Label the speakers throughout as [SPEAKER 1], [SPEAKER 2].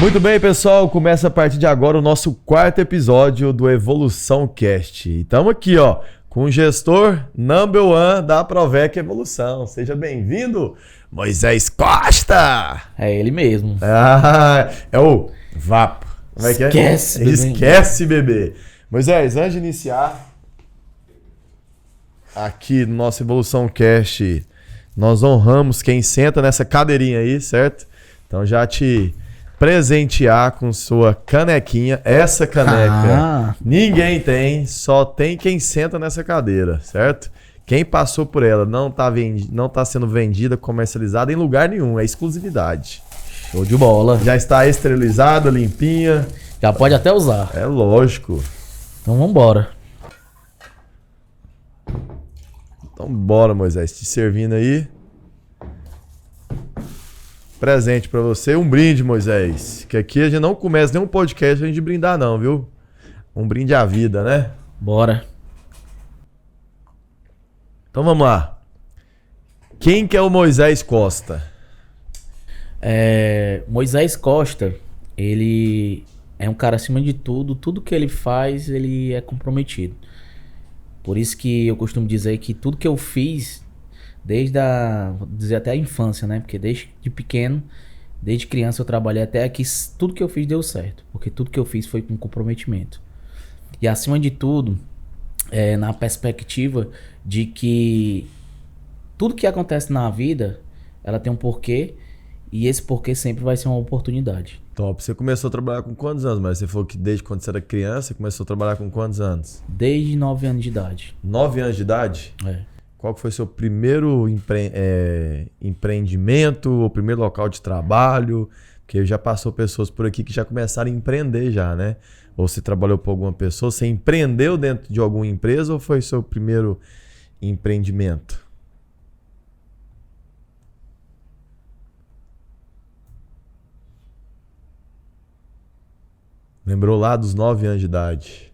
[SPEAKER 1] Muito bem, pessoal, começa a partir de agora o nosso quarto episódio do Evolução Cast. E estamos aqui, ó, com o gestor number one da Provec Evolução. Seja bem-vindo, Moisés Costa!
[SPEAKER 2] É ele mesmo.
[SPEAKER 1] É o Vapo. Como é que é?
[SPEAKER 2] Esquece, bebê.
[SPEAKER 1] Esquece, bebê. Moisés, antes de iniciar aqui no nosso Evolução Cast, nós honramos quem senta nessa cadeirinha aí, certo? Então já te presentear com sua canequinha. Essa caneca ninguém tem, só tem quem senta nessa cadeira, certo? Quem passou por ela não tá sendo vendida, comercializada em lugar nenhum, é exclusividade.
[SPEAKER 2] Show de bola.
[SPEAKER 1] Já está esterilizada, limpinha.
[SPEAKER 2] Já pode até usar.
[SPEAKER 1] É lógico.
[SPEAKER 2] Então vambora.
[SPEAKER 1] Então bora, Moisés, te servindo aí. Presente pra você, um brinde, Moisés. Que aqui a gente não começa nenhum podcast a gente brindar não, viu? Um brinde à vida, né?
[SPEAKER 2] Bora.
[SPEAKER 1] Então vamos lá. Quem que é o Moisés Costa?
[SPEAKER 2] Moisés Costa, ele é um cara acima de tudo que ele faz, ele é comprometido. Por isso que eu costumo dizer que tudo que eu fiz, vou dizer até a infância, né? Porque desde pequeno, desde criança eu trabalhei até aqui, tudo que eu fiz deu certo. Porque tudo que eu fiz foi com comprometimento. E acima de tudo, na perspectiva de que tudo que acontece na vida, ela tem um porquê. E esse porquê sempre vai ser uma oportunidade.
[SPEAKER 1] Top. Você começou a trabalhar com quantos anos? Mas você falou que desde quando você era criança, você começou a trabalhar com quantos anos?
[SPEAKER 2] Desde 9 anos de idade.
[SPEAKER 1] 9 anos de idade?
[SPEAKER 2] É.
[SPEAKER 1] Qual que foi o seu primeiro empreendimento, ou primeiro local de trabalho? Porque já passou pessoas por aqui que já começaram a empreender já, né? Ou você trabalhou por alguma pessoa, você empreendeu dentro de alguma empresa ou foi seu primeiro empreendimento? Lembrou lá dos 9 anos de idade.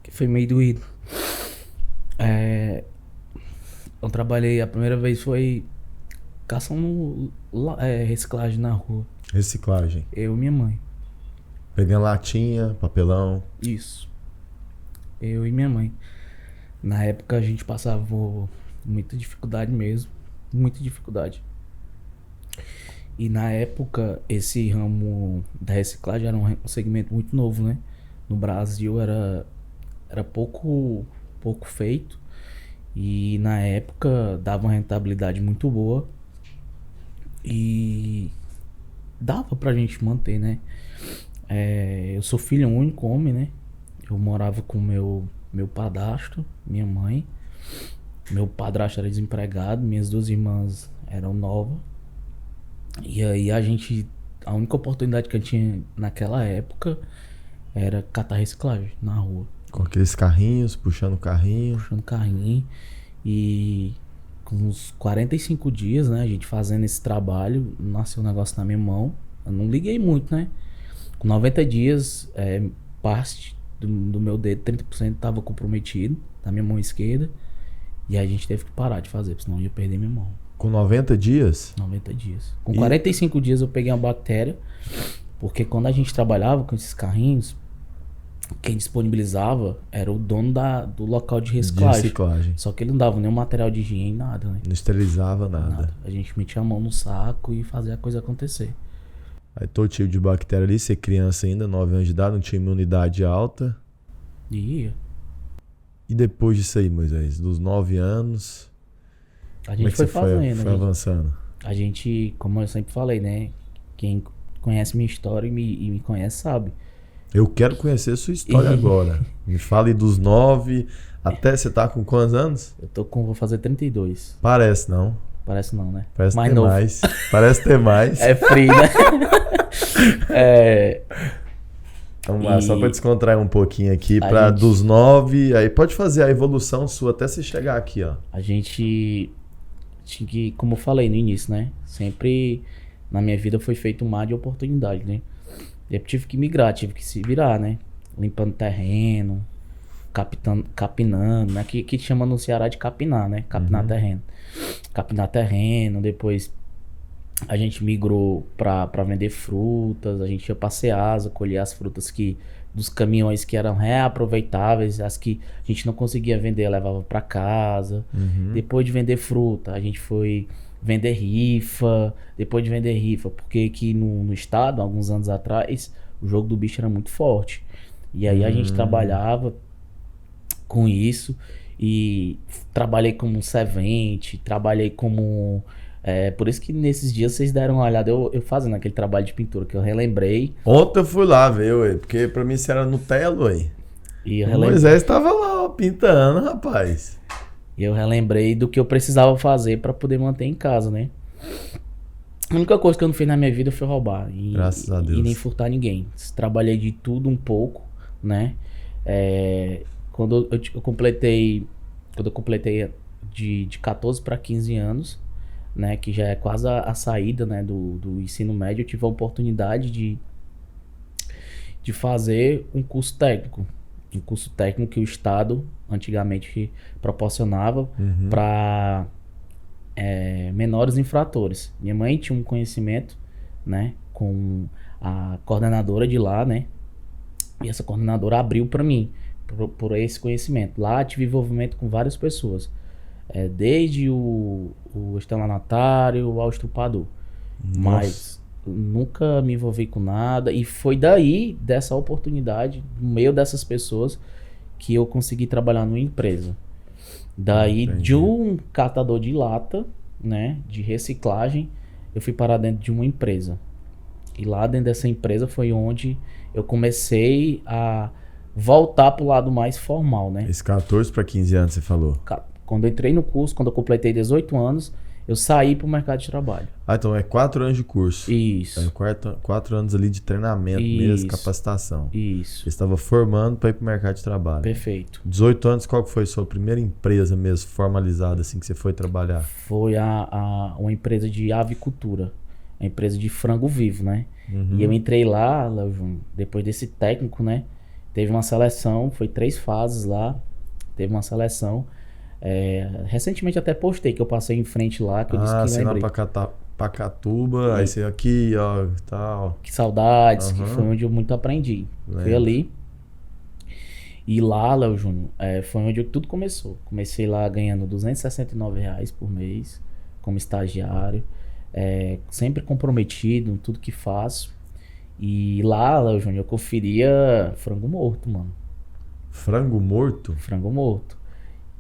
[SPEAKER 2] Que foi meio doído. Eu trabalhei, a primeira vez foi caçando reciclagem na rua.
[SPEAKER 1] Reciclagem.
[SPEAKER 2] Eu e minha mãe.
[SPEAKER 1] Pegando latinha, papelão.
[SPEAKER 2] Isso. Eu e minha mãe. Na época a gente passava muita dificuldade mesmo. Muita dificuldade. E na época esse ramo da reciclagem era um segmento muito novo, né? No Brasil era pouco feito. E na época dava uma rentabilidade muito boa. E dava pra gente manter, né? Eu sou filho único, homem, né? Eu morava com meu padrasto, minha mãe. Meu padrasto era desempregado, minhas duas irmãs eram novas. E aí a única oportunidade que eu tinha naquela época era catar reciclagem na rua.
[SPEAKER 1] Com aqueles carrinhos, puxando carrinho.
[SPEAKER 2] Puxando carrinho. E com uns 45 dias, né, a gente fazendo esse trabalho, nasceu um negócio na minha mão. Eu não liguei muito, né? Com 90 dias, parte do meu dedo, 30% estava comprometido, na minha mão esquerda. E a gente teve que parar de fazer, porque senão eu ia perder minha mão.
[SPEAKER 1] Com 90 dias?
[SPEAKER 2] 90 dias. Com 45 dias eu peguei uma bactéria, porque quando a gente trabalhava com esses carrinhos, quem disponibilizava era o dono do local de reciclagem. Só que ele não dava nenhum material de higiene, nada, né?
[SPEAKER 1] Não esterilizava nada.
[SPEAKER 2] A gente metia a mão no saco e fazia a coisa acontecer.
[SPEAKER 1] Aí todo tipo de bactéria ali, você criança ainda, 9 anos de idade, não tinha imunidade alta.
[SPEAKER 2] E
[SPEAKER 1] depois disso aí, Moisés, dos 9 anos,
[SPEAKER 2] a gente foi fazendo.
[SPEAKER 1] Foi avançando.
[SPEAKER 2] A gente, como eu sempre falei, né? Quem conhece minha história e me conhece sabe.
[SPEAKER 1] Eu quero conhecer a sua história agora. Me fale dos 9 até você tá com quantos anos?
[SPEAKER 2] Vou fazer 32.
[SPEAKER 1] Parece não.
[SPEAKER 2] Parece não, né?
[SPEAKER 1] Parece
[SPEAKER 2] mais
[SPEAKER 1] ter
[SPEAKER 2] novo.
[SPEAKER 1] mais. Parece ter mais.
[SPEAKER 2] É frio, né?
[SPEAKER 1] Vamos lá, só pra descontrair um pouquinho aqui, dos 9, aí pode fazer a evolução sua até você chegar aqui, ó.
[SPEAKER 2] A gente tinha que, como eu falei no início, né? Sempre na minha vida foi feito um mar de oportunidade, né? Eu tive que migrar, tive que se virar, né? Limpando terreno, capinando, né? Que chama no Ceará de capinar, né? Capinar terreno. Capinar terreno, depois a gente migrou pra vender frutas, a gente ia pra Ceasa, colher as frutas dos caminhões que eram reaproveitáveis, as que a gente não conseguia vender, levava pra casa. Depois de vender fruta, a gente foi vender rifa, depois de vender rifa, porque aqui no estado, alguns anos atrás, o jogo do bicho era muito forte. E aí a gente trabalhava com isso e trabalhei como servente, trabalhei como... por isso que nesses dias vocês deram uma olhada, eu fazendo aquele trabalho de pintura que eu relembrei.
[SPEAKER 1] Ontem eu fui lá ver, ué, porque pra mim isso era Nutella, ué.
[SPEAKER 2] E eu
[SPEAKER 1] O Moisés tava lá, ó, pintando, rapaz.
[SPEAKER 2] E eu relembrei do que eu precisava fazer pra poder manter em casa, né? A única coisa que eu não fiz na minha vida foi roubar.
[SPEAKER 1] Graças a Deus.
[SPEAKER 2] E nem furtar ninguém. Trabalhei de tudo um pouco, né? Quando eu completei de 14 para 15 anos, né? Que já é quase a saída, né? Do ensino médio, eu tive a oportunidade de fazer um curso técnico. Um curso técnico que o Estado antigamente proporcionava para menores infratores. Minha mãe tinha um conhecimento, né, com a coordenadora de lá, né, e essa coordenadora abriu para mim, por esse conhecimento. Lá tive envolvimento com várias pessoas, desde o estelionatário ao estrupador. Mas nunca me envolvi com nada, e foi daí, dessa oportunidade, no meio dessas pessoas, que eu consegui trabalhar numa empresa. Daí, de um catador de lata, né, de reciclagem, eu fui parar dentro de uma empresa. E lá dentro dessa empresa foi onde eu comecei a voltar pro lado mais formal, né?
[SPEAKER 1] Esse 14 para 15 anos, você falou?
[SPEAKER 2] Quando eu entrei no curso, quando eu completei 18 anos, eu saí pro mercado de trabalho.
[SPEAKER 1] Ah, então é 4 anos de curso.
[SPEAKER 2] Isso.
[SPEAKER 1] 4 anos ali de treinamento mesmo, capacitação.
[SPEAKER 2] Isso.
[SPEAKER 1] Você estava formando para ir pro mercado de trabalho.
[SPEAKER 2] Perfeito.
[SPEAKER 1] 18 anos, qual que foi a sua primeira empresa mesmo, formalizada, assim, que você foi trabalhar?
[SPEAKER 2] Foi uma empresa de avicultura. Uma empresa de frango vivo, né? E eu entrei lá, Léo Júnior, depois desse técnico, né? Teve uma seleção, foi 3 fases lá. Teve uma seleção. Recentemente até postei que eu passei em frente lá, que eu disse que
[SPEAKER 1] você
[SPEAKER 2] lembrei.
[SPEAKER 1] lá pra Pacatuba, aí você aqui, ó, tal.
[SPEAKER 2] Que saudades, que foi onde eu muito aprendi. Fui ali. E lá, Léo Júnior, foi onde tudo começou. Comecei lá ganhando R$269 por mês, como estagiário. Sempre comprometido em tudo que faço. E lá, Léo Júnior, eu conferia frango morto, mano.
[SPEAKER 1] Frango morto?
[SPEAKER 2] Frango morto.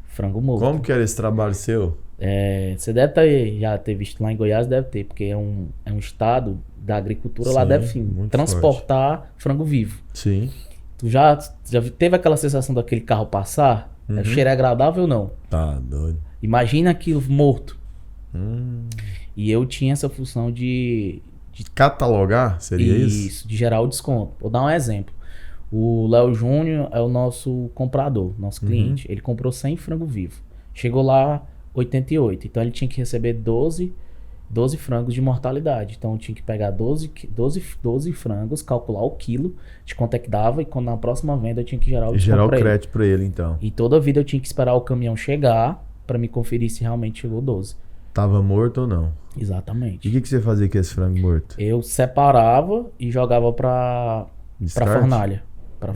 [SPEAKER 2] Frango morto.
[SPEAKER 1] Como que era esse trabalho seu?
[SPEAKER 2] Você deve já ter visto lá em Goiás, deve ter, porque é um estado da agricultura. Sim, lá deve sim transportar forte. Frango vivo.
[SPEAKER 1] Sim.
[SPEAKER 2] Tu já teve aquela sensação daquele carro passar? O cheiro é agradável ou não?
[SPEAKER 1] Tá doido.
[SPEAKER 2] Imagina aquilo morto. E eu tinha essa função de
[SPEAKER 1] catalogar, seria isso?
[SPEAKER 2] Isso, de gerar o desconto. Vou dar um exemplo. O Léo Júnior é o nosso comprador, nosso cliente. Ele comprou 100 frango vivo. Chegou lá 88. Então ele tinha que receber 12 frangos de mortalidade. Então eu tinha que pegar 12 frangos, calcular o quilo de quanto é que dava, e quando na próxima venda eu tinha que gerar o desconto.
[SPEAKER 1] Gerar o crédito para ele, então.
[SPEAKER 2] E toda vida eu tinha que esperar o caminhão chegar para me conferir se realmente chegou 12.
[SPEAKER 1] Tava morto ou não?
[SPEAKER 2] Exatamente.
[SPEAKER 1] E o que você fazia com esse frango morto?
[SPEAKER 2] Eu separava e jogava pra fornalha. Pra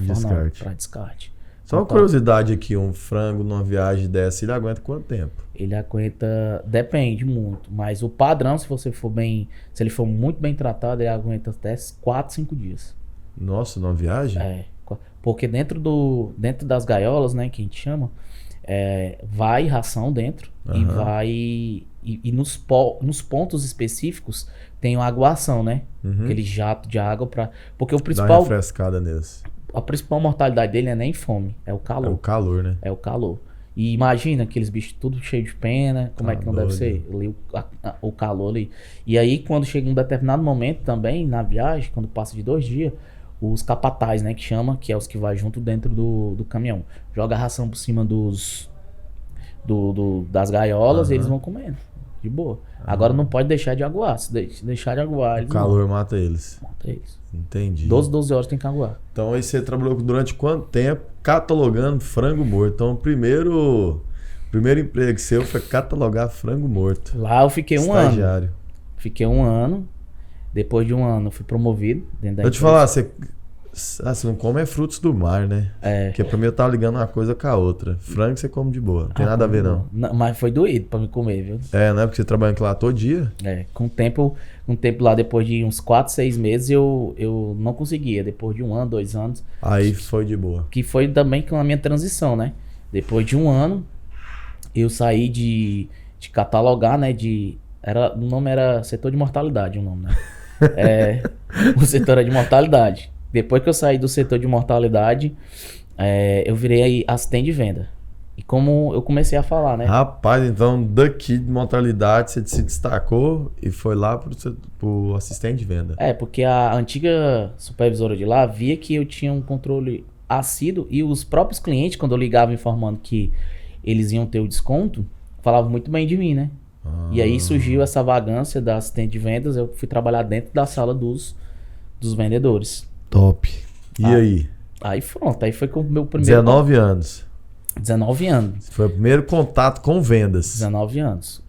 [SPEAKER 2] descarte.
[SPEAKER 1] Só uma curiosidade aqui, um frango numa viagem dessa, ele aguenta quanto tempo?
[SPEAKER 2] Ele aguenta, depende muito, mas o padrão, se ele for muito bem tratado, ele aguenta até 4, 5 dias.
[SPEAKER 1] Nossa, numa viagem?
[SPEAKER 2] Porque dentro das gaiolas, né, que a gente chama, vai ração dentro e vai... E nos pontos específicos tem uma aguação, né? Aquele jato de água para... Porque o principal...
[SPEAKER 1] Dá uma refrescada neles.
[SPEAKER 2] A principal mortalidade dele não é nem fome, é o calor.
[SPEAKER 1] É o calor, né?
[SPEAKER 2] É o calor. E imagina aqueles bichos tudo cheio de pena, como é que não deve ser? Ali, o calor ali. E aí, quando chega um determinado momento também, na viagem, quando passa de 2 dias, os capatazes, né, que chama, que é os que vai junto dentro do caminhão, joga a ração por cima das gaiolas e eles vão comendo. de boa. Agora não pode deixar de aguar. Se deixar de aguar, eles
[SPEAKER 1] O calor mata eles.
[SPEAKER 2] Mata eles.
[SPEAKER 1] Entendi.
[SPEAKER 2] 12 horas tem que aguar.
[SPEAKER 1] Então aí você trabalhou durante quanto tempo catalogando frango morto? Então o primeiro emprego seu foi catalogar frango morto.
[SPEAKER 2] Lá eu fiquei um ano.
[SPEAKER 1] Estagiário.
[SPEAKER 2] Fiquei um ano. Depois de um ano eu fui promovido dentro da
[SPEAKER 1] Eu te falar, você não come frutos do mar, né? Porque pra mim eu tava ligando uma coisa com a outra. Frango você come de boa. Não tem nada a ver, não.
[SPEAKER 2] Mas foi doído pra me comer, viu?
[SPEAKER 1] Não é porque você trabalha lá todo dia?
[SPEAKER 2] Com o tempo lá, depois de uns 4, 6 meses, eu não conseguia. Depois de 1 ano, 2 anos.
[SPEAKER 1] Aí foi de boa.
[SPEAKER 2] Que foi também com a minha transição, né? Depois de 1 ano, eu saí de catalogar, né? O nome era setor de mortalidade, o nome, né? O setor era de mortalidade. Depois que eu saí do setor de mortalidade, eu virei aí assistente de venda. E como eu comecei a falar, né?
[SPEAKER 1] Rapaz, então daqui de mortalidade você se destacou e foi lá pro assistente de venda.
[SPEAKER 2] Porque a antiga supervisora de lá via que eu tinha um controle assíduo e os próprios clientes, quando eu ligava informando que eles iam ter o desconto, falavam muito bem de mim, né? E aí surgiu essa vagância da assistente de vendas, eu fui trabalhar dentro da sala dos vendedores.
[SPEAKER 1] Top. E aí?
[SPEAKER 2] Aí pronto, aí foi com o meu primeiro...
[SPEAKER 1] 19 anos.
[SPEAKER 2] 19 anos.
[SPEAKER 1] Foi o primeiro contato com vendas.
[SPEAKER 2] 19 anos.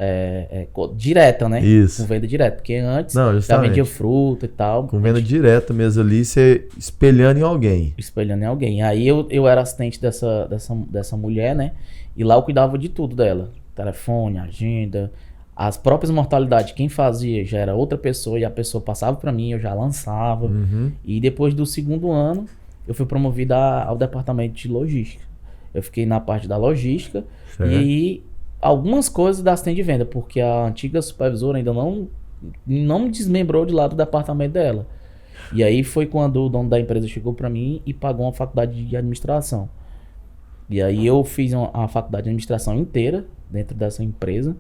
[SPEAKER 2] Direta, né?
[SPEAKER 1] Isso.
[SPEAKER 2] Com venda direta. Porque antes
[SPEAKER 1] Não,
[SPEAKER 2] já vendia fruta e tal.
[SPEAKER 1] Com venda direta mesmo ali, você espelhando em alguém.
[SPEAKER 2] Espelhando em alguém. Aí eu era assistente dessa mulher, né? E lá eu cuidava de tudo dela. Telefone, agenda, as próprias mortalidades. Quem fazia já era outra pessoa e a pessoa passava para mim, eu já lançava. E depois do 2º ano, eu fui promovido ao departamento de logística. Eu fiquei na parte da logística e algumas coisas da assistente de venda, porque a antiga supervisora ainda não me desmembrou de lá do departamento dela. E aí foi quando o dono da empresa chegou para mim e pagou uma faculdade de administração. E aí eu fiz a faculdade de administração inteira dentro dessa empresa.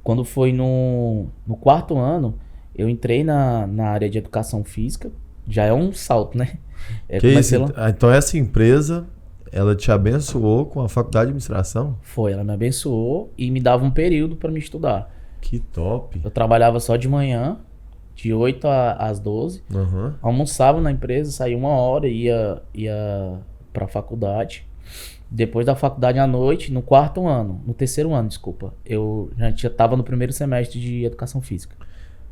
[SPEAKER 2] Quando foi no 4º ano, eu entrei na área de educação física. Já é um salto, né?
[SPEAKER 1] Então essa empresa, ela te abençoou com a faculdade de administração?
[SPEAKER 2] Foi, ela me abençoou e me dava um período para me estudar.
[SPEAKER 1] Que top.
[SPEAKER 2] Eu trabalhava só de manhã, de 8 às 12. Almoçava na empresa, saía 1 hora e ia para a faculdade. Depois da faculdade à noite, no 4º ano, no 3º ano, desculpa, eu já estava no 1º semestre de educação física.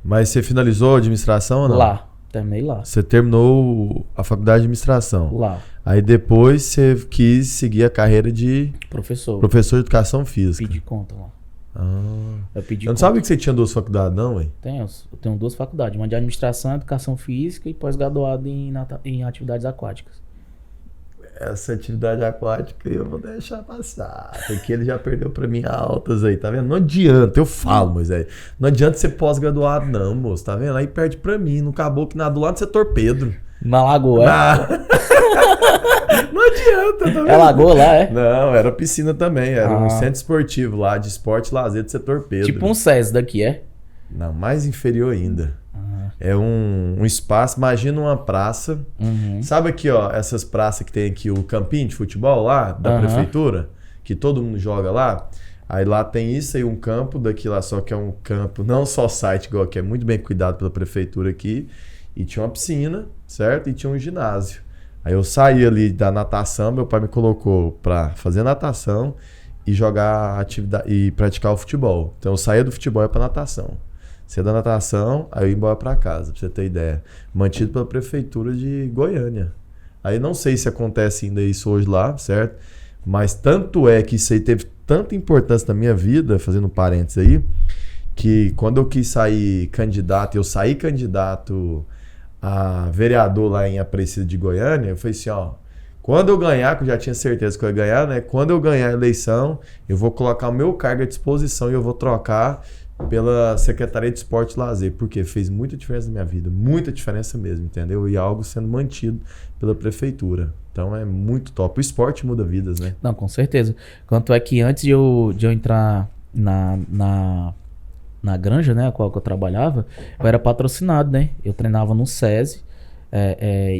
[SPEAKER 1] Mas você finalizou a administração ou não?
[SPEAKER 2] Lá, terminei lá.
[SPEAKER 1] Você terminou a faculdade de administração?
[SPEAKER 2] Lá.
[SPEAKER 1] Aí depois você quis seguir a carreira de
[SPEAKER 2] professor
[SPEAKER 1] de educação física.
[SPEAKER 2] Pedi conta lá.
[SPEAKER 1] Eu não sabia que você tinha 2 faculdades, não, hein?
[SPEAKER 2] Eu tenho 2 faculdades, uma de administração, educação física e pós-graduado em atividades aquáticas.
[SPEAKER 1] Essa atividade aquática eu vou deixar passar, porque ele já perdeu pra mim altas aí, tá vendo? Não adianta, eu falo, Moisés, não adianta ser pós-graduado não, moço, tá vendo? Aí perde pra mim, não acabou que nadou lá no setor Pedro.
[SPEAKER 2] Na lagoa,
[SPEAKER 1] Não adianta, tá vendo?
[SPEAKER 2] É lagoa lá, é?
[SPEAKER 1] Não, era piscina também, era um centro esportivo lá, de esporte e lazer do setor Pedro.
[SPEAKER 2] Tipo um SES daqui, é?
[SPEAKER 1] Não, mais inferior ainda. É um espaço, imagina uma praça. Sabe aqui, ó, essas praças que tem aqui, o campinho de futebol lá, da prefeitura, que todo mundo joga lá. Aí lá tem isso aí, um campo daqui lá, só que é um campo, não só site, igual que é muito bem cuidado pela prefeitura aqui. E tinha uma piscina, certo? E tinha um ginásio. Aí eu saí ali da natação, meu pai me colocou pra fazer natação e jogar atividade e praticar o futebol. Então eu saía do futebol e ia pra natação. Saía da natação, aí eu ia embora pra casa, pra você ter ideia. Mantido pela prefeitura de Goiânia. Aí não sei se acontece ainda isso hoje lá, certo? Mas tanto é que isso aí teve tanta importância na minha vida, fazendo um parênteses aí, que quando eu quis sair candidato, eu saí candidato a vereador lá em Aparecida de Goiânia, eu falei assim, ó, quando eu ganhar, que eu já tinha certeza que eu ia ganhar, né? Quando eu ganhar a eleição, eu vou colocar o meu cargo à disposição e eu vou trocar pela Secretaria de Esporte e Lazer, porque fez muita diferença na minha vida, muita diferença mesmo, entendeu? E algo sendo mantido pela prefeitura. Então é muito top. O esporte muda vidas, né?
[SPEAKER 2] Não, com certeza. Quanto é que antes de eu entrar na granja, né, a qual eu trabalhava, eu era patrocinado, né? Eu treinava no SESI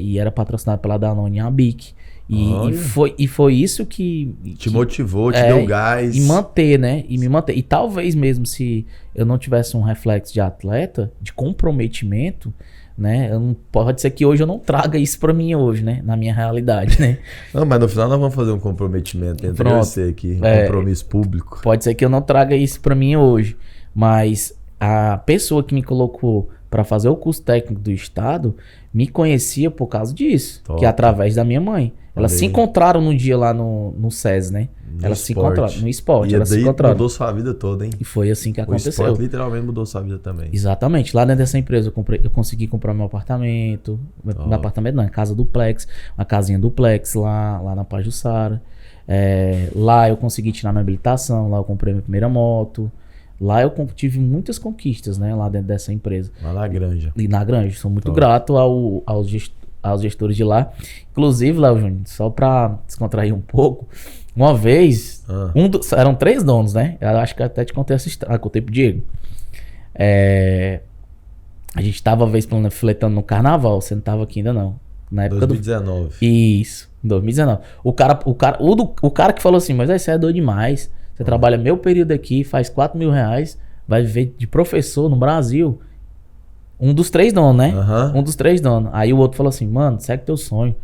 [SPEAKER 2] e era patrocinado pela Danone e a BIC. E foi isso que
[SPEAKER 1] te motivou, te deu gás.
[SPEAKER 2] E manter, né? E me manter. E talvez mesmo se eu não tivesse um reflexo de atleta, de comprometimento, né? Pode ser que hoje eu não traga isso pra mim hoje, né? Na minha realidade, né?
[SPEAKER 1] Não, mas no final nós vamos fazer um comprometimento entre você aqui, um compromisso público.
[SPEAKER 2] Pode ser que eu não traga isso pra mim hoje, mas a pessoa que me colocou para fazer o curso técnico do estado me conhecia por causa disso, que é através da minha mãe. Elas se encontraram no dia lá no SES, né? Elas se encontraram no esporte.
[SPEAKER 1] E daí mudou sua vida toda, hein?
[SPEAKER 2] E foi assim que aconteceu.
[SPEAKER 1] O esporte literalmente mudou sua vida também.
[SPEAKER 2] Exatamente. Lá dentro dessa empresa eu consegui comprar meu apartamento. Meu apartamento não, casa duplex. Uma casinha duplex lá na Pajuçara. Lá eu consegui tirar minha habilitação. Lá eu comprei minha primeira moto. Lá eu tive muitas conquistas, né? Lá dentro dessa empresa.
[SPEAKER 1] Lá na Granja.
[SPEAKER 2] E na Granja. Sou muito grato aos gestores de lá. Inclusive, Léo Júnior, só pra descontrair um pouco, uma vez, eram 3 donos, né? Eu acho que até te contei essa história, contei pro Diego. A gente tava uma vez fletando no carnaval, você não tava aqui ainda não. Na época
[SPEAKER 1] 2019.
[SPEAKER 2] Isso, 2019. O cara que falou assim, mas aí você é doido demais, você trabalha meu período aqui, faz R$4.000, vai viver de professor no Brasil. Um dos 3 donos, né? Um dos 3 donos. Aí o outro falou assim, mano, segue teu sonho.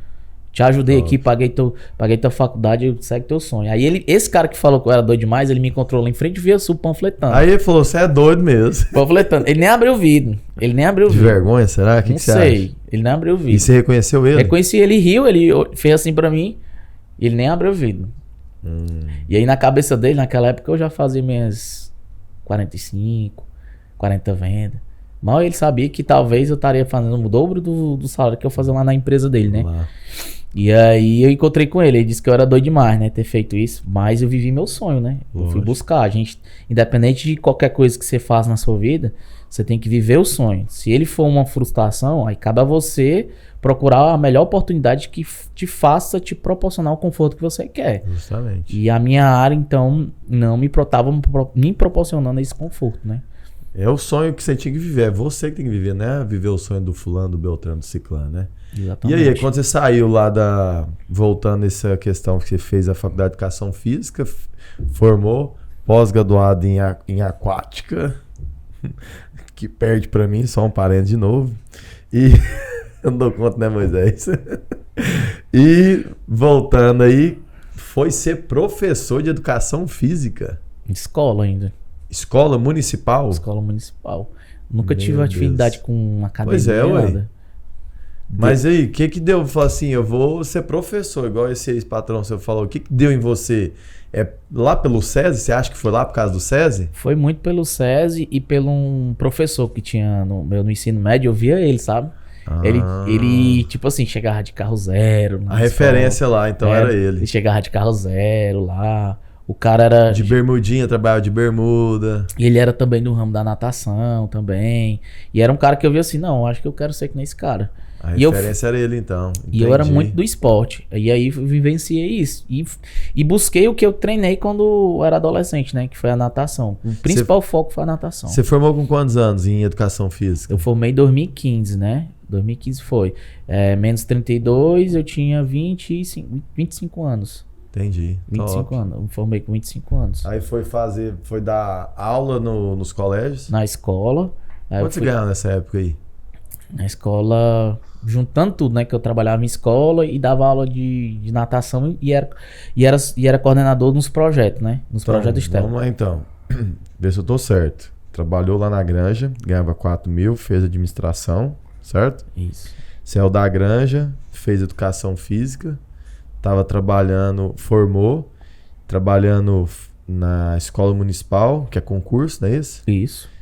[SPEAKER 2] Te ajudei aqui, paguei tua faculdade, segue teu sonho. Aí esse cara que falou que eu era doido demais, ele me encontrou lá em frente Via Sul panfletando.
[SPEAKER 1] Aí ele falou, você é doido mesmo.
[SPEAKER 2] Panfletando. Ele nem abriu o vidro. De
[SPEAKER 1] vergonha, será?
[SPEAKER 2] Que você acha? Não sei. Ele nem abriu o vidro.
[SPEAKER 1] E você reconheceu ele?
[SPEAKER 2] Reconheci, ele riu, ele fez assim pra mim. E ele nem abriu o vidro. E aí na cabeça dele, naquela época, eu já fazia minhas 45, 40 vendas. Mal ele sabia que talvez eu estaria fazendo o dobro do salário que eu fazia lá na empresa dele, né? Lá. E aí eu encontrei com ele disse que eu era doido demais, né? Ter feito isso, mas eu vivi meu sonho, né? Eu fui buscar. A gente, independente de qualquer coisa que você faz na sua vida, você tem que viver o sonho. Se ele for uma frustração, aí cabe a você procurar a melhor oportunidade que te faça te proporcionar o conforto que você quer.
[SPEAKER 1] Justamente.
[SPEAKER 2] E a minha área, então, não me proporcionando esse conforto, né?
[SPEAKER 1] É o sonho que você tinha que viver. É você que tem que viver, né? Viver o sonho do fulano, do Beltrano, do ciclano, né?
[SPEAKER 2] Exatamente.
[SPEAKER 1] E aí, quando você saiu lá voltando nessa questão que você fez a faculdade de educação física, formou, pós-graduado em aquática, que perde pra mim, só um parente de novo. E eu não dou conta, né, Moisés? E voltando aí, foi ser professor de educação física.
[SPEAKER 2] Escola ainda.
[SPEAKER 1] Escola municipal?
[SPEAKER 2] Escola municipal. Nunca tive afinidade com academia.
[SPEAKER 1] Pois é, ué. Mas aí, o que deu? Falar assim, eu vou ser professor, igual esse ex-patrão seu falou. O que deu em você? É lá pelo SESI? Você acha que foi lá por causa do SESI?
[SPEAKER 2] Foi muito pelo SESI e pelo um professor que tinha no ensino médio. Eu via ele, sabe? Ele, tipo assim, chegava de carro zero.
[SPEAKER 1] A referência lá, então era ele.
[SPEAKER 2] Ele chegava de carro zero lá. O cara era...
[SPEAKER 1] De bermudinha, trabalhava de bermuda.
[SPEAKER 2] E ele era também do ramo da natação também. E era um cara que eu vi assim, não, acho que eu quero ser que nem esse cara.
[SPEAKER 1] A referência era ele, então. Entendi.
[SPEAKER 2] E eu era muito do esporte. E aí eu vivenciei isso. E busquei o que eu treinei quando eu era adolescente, né? Que foi a natação. O principal foco foi a natação.
[SPEAKER 1] Você formou com quantos anos em educação física?
[SPEAKER 2] Eu formei em 2015, né? 2015 foi. Menos 32, eu tinha 25 anos.
[SPEAKER 1] Entendi.
[SPEAKER 2] 25 anos. Eu me formei com 25 anos.
[SPEAKER 1] Aí foi dar aula nos colégios?
[SPEAKER 2] Na escola.
[SPEAKER 1] Quanto você ganhava nessa época aí?
[SPEAKER 2] Na escola, juntando tudo, né? Que eu trabalhava em escola e dava aula de natação e era coordenador nos projetos, né? Nos projetos externos.
[SPEAKER 1] Vamos lá então. Ver se eu tô certo. Trabalhou lá na Granja, ganhava 4.000, fez administração, certo?
[SPEAKER 2] Isso.
[SPEAKER 1] Saiu da Granja, fez educação física. Tava trabalhando, trabalhando na escola municipal, que é concurso, não é isso?
[SPEAKER 2] Isso.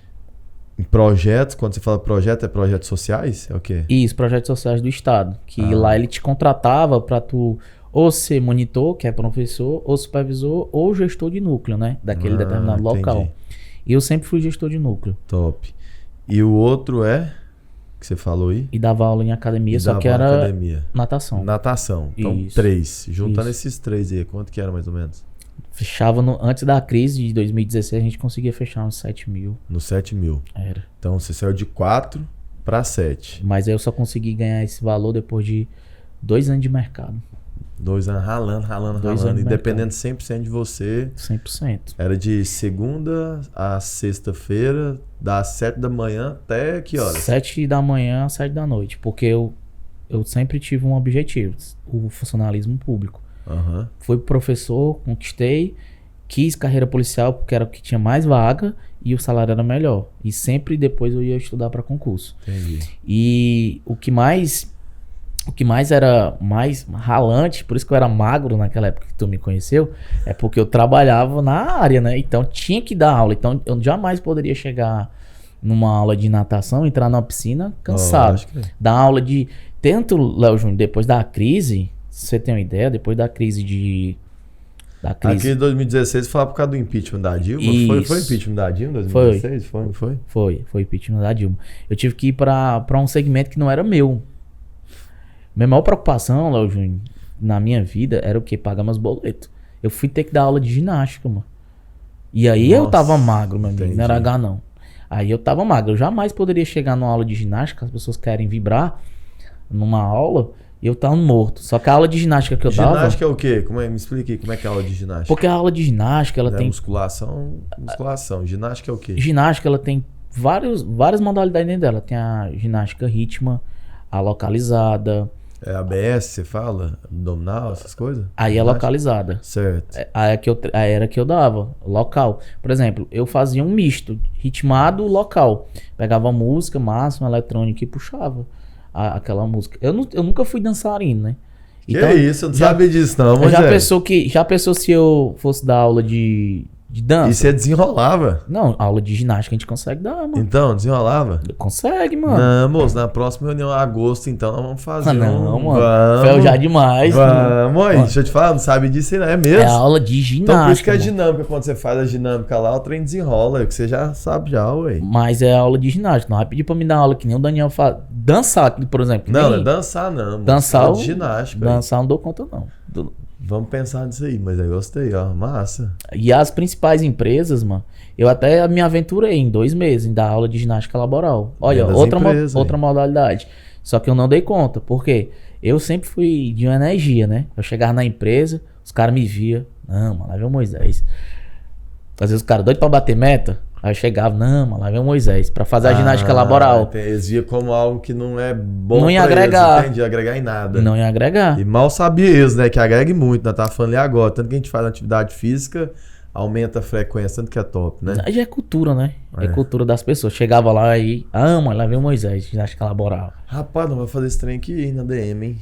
[SPEAKER 1] Em projetos, quando você fala projeto, é projetos sociais? É o quê?
[SPEAKER 2] Isso, projetos sociais do estado. Que lá ele te contratava pra tu ou ser monitor, que é professor, ou supervisor, ou gestor de núcleo, né? Daquele determinado local. E eu sempre fui gestor de núcleo.
[SPEAKER 1] Top. E o outro que você falou aí?
[SPEAKER 2] E dava aula em academia, só que era natação.
[SPEAKER 1] Natação. Então,
[SPEAKER 2] isso.
[SPEAKER 1] 3. Juntando esses 3 aí, quanto que era mais ou menos?
[SPEAKER 2] Fechava antes da crise de 2016, a gente conseguia fechar uns 7.000.
[SPEAKER 1] Nos 7.000.
[SPEAKER 2] Era.
[SPEAKER 1] Então, você saiu de 4 para 7.
[SPEAKER 2] Mas eu só consegui ganhar esse valor depois de 2 anos de mercado.
[SPEAKER 1] 2 anos ralando,
[SPEAKER 2] 2 anos
[SPEAKER 1] e dependendo 100% de você.
[SPEAKER 2] 100%.
[SPEAKER 1] Era de segunda a sexta-feira, das 7 da manhã até que horas?
[SPEAKER 2] 7 da manhã, 7 da noite. Porque eu sempre tive um objetivo, o funcionalismo público.
[SPEAKER 1] Uhum.
[SPEAKER 2] Fui professor, conquistei, quis carreira policial porque era o que tinha mais vaga e o salário era melhor. E sempre depois eu ia estudar para concurso.
[SPEAKER 1] Entendi.
[SPEAKER 2] E o que mais era mais ralante, por isso que eu era magro naquela época que tu me conheceu, é porque eu trabalhava na área, né? Então tinha que dar aula. Então eu jamais poderia chegar numa aula de natação, entrar na piscina cansado. Dar aula de... Tanto, Léo Júnior, depois da crise, se você tem uma ideia, depois da crise
[SPEAKER 1] Aqui em 2016 foi por causa do impeachment da Dilma? Foi impeachment da Dilma em 2016? Foi
[SPEAKER 2] impeachment da Dilma. Eu tive que ir pra um segmento que não era meu. Minha maior preocupação, Léo Júnior, na minha vida era o quê? Pagar meus boletos. Eu fui ter que dar aula de ginástica, mano. E aí eu tava magro, meu amigo. Não era H, não. Aí eu tava magro. Eu jamais poderia chegar numa aula de ginástica, as pessoas querem vibrar numa aula, e eu tava morto. Só que a aula de ginástica que eu dava...
[SPEAKER 1] Ginástica é o quê? Me explique como é que é a aula de ginástica.
[SPEAKER 2] Porque a aula de ginástica, ela tem...
[SPEAKER 1] Musculação. Ginástica é o quê?
[SPEAKER 2] Ginástica, ela tem várias modalidades dentro dela. Tem a ginástica rítmica, a localizada...
[SPEAKER 1] É ABS, você fala? Abdominal, essas coisas?
[SPEAKER 2] Aí é localizada.
[SPEAKER 1] Certo.
[SPEAKER 2] Era que eu dava, local. Por exemplo, eu fazia um misto, ritmado, local. Pegava música, máxima, eletrônica e puxava aquela música. Eu nunca fui dançarino, né?
[SPEAKER 1] Então, que isso, eu não sabia disso não, mas
[SPEAKER 2] já pensou se eu fosse dar aula de dança?
[SPEAKER 1] E você desenrolava?
[SPEAKER 2] Não, aula de ginástica a gente consegue dar, mano.
[SPEAKER 1] Então, desenrolava?
[SPEAKER 2] Consegue, mano.
[SPEAKER 1] Não, moço, na próxima reunião em agosto, então, nós vamos fazer
[SPEAKER 2] mano. Vamos. Já demais.
[SPEAKER 1] Vamos aí, deixa eu te falar, não sabe disso aí, não é mesmo?
[SPEAKER 2] É aula de ginástica.
[SPEAKER 1] Então, por isso que é dinâmica, quando você faz a dinâmica lá, o trem desenrola, que você já sabe já, ué.
[SPEAKER 2] Mas é aula de ginástica, não vai pedir pra me dar aula que nem o Daniel faz. Dançar, por exemplo.
[SPEAKER 1] Não, não é dançar não.
[SPEAKER 2] Dançar
[SPEAKER 1] de ginástica.
[SPEAKER 2] Dançar não dou conta não.
[SPEAKER 1] Vamos pensar nisso aí, mas eu gostei, ó, massa.
[SPEAKER 2] E as principais empresas, mano, eu até me aventurei em 2 meses em dar aula de ginástica laboral. Olha, outra modalidade. Só que eu não dei conta, porque eu sempre fui de uma energia, né? Eu chegava na empresa, os caras me viam, não, mano, lá vem o Moisés. Às vezes os caras doidos pra bater meta, aí eu chegava, não, mano, lá vem o Moisés, pra fazer a ginástica laboral.
[SPEAKER 1] Eles viam como algo que não é bom
[SPEAKER 2] não ia agregar.
[SPEAKER 1] Eles, entende? Agregar em nada.
[SPEAKER 2] Não ia agregar.
[SPEAKER 1] E mal sabia eles, né, que agregue muito, nós tava falando ali agora, tanto que a gente faz atividade física, aumenta a frequência, tanto que é top, né?
[SPEAKER 2] Aí já é cultura, né? É cultura das pessoas. Chegava lá e, mano, lá vem o Moisés, ginástica laboral.
[SPEAKER 1] Rapaz, não vai fazer esse trem aqui na DM, hein?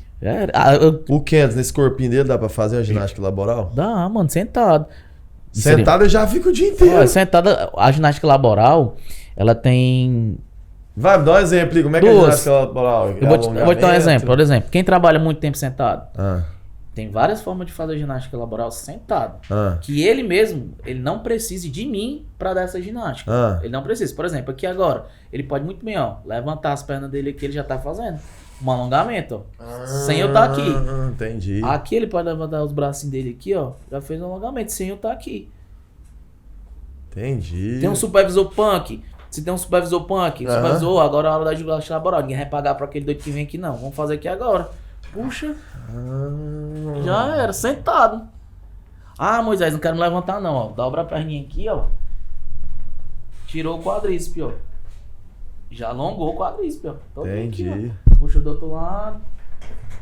[SPEAKER 2] O
[SPEAKER 1] Kenneth, nesse corpinho dele, dá pra fazer uma ginástica laboral?
[SPEAKER 2] Dá, mano, sentado.
[SPEAKER 1] Sentado eu já fico o dia inteiro.
[SPEAKER 2] Sentada, a ginástica laboral, ela tem...
[SPEAKER 1] Vai, me dá um exemplo aí, como é que é a ginástica laboral?
[SPEAKER 2] Eu vou te dar um exemplo. Por exemplo, quem trabalha muito tempo sentado, tem várias formas de fazer ginástica laboral sentado. Que ele mesmo, ele não precise de mim pra dar essa ginástica. Ele não precisa. Por exemplo, aqui agora, ele pode muito bem, ó, levantar as pernas dele aqui, ele já tá fazendo um alongamento, ó. Sem eu estar aqui.
[SPEAKER 1] Entendi.
[SPEAKER 2] Aqui ele pode levantar os bracinhos dele aqui, ó. Já fez um alongamento, sem eu estar aqui.
[SPEAKER 1] Entendi.
[SPEAKER 2] Tem um supervisor punk. Se tem um supervisor punk, supervisor, agora é a hora da ginástica laboral. Ninguém vai pagar pra aquele doido que vem aqui, não. Vamos fazer aqui agora. Puxa. Já era, sentado. Moisés, não quero me levantar, não, ó. Dobra a perninha aqui, ó. Tirou o quadríceps, ó. Já alongou o quadríceps, ó.
[SPEAKER 1] Entendi.
[SPEAKER 2] Aqui, ó. Puxa do outro lado.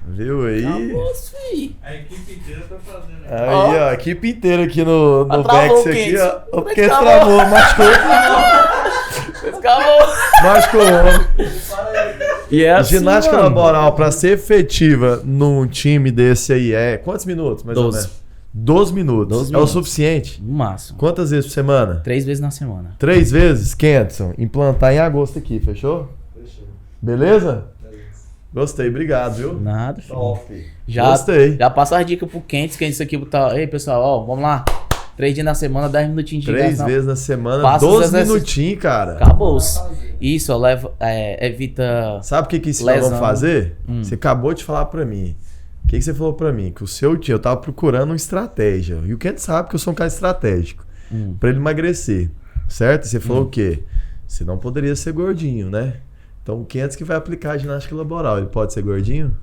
[SPEAKER 1] Viu aí?
[SPEAKER 2] Acabou-se, filho.
[SPEAKER 3] A equipe inteira tá fazendo.
[SPEAKER 1] Aí, ó, a equipe inteira aqui no
[SPEAKER 2] Vex
[SPEAKER 1] aqui, ó. O Kenneth travou, machucou. Machucou.
[SPEAKER 2] E é assim,
[SPEAKER 1] ginástica
[SPEAKER 2] mano.
[SPEAKER 1] laboral, pra ser efetiva num time desse aí, é quantos minutos, mais
[SPEAKER 2] 12.
[SPEAKER 1] ou menos? 12 minutos.
[SPEAKER 2] 12
[SPEAKER 1] É o
[SPEAKER 2] minutos.
[SPEAKER 1] suficiente?
[SPEAKER 2] No máximo.
[SPEAKER 1] Quantas vezes por semana?
[SPEAKER 2] 3 vezes na semana.
[SPEAKER 1] 3 vezes? Kenton, implantar em agosto aqui, fechou?
[SPEAKER 3] Fechou.
[SPEAKER 1] Beleza?
[SPEAKER 3] Beleza.
[SPEAKER 1] Gostei, obrigado, viu?
[SPEAKER 2] Nada, filho.
[SPEAKER 1] Top.
[SPEAKER 2] Já,
[SPEAKER 1] Gostei.
[SPEAKER 2] já passa as dicas pro Quentes, que é isso aqui botar. Ei, pessoal, ó, vamos lá. 3 dias na semana, 10 minutinhos de
[SPEAKER 1] 3
[SPEAKER 2] gás, não.
[SPEAKER 1] vezes na semana,
[SPEAKER 2] Passa os
[SPEAKER 1] 12
[SPEAKER 2] exercícios.
[SPEAKER 1] minutinhos, cara.
[SPEAKER 2] Acabou-se. Isso, ó, leva, evita.
[SPEAKER 1] Sabe o que ensinamos
[SPEAKER 2] lesão.
[SPEAKER 1] a fazer? Você acabou de falar pra mim. O que você falou pra mim? Que o seu tio, eu tava procurando uma estratégia. E o Kent sabe que eu sou um cara estratégico. Pra ele emagrecer. Certo? E você falou o quê? Você não poderia ser gordinho, né? Então o Kent que vai aplicar a ginástica laboral. Ele pode ser gordinho?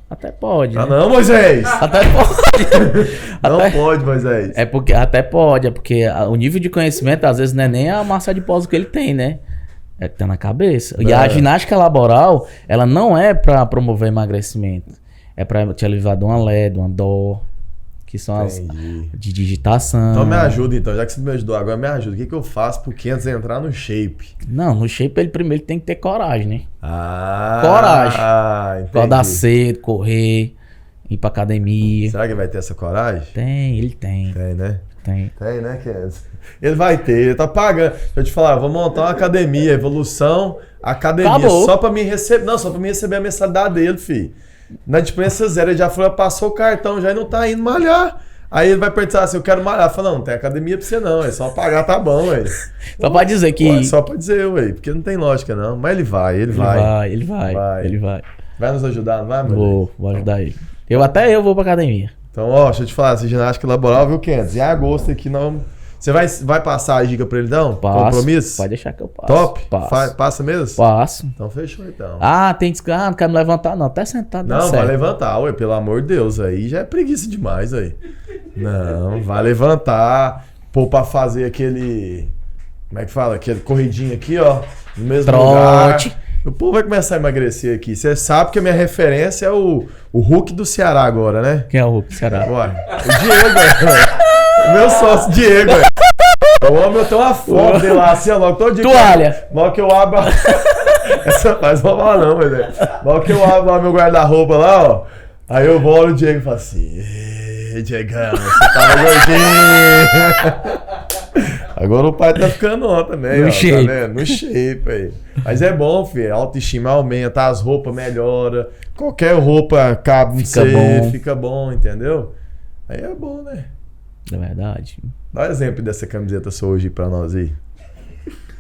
[SPEAKER 2] Até pode.
[SPEAKER 1] Ah,
[SPEAKER 2] né?
[SPEAKER 1] não, Moisés!
[SPEAKER 2] Até pode.
[SPEAKER 1] Não
[SPEAKER 2] Até-
[SPEAKER 1] pode, Moisés.
[SPEAKER 2] É porque até pode, é porque o nível de conhecimento às vezes não é nem a massa adiposa que ele tem, né? É que tá na cabeça. E a ginástica laboral, ela não é pra promover emagrecimento. É pra te aliviar de uma LED, de uma dor, que são as
[SPEAKER 1] Entendi.
[SPEAKER 2] de digitação.
[SPEAKER 1] Então me ajuda, então. Já que você me ajudou agora, me ajuda. O que eu faço pro 500 entrar no shape?
[SPEAKER 2] Não, no shape ele primeiro tem que ter coragem, né?
[SPEAKER 1] Ah,
[SPEAKER 2] Coragem. Acordar
[SPEAKER 1] entendi.
[SPEAKER 2] cedo, correr, ir pra academia.
[SPEAKER 1] Será que vai ter essa coragem?
[SPEAKER 2] Tem, ele tem.
[SPEAKER 1] Tem, né?
[SPEAKER 2] Tem.
[SPEAKER 1] Tem, né, Kenzo? Ele vai ter, ele tá pagando. Deixa eu te falar, eu vou montar uma academia, evolução, academia,
[SPEAKER 2] Acabou.
[SPEAKER 1] só pra me receber. Não, só pra me receber a mensalidade dele, filho. Na dispensa zero, ele já falou, passou o cartão já e não tá indo malhar. Aí ele vai perguntar assim, eu quero malhar. Fala, não tem academia pra você não, é só pagar, tá bom, velho.
[SPEAKER 2] Só pra dizer que.
[SPEAKER 1] Pô, é só pra dizer, ué, porque não tem lógica não. Mas ele vai.
[SPEAKER 2] Ele vai.
[SPEAKER 1] Vai.
[SPEAKER 2] Ele vai.
[SPEAKER 1] Vai nos ajudar, não vai, meu?
[SPEAKER 2] Vou ajudar ele. Até eu vou pra academia.
[SPEAKER 1] Então, ó, deixa eu te falar, essa ginástica laboral, viu, Kenzo? Em agosto aqui não... Você vai passar a dica pra ele, então?
[SPEAKER 2] Passo.
[SPEAKER 1] Compromisso?
[SPEAKER 2] Pode deixar que eu passo.
[SPEAKER 1] Top?
[SPEAKER 2] Passo.
[SPEAKER 1] Passa mesmo?
[SPEAKER 2] Passo.
[SPEAKER 1] Então fechou, então.
[SPEAKER 2] Ah, não quero me levantar, não. Até sentado dá
[SPEAKER 1] Não,
[SPEAKER 2] certo.
[SPEAKER 1] vai levantar, ué, pelo amor de Deus. Aí já é preguiça demais, aí. Não, vai levantar. Pô, pra fazer aquele... Como é que fala? Aquele corridinho aqui, ó. No mesmo
[SPEAKER 2] Trote.
[SPEAKER 1] lugar. O povo vai começar a emagrecer aqui. Você sabe que a minha referência é o Hulk do Ceará agora, né?
[SPEAKER 2] Quem é o Hulk, será?
[SPEAKER 1] Ué, o Diego, velho. O meu sócio, Diego, velho. O homem, eu tenho uma foto dele lá, assim, ó, logo todo dia.
[SPEAKER 2] Toalha.
[SPEAKER 1] Logo que eu abro... Essa faz mal não, velho. Logo que eu abro lá meu guarda-roupa lá, ó. Aí eu vou, o Diego fala assim... "Ê, Diegão, você tava gordinho." Agora o pai tá ficando on também,
[SPEAKER 2] No
[SPEAKER 1] ó,
[SPEAKER 2] shape.
[SPEAKER 1] tá vendo? No shape aí. Mas é bom, filho. A autoestima aumenta, as roupas melhoram. Qualquer roupa cabe em
[SPEAKER 2] Fica
[SPEAKER 1] você,
[SPEAKER 2] bom.
[SPEAKER 1] fica bom, entendeu? Aí é bom, né?
[SPEAKER 2] É verdade.
[SPEAKER 1] Dá um exemplo dessa camiseta sua hoje pra nós aí.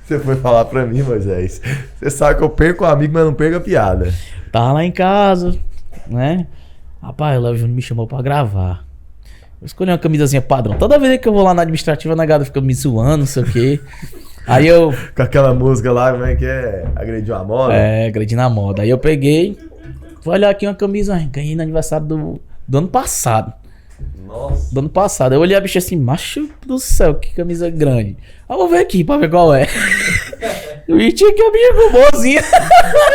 [SPEAKER 1] Você foi falar pra mim, Moisés. Você sabe que eu perco o amigo, mas não perco a piada.
[SPEAKER 2] Tava lá em casa, né? Rapaz, o Léo Júnior me chamou pra gravar. Eu escolhi uma camisazinha padrão. Toda vez que eu vou lá na administrativa, a negada fica me zoando, não sei o quê. Aí eu...
[SPEAKER 1] Com aquela música lá, como é que é? Agrediu a moda?
[SPEAKER 2] agredi na moda. Aí eu peguei... Vou olhar aqui uma camisa, ganhei no aniversário do ano passado.
[SPEAKER 1] Nossa.
[SPEAKER 2] Do ano passado. Eu olhei a bicha assim, macho do céu, que camisa grande. Aí eu vou ver aqui pra ver qual é. E tinha que a bicha com boazinha.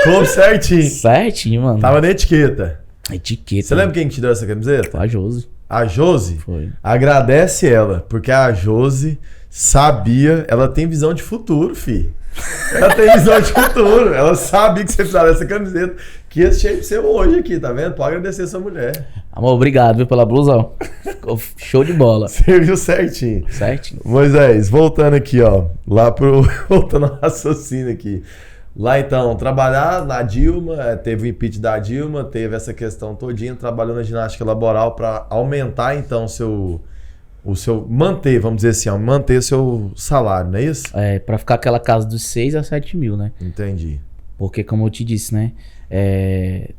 [SPEAKER 1] Coube certinho.
[SPEAKER 2] Certinho, mano.
[SPEAKER 1] Tava na etiqueta.
[SPEAKER 2] Etiqueta.
[SPEAKER 1] Você lembra quem que te deu essa camiseta?
[SPEAKER 2] A Josi.
[SPEAKER 1] A Josi?
[SPEAKER 2] Foi.
[SPEAKER 1] Agradece ela, porque a Josi sabia, ela tem visão de futuro, fi. Ela tem visão de futuro. Ela sabia que você precisava dessa camiseta. Que esse shape seu hoje aqui, tá vendo? Pode agradecer essa mulher.
[SPEAKER 2] Amor, obrigado, viu, pela blusão. Ficou show de bola.
[SPEAKER 1] Você viu certinho.
[SPEAKER 2] Certinho.
[SPEAKER 1] Moisés, voltando aqui, ó. Lá pro. Voltando ao raciocínio aqui. Lá então, trabalhar na Dilma, teve o impeachment da Dilma, teve essa questão todinha, trabalhou na ginástica laboral para aumentar então o seu. Manter, vamos dizer assim, ó, manter seu salário, não é isso?
[SPEAKER 2] É, pra ficar aquela casa dos 6 a 7 mil, né?
[SPEAKER 1] Entendi.
[SPEAKER 2] Porque, como eu te disse, né?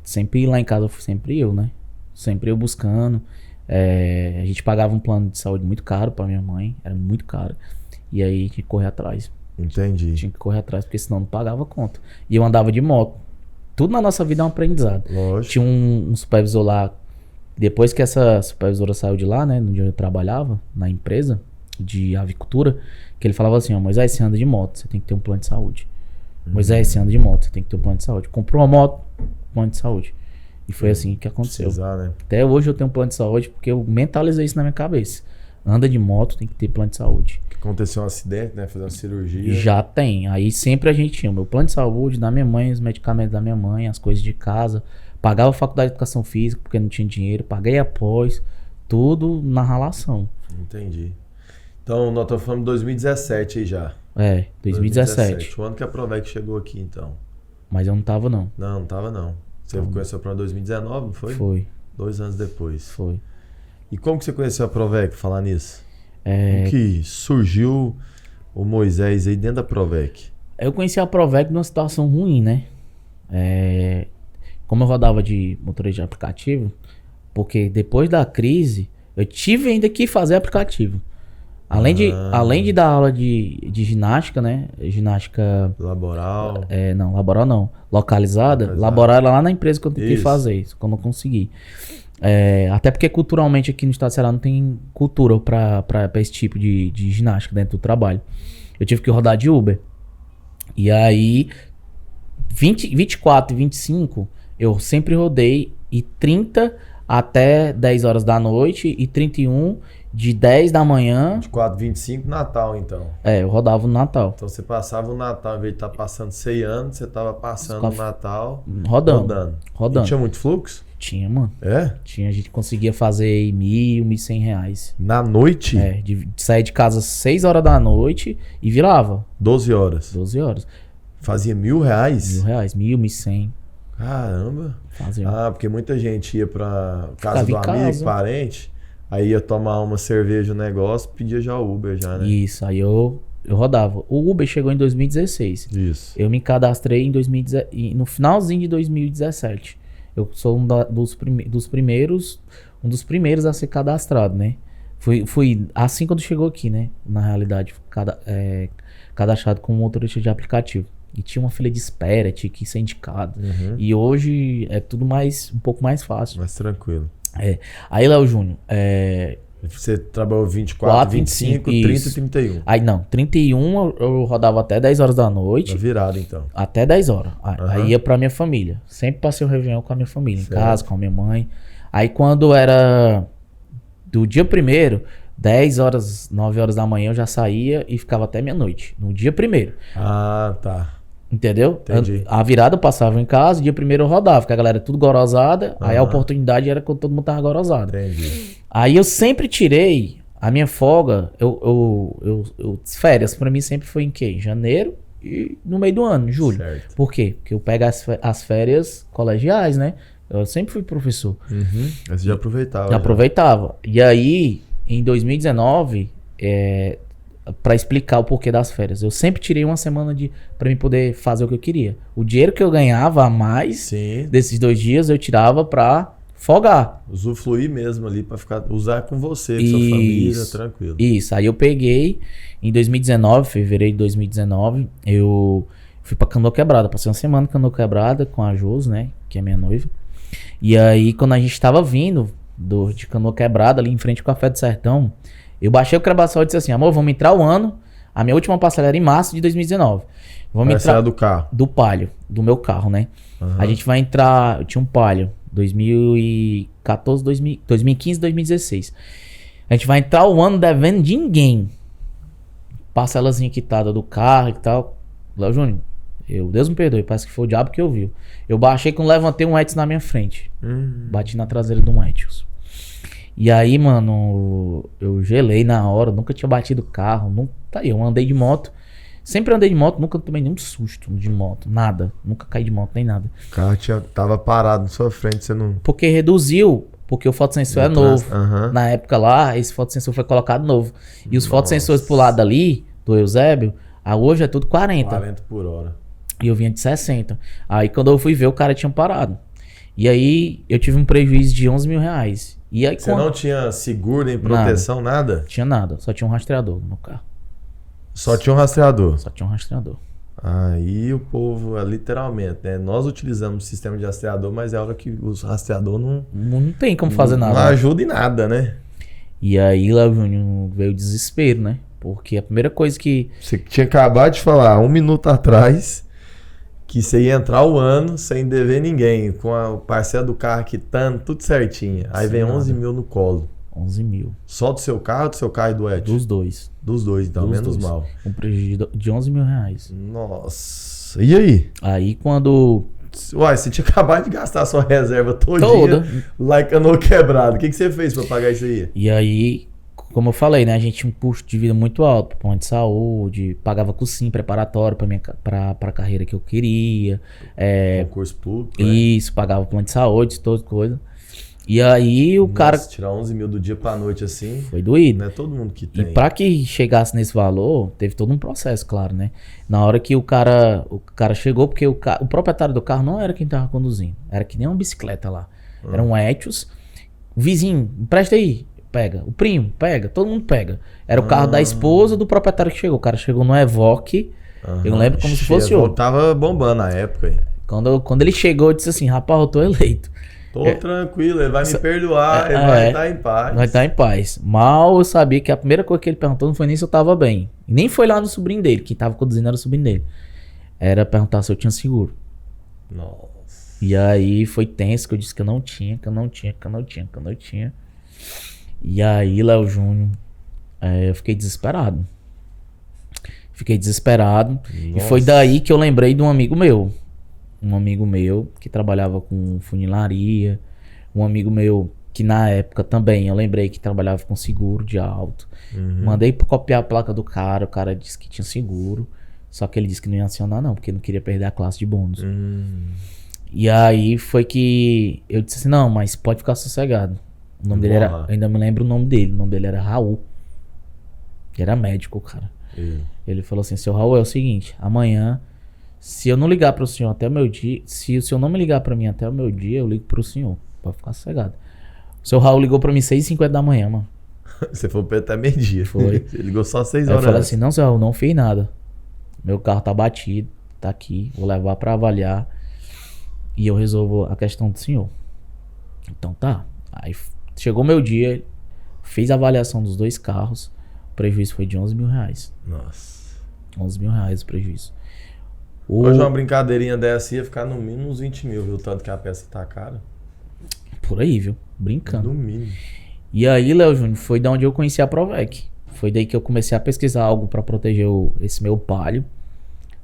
[SPEAKER 2] Sempre lá em casa, sempre eu, né? Sempre eu buscando. A gente pagava um plano de saúde muito caro pra minha mãe, era muito caro. E aí tinha que correr atrás.
[SPEAKER 1] Entendi.
[SPEAKER 2] Tinha que correr atrás, porque senão não pagava conta. E eu andava de moto. Tudo na nossa vida é um aprendizado.
[SPEAKER 1] Lógico.
[SPEAKER 2] Tinha um supervisor lá. Depois que essa supervisora saiu de lá, né? No dia eu trabalhava, na empresa de avicultura, que ele falava assim, ó, Moisés, você anda de moto, você tem que ter um plano de saúde. Moisés, você anda de moto, você tem que ter um plano de saúde. Comprou uma moto, plano de saúde. E foi assim que aconteceu.
[SPEAKER 1] Precisar, né?
[SPEAKER 2] Até hoje eu tenho um plano de saúde, porque eu mentalizei isso na minha cabeça. Anda de moto, tem que ter plano de saúde.
[SPEAKER 1] Aconteceu um acidente, né? Fazer uma cirurgia.
[SPEAKER 2] Já tem. Aí sempre a gente tinha o meu plano de saúde, da minha mãe, os medicamentos da minha mãe, as coisas de casa. Pagava a faculdade de educação física porque não tinha dinheiro. Paguei após. Tudo na relação.
[SPEAKER 1] Entendi. Então, nós estamos falando de 2017 aí já.
[SPEAKER 2] 2017.
[SPEAKER 1] O ano que a Provec chegou aqui, então.
[SPEAKER 2] Mas eu não tava, não.
[SPEAKER 1] Não tava não. Você conheceu a Provec em 2019, não foi?
[SPEAKER 2] Foi.
[SPEAKER 1] 2 anos depois.
[SPEAKER 2] Foi.
[SPEAKER 1] E como que você conheceu a Provec, falar nisso? Como que surgiu o Moisés aí dentro da Provec?
[SPEAKER 2] Eu conheci a Provec numa situação ruim, né? Como eu rodava de motorista de aplicativo, porque depois da crise, eu tive ainda que fazer aplicativo. Além de dar aula de ginástica, né? Ginástica...
[SPEAKER 1] Laboral.
[SPEAKER 2] Não, laboral não. Localizada. Laboral era lá na empresa que eu tentei fazer isso, que eu não consegui. Até porque culturalmente aqui no estado do Ceará não tem cultura pra esse tipo de ginástica dentro do trabalho. Eu tive que rodar de Uber. E aí, 24 e 25, eu sempre rodei. E 30 até 10 horas da noite. E 31 de 10 da manhã.
[SPEAKER 1] 24, 25, Natal, então.
[SPEAKER 2] Eu rodava no Natal.
[SPEAKER 1] Então você passava o Natal, em vez de estar passando 100 anos, você tava passando o Natal
[SPEAKER 2] rodando.
[SPEAKER 1] E tinha muito fluxo?
[SPEAKER 2] Tinha, mano.
[SPEAKER 1] Tinha,
[SPEAKER 2] a gente conseguia fazer R$1.000, R$1.100.
[SPEAKER 1] Na noite?
[SPEAKER 2] De sair de casa às 6 horas da noite e virava.
[SPEAKER 1] 12 horas?
[SPEAKER 2] 12 horas.
[SPEAKER 1] Fazia R$1.000?
[SPEAKER 2] R$1.000, R$1.000, R$1.100.
[SPEAKER 1] Caramba.
[SPEAKER 2] Fazia.
[SPEAKER 1] Porque muita gente ia pra casa do amigo, parente, aí ia tomar uma cerveja, um negócio, pedia já o Uber já, né?
[SPEAKER 2] Isso, aí eu rodava. O Uber chegou em 2016.
[SPEAKER 1] Isso.
[SPEAKER 2] Eu me cadastrei no finalzinho de 2017. Eu sou um dos primeiros a ser cadastrado, né? Fui assim quando chegou aqui, né? Na realidade, cadastrado como motorista de aplicativo. E tinha uma fila de espera, tinha que ser indicado. E hoje é tudo um pouco mais fácil.
[SPEAKER 1] Mais tranquilo.
[SPEAKER 2] Aí, Léo Júnior,
[SPEAKER 1] você trabalhou 24, 25, 30 e 31.
[SPEAKER 2] Aí não, 31 eu rodava até 10 horas da noite.
[SPEAKER 1] Virado, então.
[SPEAKER 2] Até 10 horas. Aí ia pra minha família. Sempre passei o Réveillon com a minha família. Certo. Em casa, com a minha mãe. Aí quando era do dia 1º, 10 horas, 9 horas da manhã eu já saía e ficava até meia-noite. No dia 1º.
[SPEAKER 1] Tá.
[SPEAKER 2] Entendeu?
[SPEAKER 1] Entendi.
[SPEAKER 2] A virada eu passava em casa, dia 1º eu rodava, porque a galera tudo gorosada, aí a oportunidade era quando todo mundo tava gorosado.
[SPEAKER 1] Entendi.
[SPEAKER 2] Aí eu sempre tirei a minha folga, férias pra mim sempre foi em quê? Em janeiro e no meio do ano, em julho.
[SPEAKER 1] Certo.
[SPEAKER 2] Por quê? Porque eu pego as férias colegiais, né? Eu sempre fui professor.
[SPEAKER 1] Aí você já aproveitava.
[SPEAKER 2] Já aproveitava. E aí, em 2019, para explicar o porquê das férias. Eu sempre tirei uma semana para mim poder fazer o que eu queria. O dinheiro que eu ganhava a mais desses 2 dias eu tirava para folgar.
[SPEAKER 1] Usufruir mesmo ali para usar com você, com sua família, tranquilo.
[SPEAKER 2] Isso. Aí eu peguei em 2019, fevereiro de 2019, eu fui para Canoa Quebrada. Passei uma semana em Canoa Quebrada com a Jos, né, que é minha noiva. E aí quando a gente tava vindo de Canoa Quebrada ali em frente ao Café do Sertão, eu baixei o Crabassol e disse assim, amor, vamos entrar o ano. A minha última parcela era em março de 2019. Vamos entrar
[SPEAKER 1] do carro?
[SPEAKER 2] Do Palio, do meu carro, né? A gente vai entrar, eu tinha um Palio, 2014, 2015, 2016. A gente vai entrar o ano devendo de ninguém. Parcelazinha quitada do carro e tal. Léo Júnior, Deus me perdoe, parece que foi o diabo que ouviu. Eu baixei quando levantei um Etios na minha frente. Bati na traseira de um Etios. E aí, mano, eu gelei na hora, nunca tinha batido carro, eu andei de moto, sempre andei de moto, nunca tomei nenhum susto de moto, nada, nunca caí de moto nem nada.
[SPEAKER 1] O carro tava parado na sua frente, você não...
[SPEAKER 2] Porque reduziu, porque o fotossensor é novo, na época lá, esse fotossensor foi colocado novo, e os fotossensores pro lado ali, do Eusébio, hoje é tudo 40.
[SPEAKER 1] 40 por hora.
[SPEAKER 2] E eu vinha de 60, aí quando eu fui ver o cara tinha parado, e aí eu tive um prejuízo de R$11.000. E aí,
[SPEAKER 1] você não tinha seguro nem proteção, nada?
[SPEAKER 2] Tinha nada, só tinha um rastreador no carro.
[SPEAKER 1] Só tinha um rastreador?
[SPEAKER 2] Só tinha um rastreador.
[SPEAKER 1] Aí o povo, literalmente, né? Nós utilizamos o sistema de rastreador, mas é hora que os rastreador
[SPEAKER 2] não tem como fazer nada.
[SPEAKER 1] Não ajuda em nada, né?
[SPEAKER 2] E aí, Léo Júnior, veio o desespero, né? Porque a primeira coisa que...
[SPEAKER 1] Você tinha acabado de falar, 1 minuto atrás, que você ia entrar o ano sem dever ninguém, com a parcela do carro quitando, tudo certinho. Aí vem 11 mil no colo.
[SPEAKER 2] 11 mil.
[SPEAKER 1] Só do seu carro e do Ed?
[SPEAKER 2] Dos dois.
[SPEAKER 1] Dos dois, então, menos mal.
[SPEAKER 2] Um prejuízo de R$11.000.
[SPEAKER 1] Nossa. E aí?
[SPEAKER 2] Aí quando...
[SPEAKER 1] Uai, você tinha acabado de gastar a sua reserva toda. Lá em Canoa Quebrada. O que você fez pra pagar isso aí?
[SPEAKER 2] E aí, como eu falei, né? A gente tinha um custo de vida muito alto. Plano de saúde, pagava cursinho preparatório pra carreira que eu queria.
[SPEAKER 1] Concurso público,
[SPEAKER 2] isso, pagava plano de saúde, toda coisa. E aí o cara...
[SPEAKER 1] tirar 11 mil do dia pra noite assim...
[SPEAKER 2] Foi doído.
[SPEAKER 1] Não é todo mundo que tem.
[SPEAKER 2] E pra que chegasse nesse valor, teve todo um processo, claro, né? Na hora que o cara chegou, porque o proprietário do carro não era quem tava conduzindo. Era que nem uma bicicleta lá. Era um Etios. O vizinho, empresta aí. pega. O primo, pega. Todo mundo pega. Era o carro da esposa do proprietário que chegou. O cara chegou no Evoque. Eu lembro como se fosse
[SPEAKER 1] hoje. Tava bombando na época. Aí.
[SPEAKER 2] Quando ele chegou, eu disse assim, rapaz, eu tô eleito.
[SPEAKER 1] Tô tranquilo, ele vai me perdoar, ele vai estar em paz.
[SPEAKER 2] Vai estar em paz. Mal eu sabia que a primeira coisa que ele perguntou não foi nem se eu tava bem. E nem foi lá no sobrinho dele. Quem tava conduzindo era o sobrinho dele. Era perguntar se eu tinha seguro.
[SPEAKER 1] Nossa.
[SPEAKER 2] E aí foi tenso, que eu disse que eu não tinha. E aí, Léo Júnior, eu fiquei desesperado. Nossa. E foi daí que eu lembrei de um amigo meu. Um amigo meu que trabalhava com funilaria. Um amigo meu que na época também, eu lembrei que trabalhava com seguro de auto. Mandei copiar a placa do cara, o cara disse que tinha seguro. Só que ele disse que não ia acionar não, porque não queria perder a classe de bônus. E aí foi que eu disse assim, não, mas pode ficar sossegado. O nome dele era, ainda me lembro o nome dele era Raul. Ele era médico, cara. Ele falou assim, seu Raul, é o seguinte, amanhã, se eu não ligar pro senhor até o meu dia, se o senhor não me ligar pra mim até o meu dia, eu ligo pro senhor, pode ficar sossegado. O seu Raul ligou pra mim 6h50 da manhã, mano.
[SPEAKER 1] Você foi até meio-dia.
[SPEAKER 2] Foi.
[SPEAKER 1] Ele ligou só 6
[SPEAKER 2] Aí
[SPEAKER 1] horas.
[SPEAKER 2] eu falei assim, não, seu Raul, não fiz nada. Meu carro tá batido, tá aqui, vou levar pra avaliar e eu resolvo a questão do senhor. Então tá. Aí chegou meu dia, fiz a avaliação dos 2 carros, o prejuízo foi de R$11 mil.
[SPEAKER 1] Nossa.
[SPEAKER 2] R$11 mil o prejuízo.
[SPEAKER 1] Hoje uma brincadeirinha dessa ia ficar no mínimo uns 20 mil, viu? Tanto que a peça tá cara.
[SPEAKER 2] Por aí, viu? Brincando.
[SPEAKER 1] No mínimo.
[SPEAKER 2] E aí, Léo Júnior, foi da onde eu conheci a Provec. Foi daí que eu comecei a pesquisar algo pra proteger esse meu Palio.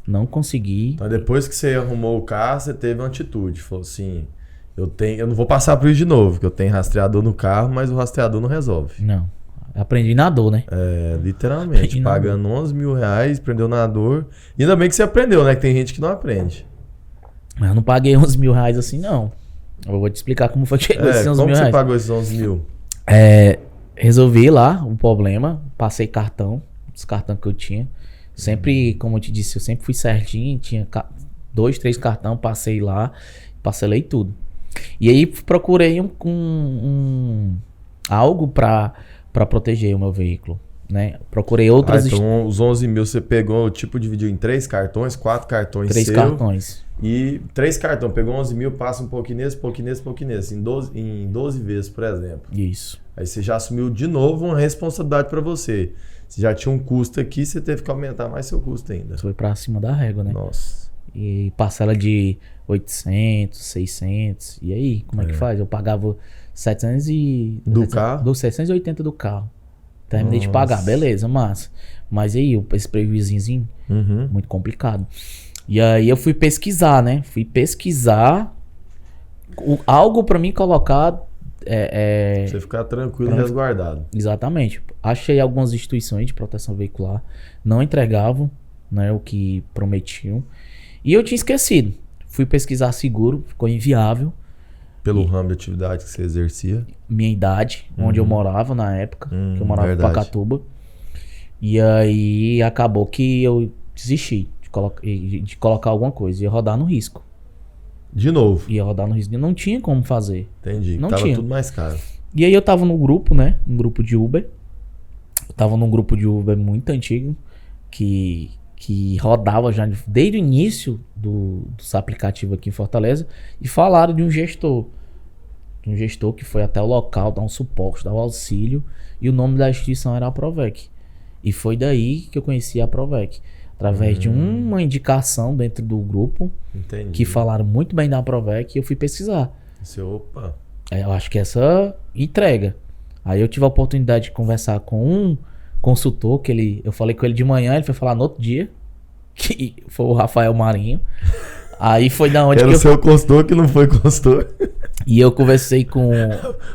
[SPEAKER 2] Não consegui.
[SPEAKER 1] Então depois que você arrumou o carro, você teve uma atitude. Falou assim, eu não vou passar por isso de novo, porque eu tenho rastreador no carro, mas o rastreador não resolve.
[SPEAKER 2] Não. Aprendi na dor, né?
[SPEAKER 1] Literalmente. Aprendi pagando R$11 mil, aprendeu na dor. E ainda bem que você aprendeu, né? Que tem gente que não aprende.
[SPEAKER 2] Mas eu não paguei R$11 mil assim, não. Eu vou te explicar como foi que chegou esses R$11 mil.
[SPEAKER 1] Como você pagou esses R$11 mil?
[SPEAKER 2] Resolvi lá o problema, passei cartão, os cartões que eu tinha. Sempre, como eu te disse, eu sempre fui certinho, tinha 2, 3 cartões, passei lá, parcelei tudo. E aí procurei algo pra proteger o meu veículo, né? Procurei outras...
[SPEAKER 1] Então os 11 mil você pegou, tipo, dividiu em 3 cartões, 4 cartões
[SPEAKER 2] 3 cartões.
[SPEAKER 1] E 3 cartões, pegou 11 mil, passa um pouquinho nesse, em 12 vezes, por exemplo.
[SPEAKER 2] Isso.
[SPEAKER 1] Aí você já assumiu de novo uma responsabilidade pra você. Você já tinha um custo aqui, você teve que aumentar mais seu custo ainda.
[SPEAKER 2] Foi pra cima da régua, né?
[SPEAKER 1] Nossa.
[SPEAKER 2] E parcela de 800, 600. E aí, como é que faz? Eu pagava 700 e...
[SPEAKER 1] Do carro?
[SPEAKER 2] Dos 780 do carro. Terminei de pagar, beleza, massa. Mas aí, esse prejuízinho, muito complicado. E aí eu fui pesquisar, né? Algo pra mim colocar...
[SPEAKER 1] Você ficar tranquilo e resguardado.
[SPEAKER 2] Exatamente. Achei algumas instituições de proteção veicular, não entregavam, né, o que prometiam. E eu tinha esquecido. Fui pesquisar seguro, ficou inviável.
[SPEAKER 1] Pelo ramo de atividade que você exercia?
[SPEAKER 2] Minha idade, onde eu morava na época, que eu morava em Pacatuba. E aí acabou que eu desisti de colocar alguma coisa. Ia rodar no risco.
[SPEAKER 1] De novo?
[SPEAKER 2] Ia rodar no risco. Não tinha como fazer.
[SPEAKER 1] Entendi.
[SPEAKER 2] Não
[SPEAKER 1] tava
[SPEAKER 2] tinha.
[SPEAKER 1] Tudo mais caro.
[SPEAKER 2] E aí eu tava no grupo, né? Um grupo de Uber. Eu tava num grupo de Uber muito antigo. Que rodava já desde o início dos aplicativos aqui em Fortaleza. E falaram de um gestor. De um gestor que foi até o local, dar um suporte, dar um auxílio. E o nome da instituição era a Provec. E foi daí que eu conheci a Provec. Através de uma indicação dentro do grupo.
[SPEAKER 1] Entendi.
[SPEAKER 2] Que falaram muito bem da Provec e eu fui pesquisar.
[SPEAKER 1] Opa.
[SPEAKER 2] Eu acho que essa entrega. Aí eu tive a oportunidade de conversar com um consultor que eu falei com ele de manhã, ele foi falar no outro dia, que foi o Rafael Marinho. Aí foi da onde
[SPEAKER 1] era o seu consultor que não foi consultor.
[SPEAKER 2] E eu conversei com...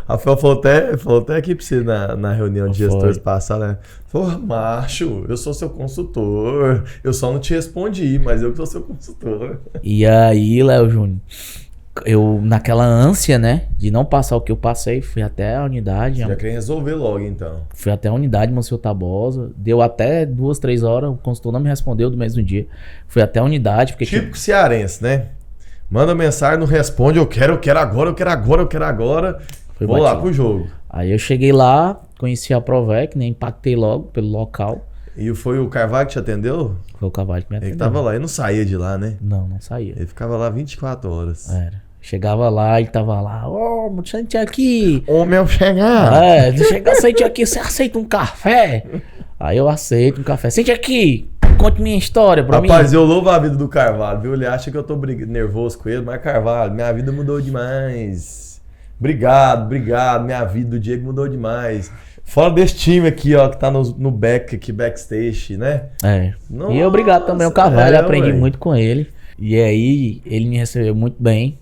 [SPEAKER 1] Rafael falou até aqui pra você na reunião de gestores passada, né? Falou, macho, eu sou seu consultor. Eu só não te respondi, mas eu que sou seu consultor.
[SPEAKER 2] E aí, Léo Júnior, eu naquela ânsia, né, de não passar o que eu passei, fui até a unidade.
[SPEAKER 1] Você já queria resolver logo, então.
[SPEAKER 2] Fui até a unidade, Monsenhor Tabosa. Deu até 2, 3 horas, o consultor não me respondeu do mesmo dia. Fui até a unidade. Porque
[SPEAKER 1] típico cearense, né? Manda mensagem, não responde, eu quero agora.
[SPEAKER 2] Foi
[SPEAKER 1] Vou lá
[SPEAKER 2] batido.
[SPEAKER 1] pro jogo.
[SPEAKER 2] Aí eu cheguei lá, conheci a Provec, né? Impactei logo pelo local.
[SPEAKER 1] E foi o Carvalho que te atendeu?
[SPEAKER 2] Foi o cavalo que me
[SPEAKER 1] Ele
[SPEAKER 2] atendeu.
[SPEAKER 1] tava lá, ele não saía de lá, né?
[SPEAKER 2] Não saía.
[SPEAKER 1] Ele ficava lá 24 horas.
[SPEAKER 2] Era. Chegava lá, ele tava lá, ô, sente aqui.
[SPEAKER 1] Ô, meu chegar!
[SPEAKER 2] Sente aqui, você aceita um café? Aí eu aceito um café. Sente aqui, conte minha história pra mim.
[SPEAKER 1] Rapaz, eu louvo a vida do Carvalho, viu? Ele acha que eu tô nervoso com ele, mas Carvalho, minha vida mudou demais. Obrigado. Minha vida do Diego mudou demais. Fora desse time aqui, ó, que tá no backstage, né?
[SPEAKER 2] É.
[SPEAKER 1] Nossa,
[SPEAKER 2] E obrigado também ao Carvalho, aprendi
[SPEAKER 1] ué.
[SPEAKER 2] muito com ele. E aí, ele me recebeu muito bem.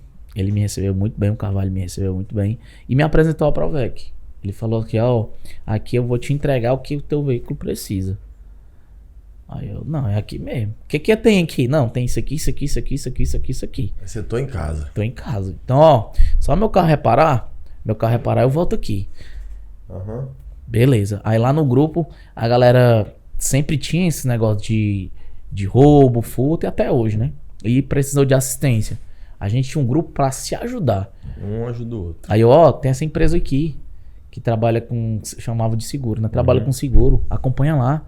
[SPEAKER 2] O Carvalho me recebeu muito bem. E me apresentou a Provec. Ele falou que, ó, aqui eu vou te entregar o que o teu veículo precisa. Aí eu, não, é aqui mesmo. O que tem aqui? Não, tem isso aqui, isso aqui, isso aqui, isso aqui, isso aqui, isso aqui.
[SPEAKER 1] Você tô em casa.
[SPEAKER 2] Tô em casa. Então, ó, só meu carro reparar, eu volto aqui.
[SPEAKER 1] Aham.
[SPEAKER 2] Beleza. Aí lá no grupo, a galera sempre tinha esse negócio de roubo, furto, e até hoje, né? E precisou de assistência. A gente tinha um grupo pra se ajudar.
[SPEAKER 1] Um ajuda o outro.
[SPEAKER 2] Aí, ó, tem essa empresa aqui, que trabalha com, chamava de seguro, né? Trabalha com seguro, acompanha lá.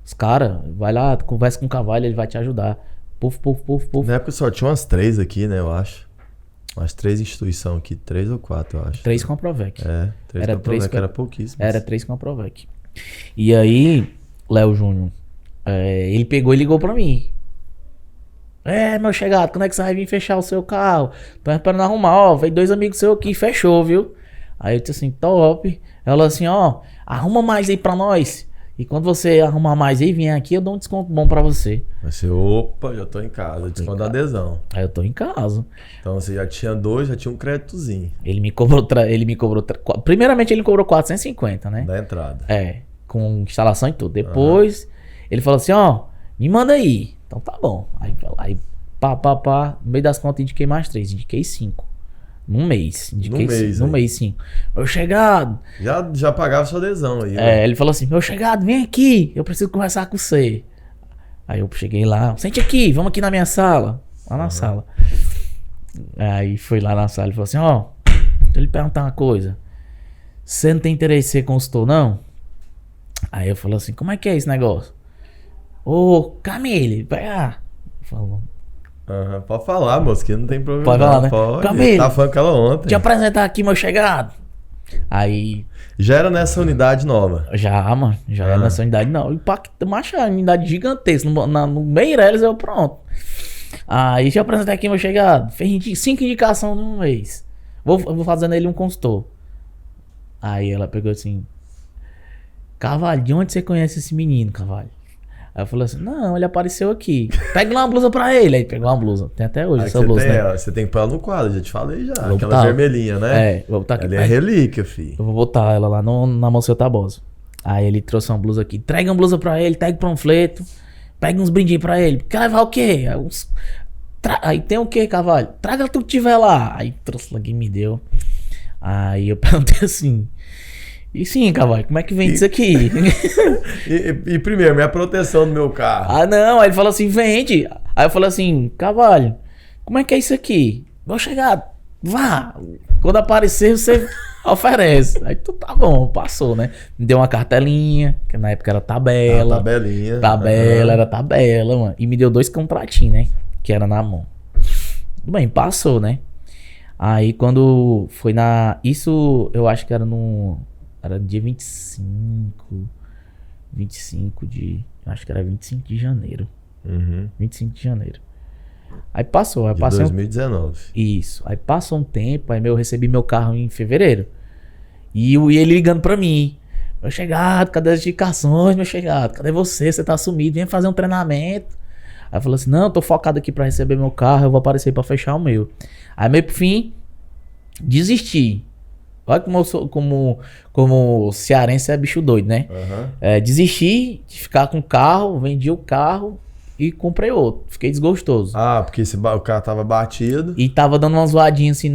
[SPEAKER 2] Os caras, vai lá, conversa com o Carvalho, ele vai te ajudar. Puf.
[SPEAKER 1] Na época só tinha umas 3 aqui, né, eu acho. Umas 3 instituições aqui, 3 ou 4, eu acho.
[SPEAKER 2] 3 com a Provec.
[SPEAKER 1] É, 3
[SPEAKER 2] Era
[SPEAKER 1] com a
[SPEAKER 2] três
[SPEAKER 1] Provec,
[SPEAKER 2] com-
[SPEAKER 1] era pouquíssimo.
[SPEAKER 2] Era 3 com a Provec. E aí, Léo Júnior, ele pegou e ligou pra mim. Meu chegado, quando é que você vai vir fechar o seu carro? Tô esperando arrumar, ó, veio 2 amigos seus aqui, fechou, viu? Aí eu disse assim, top. Ela falou assim, ó, arruma mais aí pra nós. E quando você arrumar mais aí, vier aqui, eu dou um desconto bom pra você.
[SPEAKER 1] Mas você, opa, já tô em casa, desconto da adesão.
[SPEAKER 2] Aí eu tô em casa.
[SPEAKER 1] Então você já tinha 2, já tinha um créditozinho
[SPEAKER 2] Ele me cobrou, primeiramente ele me cobrou 450, né?
[SPEAKER 1] da entrada.
[SPEAKER 2] Com instalação e tudo. Depois, ele falou assim, ó, me manda aí. Então tá bom. Aí pá. No meio das contas, indiquei mais 3, indiquei 5. Num mês. Indiquei
[SPEAKER 1] No
[SPEAKER 2] no
[SPEAKER 1] mês,
[SPEAKER 2] mês 5. Meu chegado.
[SPEAKER 1] Já pagava sua adesão aí. Né?
[SPEAKER 2] Ele falou assim, meu chegado, vem aqui. Eu preciso conversar com você. Aí eu cheguei lá, sente aqui, vamos aqui na minha sala. Lá na sala. Aí foi lá na sala e falou assim, ó, deixa eu lhe perguntar uma coisa. Você não tem interesse em ser consultor, não? Aí eu falei assim, como é que é esse negócio? Ô, Camille, vai lá. Falou,
[SPEAKER 1] Aham, pode falar, moço, que não tem problema.
[SPEAKER 2] Pode falar, né?
[SPEAKER 1] Pode.
[SPEAKER 2] Camille,
[SPEAKER 1] Tava falando com ela ontem.
[SPEAKER 2] te apresentar aqui, meu chegado. Aí,
[SPEAKER 1] Já era nessa unidade nova.
[SPEAKER 2] já era nessa unidade, não. Impacto, macho, é uma unidade gigantesca. No Meireles eu pronto. Aí, deixa eu apresentar aqui, meu chegado. Fez 5 indicações no mês. Vou fazendo ele um consultor. Aí ela pegou assim, Carvalho, de onde você conhece esse menino, Carvalho? Aí eu falei assim, não, ele apareceu aqui. Pega lá uma blusa pra ele. Aí pegou uma blusa. Tem até hoje
[SPEAKER 1] Aí
[SPEAKER 2] essa
[SPEAKER 1] você
[SPEAKER 2] blusa,
[SPEAKER 1] tem,
[SPEAKER 2] né?
[SPEAKER 1] ó, você tem que pôr ela no quadro, já te falei já.
[SPEAKER 2] Vou
[SPEAKER 1] Aquela
[SPEAKER 2] botar.
[SPEAKER 1] vermelhinha, né?
[SPEAKER 2] Vou botar aqui.
[SPEAKER 1] Ela é relíquia, fi.
[SPEAKER 2] Eu vou botar ela lá na Monsenhor Tabosa. Aí ele trouxe uma blusa aqui. Entrega uma blusa pra ele, pega panfleto. Pega uns brindinhos pra ele. Quer levar o quê? Aí tem o quê, Carvalho? Traga tudo que tiver lá. Aí trouxe lá que me deu. Aí eu perguntei assim... E sim, Carvalho, como é que vende isso aqui?
[SPEAKER 1] E primeiro, minha proteção do meu carro.
[SPEAKER 2] Não, aí ele falou assim, vende. Aí eu falei assim, Carvalho, como é que é isso aqui? Vou chegar, vá. Quando aparecer, você oferece. Aí tu tá bom, passou, né? Me deu uma cartelinha, que na época era tabela.
[SPEAKER 1] Tabelinha.
[SPEAKER 2] Era tabela, mano. E me deu 2 contratinhos, né? Que era na mão. Tudo bem, passou, né? Aí quando foi isso eu acho que era era dia 25 de... Acho que era 25 de janeiro. 25 de janeiro. Aí passou. Aí
[SPEAKER 1] De
[SPEAKER 2] passei
[SPEAKER 1] 2019.
[SPEAKER 2] Isso. Aí passou um tempo. Aí eu recebi meu carro em fevereiro. E ele ligando pra mim. Meu chegado, cadê as indicações, meu chegado? Cadê você? Você tá sumido. Vem fazer um treinamento. Aí eu falei assim, não, eu tô focado aqui pra receber meu carro. Eu vou aparecer pra fechar o meu. Aí meio pro fim, desisti. Olha como eu sou, como cearense é bicho doido, né? Desisti de ficar com o carro, vendi o carro e comprei outro. Fiquei desgostoso.
[SPEAKER 1] Porque o carro tava batido.
[SPEAKER 2] E tava dando uma zoadinha assim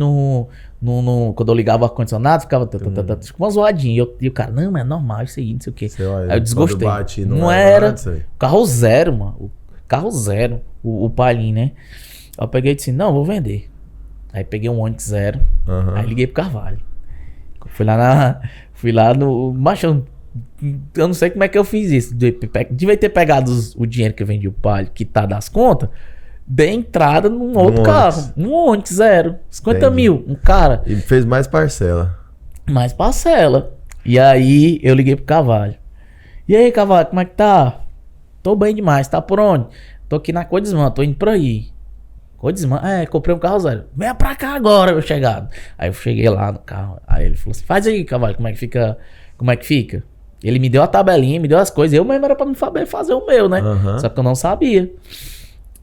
[SPEAKER 2] quando eu ligava o ar-condicionado, ficava uma zoadinha. E o cara, não, mas é normal isso aí, não sei o quê. Aí eu desgostei.
[SPEAKER 1] Bate,
[SPEAKER 2] não era. Carro zero, mano. Carro zero. O Palin, né? Eu peguei e disse, não, vou vender. Aí peguei um Onix zero. Aí liguei pro Carvalho. Fui lá no... Macho, eu não sei como é que eu fiz isso. Devia ter pegado o dinheiro que eu vendi o palio, quitar das contas, dei entrada num outro carro. Um Onix, 50
[SPEAKER 1] Entendi.
[SPEAKER 2] mil. Um cara.
[SPEAKER 1] E fez mais parcela.
[SPEAKER 2] Mais parcela. E aí eu liguei pro Cavalho. E aí, Cavalho, como é que tá? Tô bem demais. Tá por onde? Tô aqui na Codisman, tô indo pra aí. Codisman? Comprei um carro zero. Venha pra cá agora, meu chegado. Aí eu cheguei lá no carro. Aí ele falou assim: faz aí, Cavalho, como é que fica? Como é que fica? Ele me deu a tabelinha, me deu as coisas. Eu mesmo era pra me saber fazer o meu, né?
[SPEAKER 1] Aham.
[SPEAKER 2] Só que eu não sabia.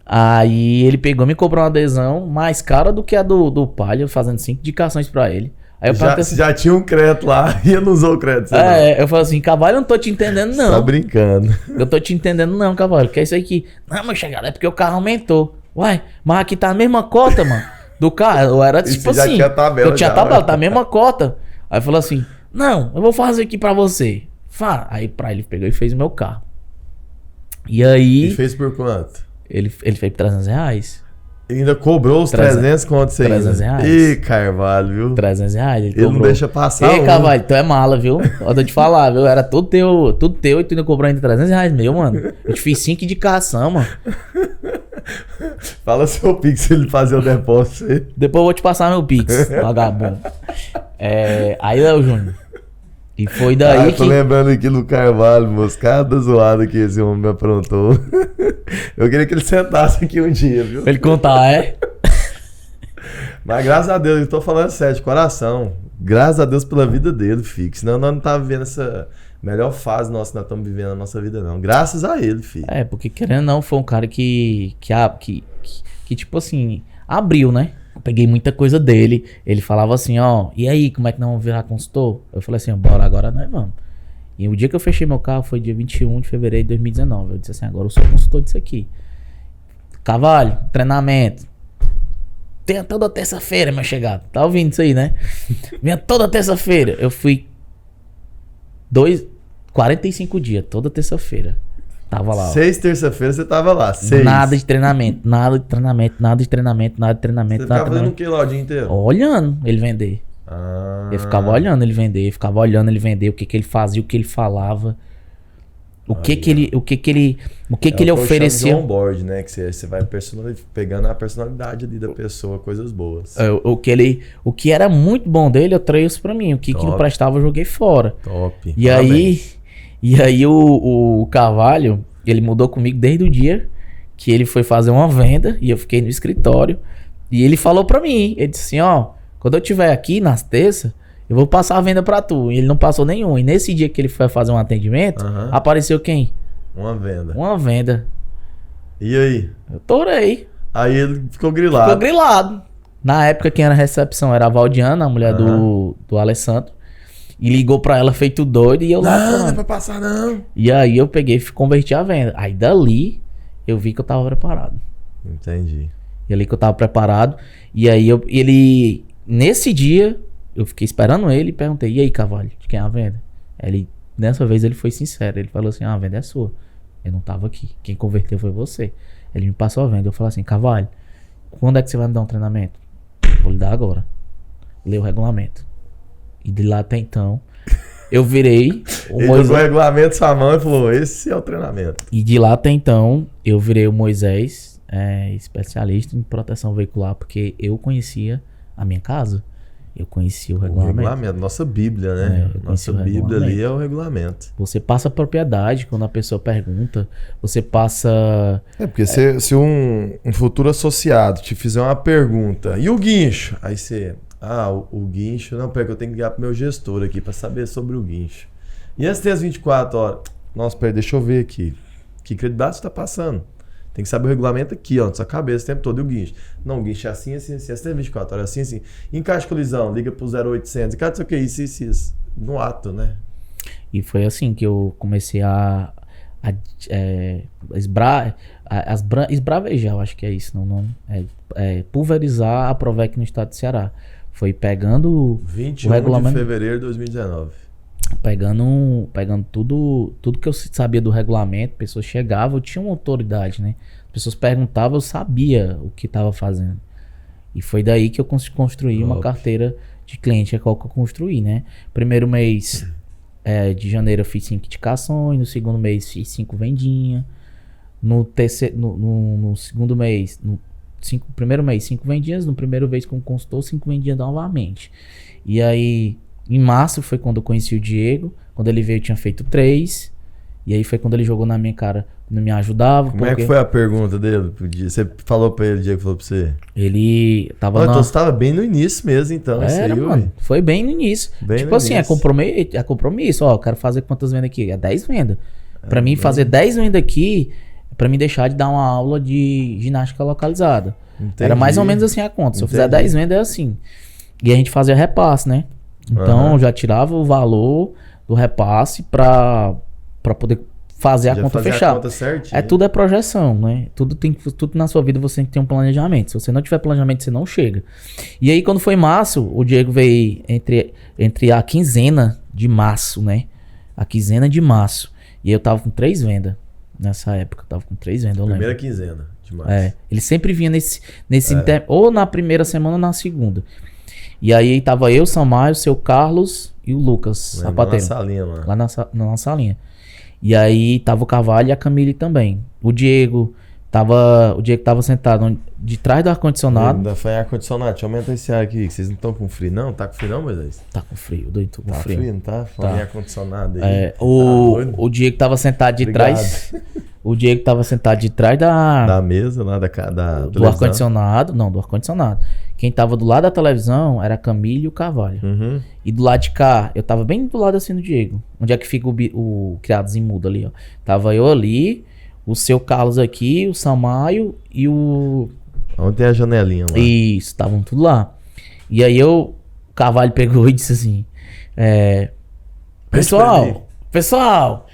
[SPEAKER 2] Aí ele pegou e me cobrou uma adesão mais cara do que a do Palio, fazendo 5 indicações pra ele. Aí eu perguntei assim,
[SPEAKER 1] Já tinha um crédito lá e não usou o crédito. Você
[SPEAKER 2] eu falei assim: Cavalho, eu não tô te entendendo,
[SPEAKER 1] não.
[SPEAKER 2] não.
[SPEAKER 1] Tá brincando.
[SPEAKER 2] Eu tô te entendendo, não, Cavalho. Que é isso aí que. Não, meu chegado, é porque o carro aumentou. Uai, mas aqui tá a mesma cota, mano. Do carro. Eu era tipo
[SPEAKER 1] Isso já
[SPEAKER 2] assim.
[SPEAKER 1] tinha tabela
[SPEAKER 2] Eu tinha
[SPEAKER 1] já,
[SPEAKER 2] tabela,
[SPEAKER 1] né?
[SPEAKER 2] tá a mesma cota. Aí falou assim: não, eu vou fazer aqui pra você. Aí pra ele pegou e fez o meu carro. E aí.
[SPEAKER 1] E fez por quanto?
[SPEAKER 2] Ele fez por 300 reais.
[SPEAKER 1] E ainda cobrou os 300 contos aí.
[SPEAKER 2] 300 reais.
[SPEAKER 1] Ih, Carvalho, viu?
[SPEAKER 2] 300 reais. Ele
[SPEAKER 1] Ele não
[SPEAKER 2] cobrou.
[SPEAKER 1] deixa passar.
[SPEAKER 2] Ei, Cavalho, tu é mala, viu? Ó, tô te falar, viu? Era tudo teu e tu ainda cobrou ainda 300 reais meu, mano. Eu te fiz 5 indicação, mano.
[SPEAKER 1] Fala seu Pix se ele fazer o depósito.
[SPEAKER 2] Depois eu vou te passar meu Pix, vagabundo. Aí, Léo Júnior. E foi daí
[SPEAKER 1] Eu tô
[SPEAKER 2] que...
[SPEAKER 1] lembrando aqui do Carvalho, moço. Cada zoada que esse homem me aprontou. Eu queria que ele sentasse aqui um dia, viu?
[SPEAKER 2] Pra ele contar,
[SPEAKER 1] Mas graças a Deus, eu tô falando sério, de coração. Graças a Deus pela vida dele, filho. Senão nós não tava vivendo essa melhor fase nossa que nós estamos vivendo na nossa vida, não. Graças a ele, filho.
[SPEAKER 2] Porque querendo ou não, foi um cara que tipo assim, abriu, né? Eu peguei muita coisa dele. Ele falava assim, ó, e aí, como é que nós vamos virar consultor? Eu falei assim, bora, agora nós vamos. E o dia que eu fechei meu carro foi dia 21 de fevereiro de 2019. Eu disse assim, agora eu sou consultor disso aqui. Cavalho, treinamento. Venha toda terça-feira, meu chegado. Tá ouvindo isso aí, né? Venha toda terça-feira. Eu fui 45 dias, toda terça-feira. Tava lá, ó.
[SPEAKER 1] 6 terça-feira você tava lá. 6.
[SPEAKER 2] Nada de treinamento, nada de treinamento, nada de treinamento, nada de treinamento.
[SPEAKER 1] Você
[SPEAKER 2] Nada
[SPEAKER 1] ficava
[SPEAKER 2] de
[SPEAKER 1] fazendo o
[SPEAKER 2] treinamento.
[SPEAKER 1] que lá o dia inteiro?
[SPEAKER 2] Olhando ele vender.
[SPEAKER 1] Ah.
[SPEAKER 2] Eu ficava olhando ele vender, ficava olhando ele vender, o que que ele fazia, o que ele falava. O que que ele
[SPEAKER 1] É o
[SPEAKER 2] oferecia.
[SPEAKER 1] onboard, né? Que você vai pegando a personalidade ali da pessoa, coisas boas.
[SPEAKER 2] O que era muito bom dele, eu trouxe pra mim. O que não prestava, eu joguei fora.
[SPEAKER 1] Top.
[SPEAKER 2] E aí o Carvalho, ele mudou comigo desde o dia que ele foi fazer uma venda e eu fiquei no escritório. E ele falou pra mim, ele disse assim, ó, quando eu estiver aqui nas terças, eu vou passar a venda pra tu. E ele não passou nenhum. E nesse dia que ele foi fazer um atendimento, apareceu quem?
[SPEAKER 1] Uma venda.
[SPEAKER 2] Uma venda.
[SPEAKER 1] E aí?
[SPEAKER 2] Eu torei.
[SPEAKER 1] Aí ele ficou grilado.
[SPEAKER 2] Ficou grilado. Na época quem era a recepção era a Valdiana, a mulher do Alessandro. E ligou pra ela feito doido e eu lá.
[SPEAKER 1] Não é pra passar não.
[SPEAKER 2] E aí eu peguei e converti a venda. Aí dali eu vi que eu tava preparado.
[SPEAKER 1] Entendi.
[SPEAKER 2] E ali que eu tava preparado. E aí ele... Nesse dia, eu fiquei esperando ele e perguntei, e aí, Cavalho, de quem é a venda? Dessa vez ele foi sincero. Ele falou assim, a venda é sua. Eu não tava aqui. Quem converteu foi você. Ele me passou a venda. Eu falei assim, Cavalho, quando é que você vai me dar um treinamento? Vou lhe dar agora. Lê o regulamento. E de lá até então, eu virei
[SPEAKER 1] Ele jogou o regulamento na sua mão e falou, esse é o treinamento.
[SPEAKER 2] E de lá até então, eu virei o Moisés, especialista em proteção veicular, porque eu conhecia a minha casa. Eu conhecia o regulamento.
[SPEAKER 1] Nossa Bíblia, né? Nossa Bíblia ali é o regulamento.
[SPEAKER 2] Você passa a propriedade quando a pessoa pergunta. Você passa...
[SPEAKER 1] Porque se um futuro associado te fizer uma pergunta, e o guincho? Aí você... o guincho... Não, peraí que eu tenho que ligar pro meu gestor aqui pra saber sobre o guincho. E antes tem as 24 horas... Nossa, peraí, deixa eu ver aqui. Que credibilidade você tá passando? Tem que saber o regulamento aqui, ó, na sua cabeça o tempo todo. E o guincho? Não, o guincho é assim, assim, assim. As 24 horas, assim, assim. Encaixe colisão, liga pro 0800. Encaixe o que? Isso. No ato, né?
[SPEAKER 2] E foi assim que eu comecei a esbravejar, eu acho que é isso, não o nome. Pulverizar a Provec no estado de Ceará. Foi pegando
[SPEAKER 1] 21
[SPEAKER 2] o regulamento,
[SPEAKER 1] de fevereiro de 2019.
[SPEAKER 2] pegando tudo que eu sabia do regulamento. Pessoas chegavam, eu tinha uma autoridade, né? Pessoas perguntavam, eu sabia o que estava fazendo. E foi daí que eu construí uma carteira de cliente é qual que eu construí, né? Primeiro mês de janeiro eu fiz 5 indicações, no segundo mês fiz 5 vendinhas, no segundo mês, primeiro mês 5 vendinhas, no primeiro mês como consultor 5 vendinhas novamente. E aí, em março foi quando eu conheci o Diego, quando ele veio eu tinha feito 3, e aí foi quando ele jogou na minha cara, não me ajudava.
[SPEAKER 1] Como é que foi a pergunta dele? Você falou pra ele, o Diego falou pra você?
[SPEAKER 2] Ele tava
[SPEAKER 1] Então você tava bem no início mesmo, então.
[SPEAKER 2] Era, mano. Foi bem no início.
[SPEAKER 1] Bem
[SPEAKER 2] tipo
[SPEAKER 1] no
[SPEAKER 2] assim,
[SPEAKER 1] início.
[SPEAKER 2] é compromisso. Ó, eu quero fazer quantas vendas aqui? É 10 vendas. Pra mim, fazer 10 vendas aqui, é pra mim deixar de dar uma aula de ginástica localizada.
[SPEAKER 1] Entendi.
[SPEAKER 2] Era mais ou menos assim a conta. Se eu fizer 10 vendas, é assim. E a gente fazia repasse, né? Então, eu já tirava o valor do repasse pra poder fazer a conta fechar. Tudo é projeção, né? Tudo na sua vida você tem que ter um planejamento. Se você não tiver planejamento, você não chega. E aí, quando foi março, o Diego veio entre a quinzena de março, né? A quinzena de março. E eu tava com 3 vendas nessa época. Eu tava com 3 vendas, eu lembro.
[SPEAKER 1] Primeira quinzena de março.
[SPEAKER 2] Ele sempre vinha ou na primeira semana ou na segunda. E aí tava eu, Samaio, o seu Carlos e o Lucas, sapateiro.
[SPEAKER 1] Na salinha lá.
[SPEAKER 2] Lá na salinha. E aí tava o Carvalho e a Camille também. O Diego tava sentado de trás do ar-condicionado.
[SPEAKER 1] Ainda foi ar-condicionado. Deixa eu aumentar esse ar aqui. Que vocês não estão com frio, não? Tá com frio, não, Moisés?
[SPEAKER 2] Tá com frio, doido, tô com
[SPEAKER 1] tá
[SPEAKER 2] frio.
[SPEAKER 1] Frio, não tá? Falando em ar-condicionado aí.
[SPEAKER 2] O Diego tava sentado de trás. O Diego tava sentado de trás da
[SPEAKER 1] mesa lá,
[SPEAKER 2] do ar-condicionado. Não, do ar-condicionado. Quem tava do lado da televisão era a Camille e o Carvalho. E do lado de cá, eu tava bem do lado assim do Diego. Onde é que fica o criados em mudo ali, ó. Tava eu ali, o seu Carlos aqui, o Samaio e o...
[SPEAKER 1] Onde tem a janelinha lá.
[SPEAKER 2] Isso, estavam tudo lá. E aí o Carvalho pegou e disse assim... Pessoal...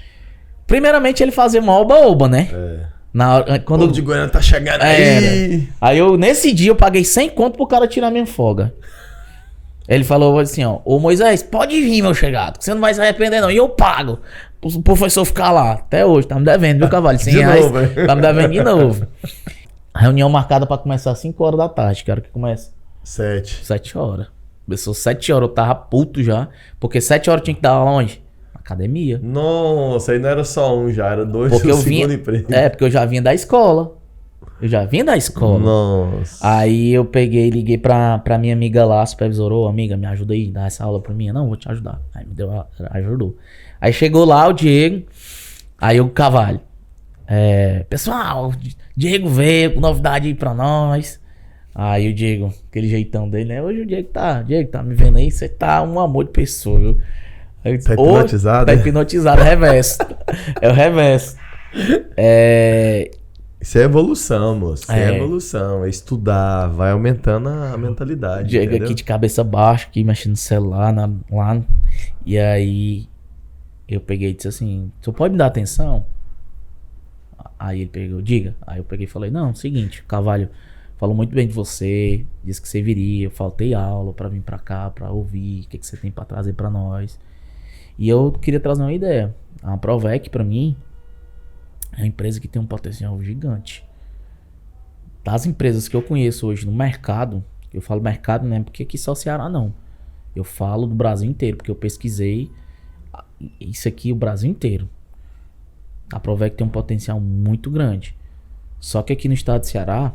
[SPEAKER 2] Primeiramente ele fazia uma oba-oba, né? Na hora, quando
[SPEAKER 1] o povo de Goiânia tá chegando aí.
[SPEAKER 2] Aí nesse dia eu paguei 100 conto pro cara tirar minha folga. Ele falou assim, ó: ô Moisés, pode vir, meu chegado, que você não vai se arrepender não. E eu pago o professor ficar lá. Até hoje, tá me devendo, viu, Carvalho? 100 reais, tá me devendo de novo. A reunião marcada pra começar às 5 horas da tarde. Que hora que começa? 7 horas. Começou 7 horas, eu tava puto já. Porque 7 horas eu tinha que dar aula onde? Academia.
[SPEAKER 1] Nossa, aí não era só um, já era 2
[SPEAKER 2] porque eu vinha, emprego. Porque eu já vinha da escola.
[SPEAKER 1] Nossa.
[SPEAKER 2] Aí eu peguei e liguei pra minha amiga lá, supervisora: ô amiga, me ajuda aí, dá essa aula pra mim. Não, vou te ajudar. Aí ajudou. Aí chegou lá o Diego, aí o Carvalho: pessoal, Diego veio com novidade aí pra nós. Aí o Diego, aquele jeitão dele, né? Hoje o Diego tá me vendo aí, você tá um amor de pessoa, viu?
[SPEAKER 1] Tá hipnotizado?
[SPEAKER 2] Tá hipnotizado, reverso. É o reverso.
[SPEAKER 1] Isso é evolução, moço. Isso é evolução. É estudar, vai aumentando a mentalidade.
[SPEAKER 2] Diego aqui de cabeça baixa, aqui mexendo no celular, lá. E aí eu peguei e disse assim: tu pode me dar atenção? Aí ele pegou: diga. Aí eu peguei e falei: não, seguinte, o Carvalho falou muito bem de você, disse que você viria, eu faltei aula pra vir pra cá, pra ouvir o que você tem pra trazer pra nós. E eu queria trazer uma ideia. A Provec, pra mim, é uma empresa que tem um potencial gigante. Das empresas que eu conheço hoje no mercado, eu falo mercado, né? Porque aqui só Ceará não. Eu falo do Brasil inteiro, porque eu pesquisei isso aqui, o Brasil inteiro. A Provec tem um potencial muito grande. Só que aqui no estado de Ceará,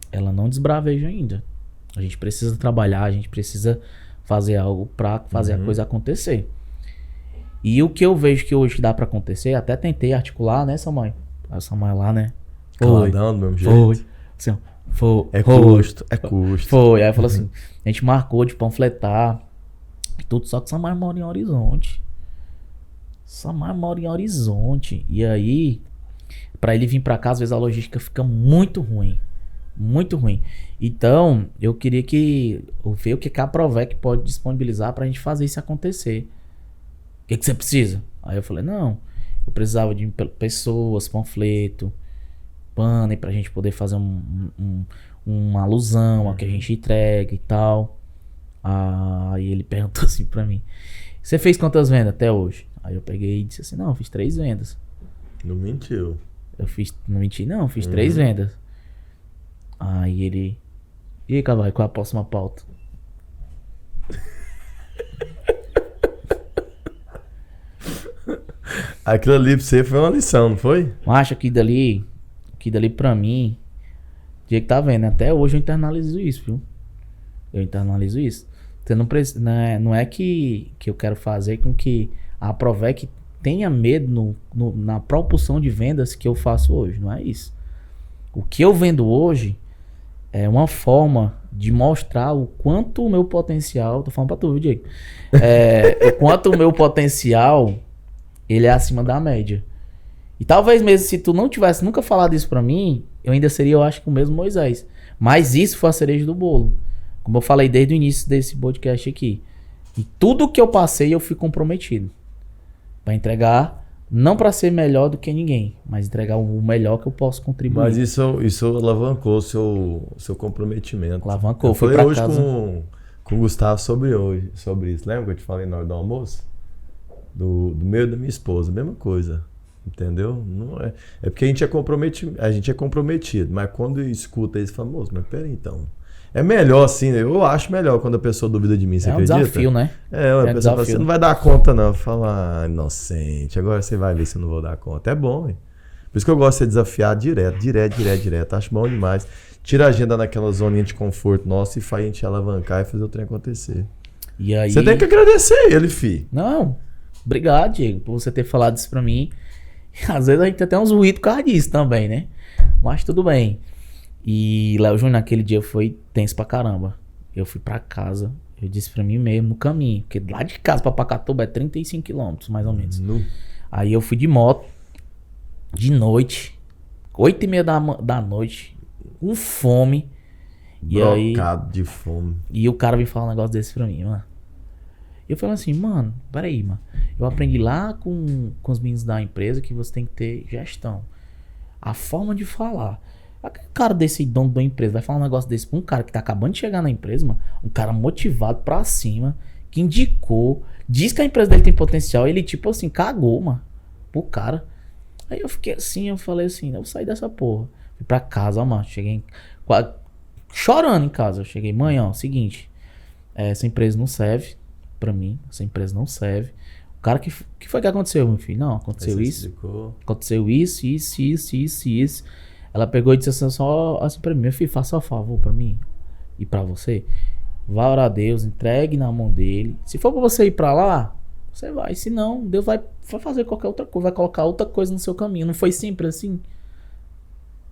[SPEAKER 2] ela não desbraveja ainda. A gente precisa trabalhar, a gente precisa fazer algo pra fazer a coisa acontecer. E o que eu vejo que hoje dá pra acontecer, até tentei articular, né, Samuel? A Samuel lá, né?
[SPEAKER 1] Caladão do mesmo jeito.
[SPEAKER 2] Assim,
[SPEAKER 1] custo.
[SPEAKER 2] Foi. Aí falou assim: a gente marcou de panfletar tudo, só que o Samuel mora em Horizonte. E aí, pra ele vir pra cá, às vezes a logística fica muito ruim. Muito ruim. Então, eu queria ver o que a Provec pode disponibilizar pra gente fazer isso acontecer. O que você precisa? Aí eu falei: não, eu precisava de pessoas, panfleto, banner pra gente poder fazer uma alusão ao que a gente entrega e tal. Aí ele perguntou assim pra mim: você fez quantas vendas até hoje? Aí eu peguei e disse assim: não, eu fiz 3 vendas.
[SPEAKER 1] Não mentiu.
[SPEAKER 2] Não menti não, fiz 3 vendas. Aí ele: e aí, Carvalho, qual é a próxima pauta?
[SPEAKER 1] Aquilo ali pra você foi uma lição, não foi?
[SPEAKER 2] Macho, aqui dali pra mim, Diego tá vendo, até hoje eu internalizo isso, viu? Eu internalizo isso. Você não precisa, não é que eu quero fazer com que a Provec tenha medo na propulsão de vendas que eu faço hoje, não é isso. O que eu vendo hoje é uma forma de mostrar o quanto o meu potencial, tô falando pra tu, viu, Diego? O quanto o meu potencial, ele é acima da média. E talvez mesmo se tu não tivesse nunca falado isso pra mim, eu ainda seria, eu acho que o mesmo Moisés. Mas isso foi a cereja do bolo. Como eu falei desde o início desse podcast aqui. E tudo que eu passei, eu fui comprometido. Pra entregar, não pra ser melhor do que ninguém, mas entregar o melhor que eu posso contribuir.
[SPEAKER 1] Mas isso alavancou o seu comprometimento.
[SPEAKER 2] Alavancou,
[SPEAKER 1] eu
[SPEAKER 2] foi
[SPEAKER 1] falei
[SPEAKER 2] pra
[SPEAKER 1] hoje
[SPEAKER 2] casa.
[SPEAKER 1] com o Gustavo sobre isso. Lembra que eu te falei na hora do almoço? Do meu e da minha esposa, mesma coisa. Entendeu? Não é porque a gente é comprometido, mas quando escuta isso, fala, moço, mas peraí então. É melhor assim, eu acho melhor quando a pessoa duvida de mim, você acredita?
[SPEAKER 2] Desafio, né?
[SPEAKER 1] A pessoa fala, você não vai dar conta não. Fala, inocente, agora você vai ver se eu não vou dar conta. É bom, hein? Por isso que eu gosto de ser desafiado direto. Acho bom demais. Tira a agenda naquela zoninha de conforto nossa e faz a gente alavancar e fazer o trem acontecer.
[SPEAKER 2] E aí...
[SPEAKER 1] Você tem que agradecer ele, fi.
[SPEAKER 2] Não, obrigado, Diego, por você ter falado isso pra mim. Às vezes a gente tem até uns ruídos por causa disso também, né? Mas tudo bem. E Léo Júnior, naquele dia foi tenso pra caramba. Eu fui pra casa, eu disse pra mim mesmo no caminho, porque lá de casa pra Pacatuba é 35 quilômetros, mais ou menos. Aí eu fui de moto, de noite, 8h30 da noite, com fome.
[SPEAKER 1] Brocado de fome.
[SPEAKER 2] E o cara veio falar um negócio desse pra mim, mano. Eu falei assim, mano, peraí, mano. Eu aprendi lá com os meninos da empresa que você tem que ter gestão. A forma de falar. Aquele cara desse dono da empresa vai falar um negócio desse pra um cara que tá acabando de chegar na empresa, mano. Um cara motivado pra cima, que indicou, diz que a empresa dele tem potencial. Ele, tipo assim, cagou, mano, pro cara. Aí eu fiquei assim, eu falei assim, eu vou sair dessa porra. Fui pra casa, ó, mano. Cheguei chorando em casa. Eu cheguei, mãe, ó, seguinte. Essa empresa não serve pra mim. Essa empresa não serve. O cara, que foi que aconteceu, meu filho? Não, aconteceu isso.
[SPEAKER 1] Explicou.
[SPEAKER 2] Aconteceu isso. Ela pegou e disse assim, só assim pra mim, meu filho, faça um favor pra mim e pra você. Vá orar a Deus, entregue na mão dele. Se for pra você ir pra lá, você vai. Se não, Deus vai fazer qualquer outra coisa, vai colocar outra coisa no seu caminho. Não foi sempre assim?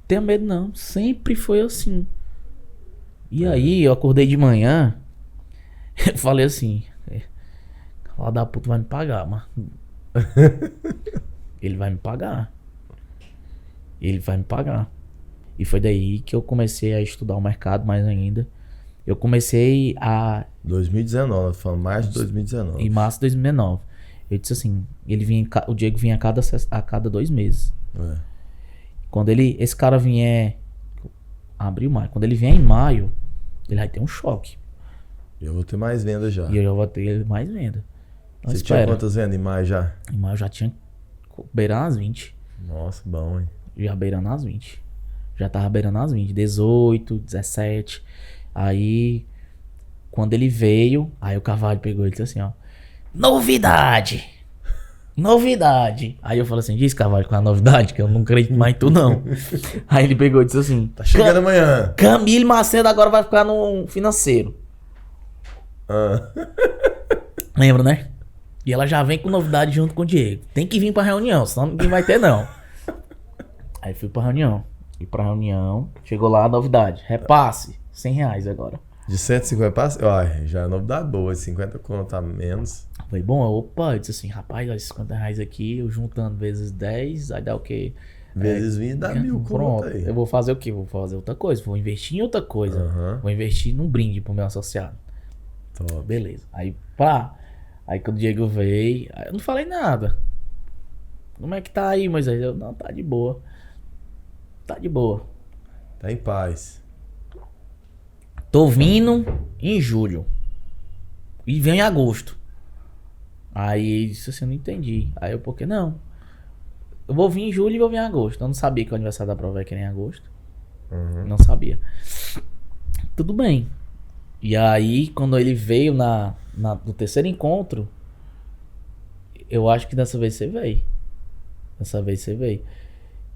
[SPEAKER 2] Tenha medo não, sempre foi assim. E aí, eu acordei de manhã, eu falei assim, o da puta vai me pagar, mano. Ele vai me pagar. Ele vai me pagar. E foi daí que eu comecei a estudar o mercado mais ainda. Eu comecei a...
[SPEAKER 1] 2019, falando março de 2019.
[SPEAKER 2] Em março de 2019. Eu disse assim, o Diego vinha a cada 2 meses. Quando esse cara vier... Abril, maio. Quando ele vier em maio, ele vai ter um choque.
[SPEAKER 1] Eu vou ter mais venda já.
[SPEAKER 2] E eu já vou ter mais venda. Então,
[SPEAKER 1] você tinha quantas vendas em maio já?
[SPEAKER 2] Em maio eu já tinha beirando as 20.
[SPEAKER 1] Nossa, bom, hein?
[SPEAKER 2] Já beirando as 20. Já tava beirando as 20. 18, 17. Aí, quando ele veio, aí o Carvalho pegou e disse assim, ó. Novidade! Novidade! Aí eu falei assim, diz, Carvalho, qual é a novidade? Que eu não acredito mais em tu, não. Aí ele pegou e disse assim...
[SPEAKER 1] Tá chegando amanhã.
[SPEAKER 2] Camille Macedo agora vai ficar no financeiro. Lembra, né? E ela já vem com novidade junto com o Diego. Tem que vir pra reunião, senão ninguém vai ter, não. Aí fui pra reunião. Chegou lá a novidade. Repasse, R$100 agora.
[SPEAKER 1] De 150 passos? Olha, já é novidade boa. 50 conto a menos.
[SPEAKER 2] Falei, bom, opa, eu disse assim, rapaz, olha, R$50 aqui, eu juntando vezes 10, aí dá o quê?
[SPEAKER 1] Vezes 20 dá 1000 conto aí.
[SPEAKER 2] Eu vou fazer o quê? Vou fazer outra coisa, vou investir em outra coisa. Vou investir num brinde pro meu associado.
[SPEAKER 1] Top.
[SPEAKER 2] Beleza. Aí, aí quando o Diego veio, eu não falei nada. Como é que tá aí, Moisés? Eu, não, tá de boa. Tá de boa.
[SPEAKER 1] Tá em paz.
[SPEAKER 2] Tô vindo em julho. E vem em agosto. Aí ele disse assim, eu não entendi. Aí eu, por que não? Eu vou vir em julho e vou vir em agosto. Eu não sabia que o aniversário da Provec era em agosto. Não sabia. Tudo bem. E aí, quando ele veio no terceiro encontro, eu acho que dessa vez você veio. Dessa vez você veio.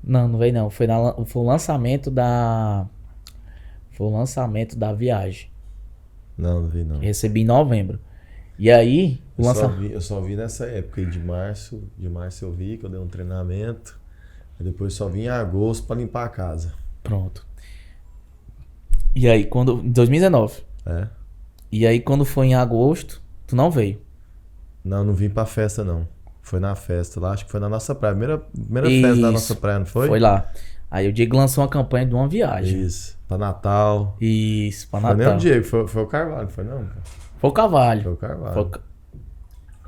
[SPEAKER 2] Não, não veio não. Foi o lançamento da... Foi o lançamento da viagem.
[SPEAKER 1] Não vi não.
[SPEAKER 2] Recebi em novembro. E aí...
[SPEAKER 1] Eu só vi nessa época aí de março. De março eu vi que eu dei um treinamento. Aí depois só vim em agosto pra limpar a casa.
[SPEAKER 2] Pronto. E aí, quando... Em 2019.
[SPEAKER 1] É?
[SPEAKER 2] E aí, quando foi em agosto, tu não veio.
[SPEAKER 1] Não vim pra festa não. Foi na festa lá, acho que foi na nossa praia. Primeira
[SPEAKER 2] Isso.
[SPEAKER 1] festa da nossa praia, não foi?
[SPEAKER 2] Foi lá. Aí o Diego lançou uma campanha de uma viagem.
[SPEAKER 1] Isso, pra Natal.
[SPEAKER 2] Isso, pra
[SPEAKER 1] Foi
[SPEAKER 2] Natal.
[SPEAKER 1] nem o Diego, foi o Carvalho, foi não?
[SPEAKER 2] Foi o Carvalho.
[SPEAKER 1] Foi o Carvalho.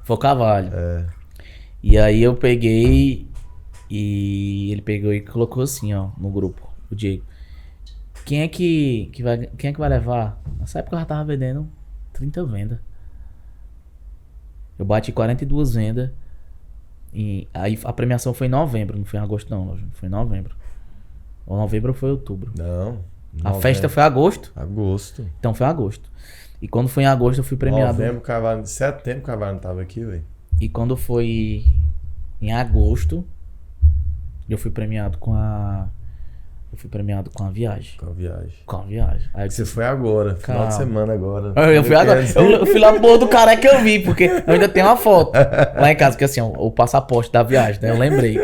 [SPEAKER 2] Foi o Carvalho.
[SPEAKER 1] É.
[SPEAKER 2] E aí eu peguei e ele pegou e colocou assim, ó, no grupo, o Diego. Quem é que vai levar? Nessa época eu já tava vendendo 30 vendas. Eu bati 42 vendas. E aí a premiação foi em novembro, não foi em agosto não, foi em novembro. Ou novembro ou foi outubro.
[SPEAKER 1] Não.
[SPEAKER 2] A festa foi em agosto.
[SPEAKER 1] Agosto.
[SPEAKER 2] Então foi em agosto. E quando foi em agosto eu fui premiado.
[SPEAKER 1] Novembro, Carvalho. Setembro, Carvalho não tava aqui, velho.
[SPEAKER 2] E quando foi em agosto, eu fui premiado com a... Eu fui premiado com a viagem.
[SPEAKER 1] Com a viagem.
[SPEAKER 2] Com a viagem. Aí
[SPEAKER 1] Você foi agora, final de semana agora.
[SPEAKER 2] Eu fui agora. Eu fui lá no Morro do Careca que eu vi, porque eu ainda tenho uma foto lá em casa, que assim, ó, o passaporte da viagem, né? Eu lembrei.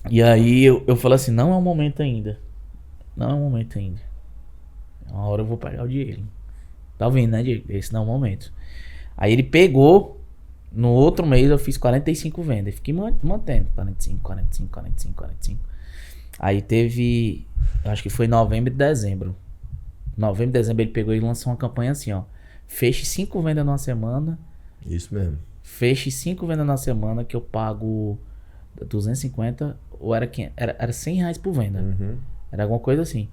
[SPEAKER 2] E aí eu falei assim, não é o momento ainda. Não é o momento ainda. Uma hora eu vou pegar o dinheiro. Tá ouvindo, né, Diego? Esse não é o momento. Aí ele pegou, no outro mês eu fiz 45 vendas. Fiquei mantendo. 45. Aí teve, acho que foi novembro e dezembro. Novembro e dezembro ele pegou e lançou uma campanha assim, ó. Feche 5 vendas numa semana.
[SPEAKER 1] Isso mesmo.
[SPEAKER 2] Feche 5 vendas na semana que eu pago 250 ou era R$100 por venda.
[SPEAKER 1] Uhum.
[SPEAKER 2] Era alguma coisa assim.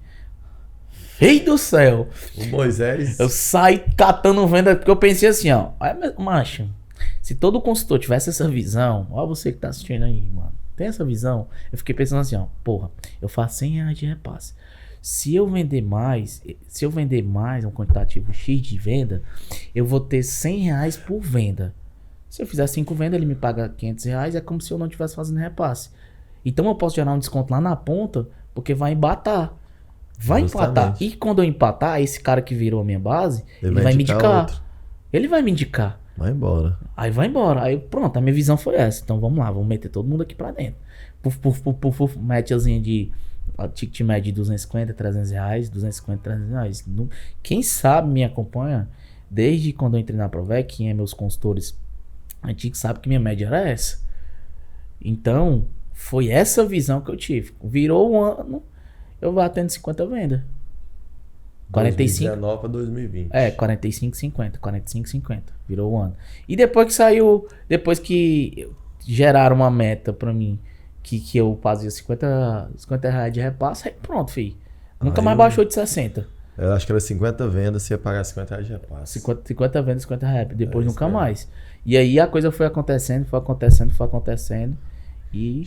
[SPEAKER 2] Rei do céu!
[SPEAKER 1] O Moisés.
[SPEAKER 2] Eu saí catando venda porque eu pensei assim, ó. Macho, se todo consultor tivesse essa visão, ó você que tá assistindo aí, mano. Tem essa visão? Eu fiquei pensando assim, ó. Porra, eu faço R$100 de repasse. Se eu vender mais um quantitativo X de venda, eu vou ter R$100 por venda. Se eu fizer 5 vendas, ele me paga R$500, é como se eu não estivesse fazendo repasse. Então eu posso gerar um desconto lá na ponta, porque vai empatar. Vai empatar. E quando eu empatar, esse cara que virou a minha base, ele vai me indicar.
[SPEAKER 1] Outro.
[SPEAKER 2] Ele vai me indicar.
[SPEAKER 1] Vai embora.
[SPEAKER 2] Aí vai embora. Aí pronto, a minha visão foi essa. Então vamos lá, vamos meter todo mundo aqui pra dentro. Puf, médiazinha de... Ticket médio de 250, R$300, 250, R$300. Quem sabe me acompanha desde quando eu entrei na Provec, quem é meus consultores antigos sabe que minha média era essa. Então, foi essa visão que eu tive. Virou um ano, eu vou atendo 50 vendas. 45.
[SPEAKER 1] 2019 para 2020.
[SPEAKER 2] 45, 50. Virou o ano. E depois que saiu, depois que geraram uma meta pra mim, que eu fazia 50 reais de repasse, aí pronto, filho. Nunca mais baixou de 60.
[SPEAKER 1] Eu acho que era 50 vendas, você ia pagar 50 reais de repasse.
[SPEAKER 2] 50 vendas, 50 reais. Depois nunca mais. E aí a coisa foi acontecendo. E...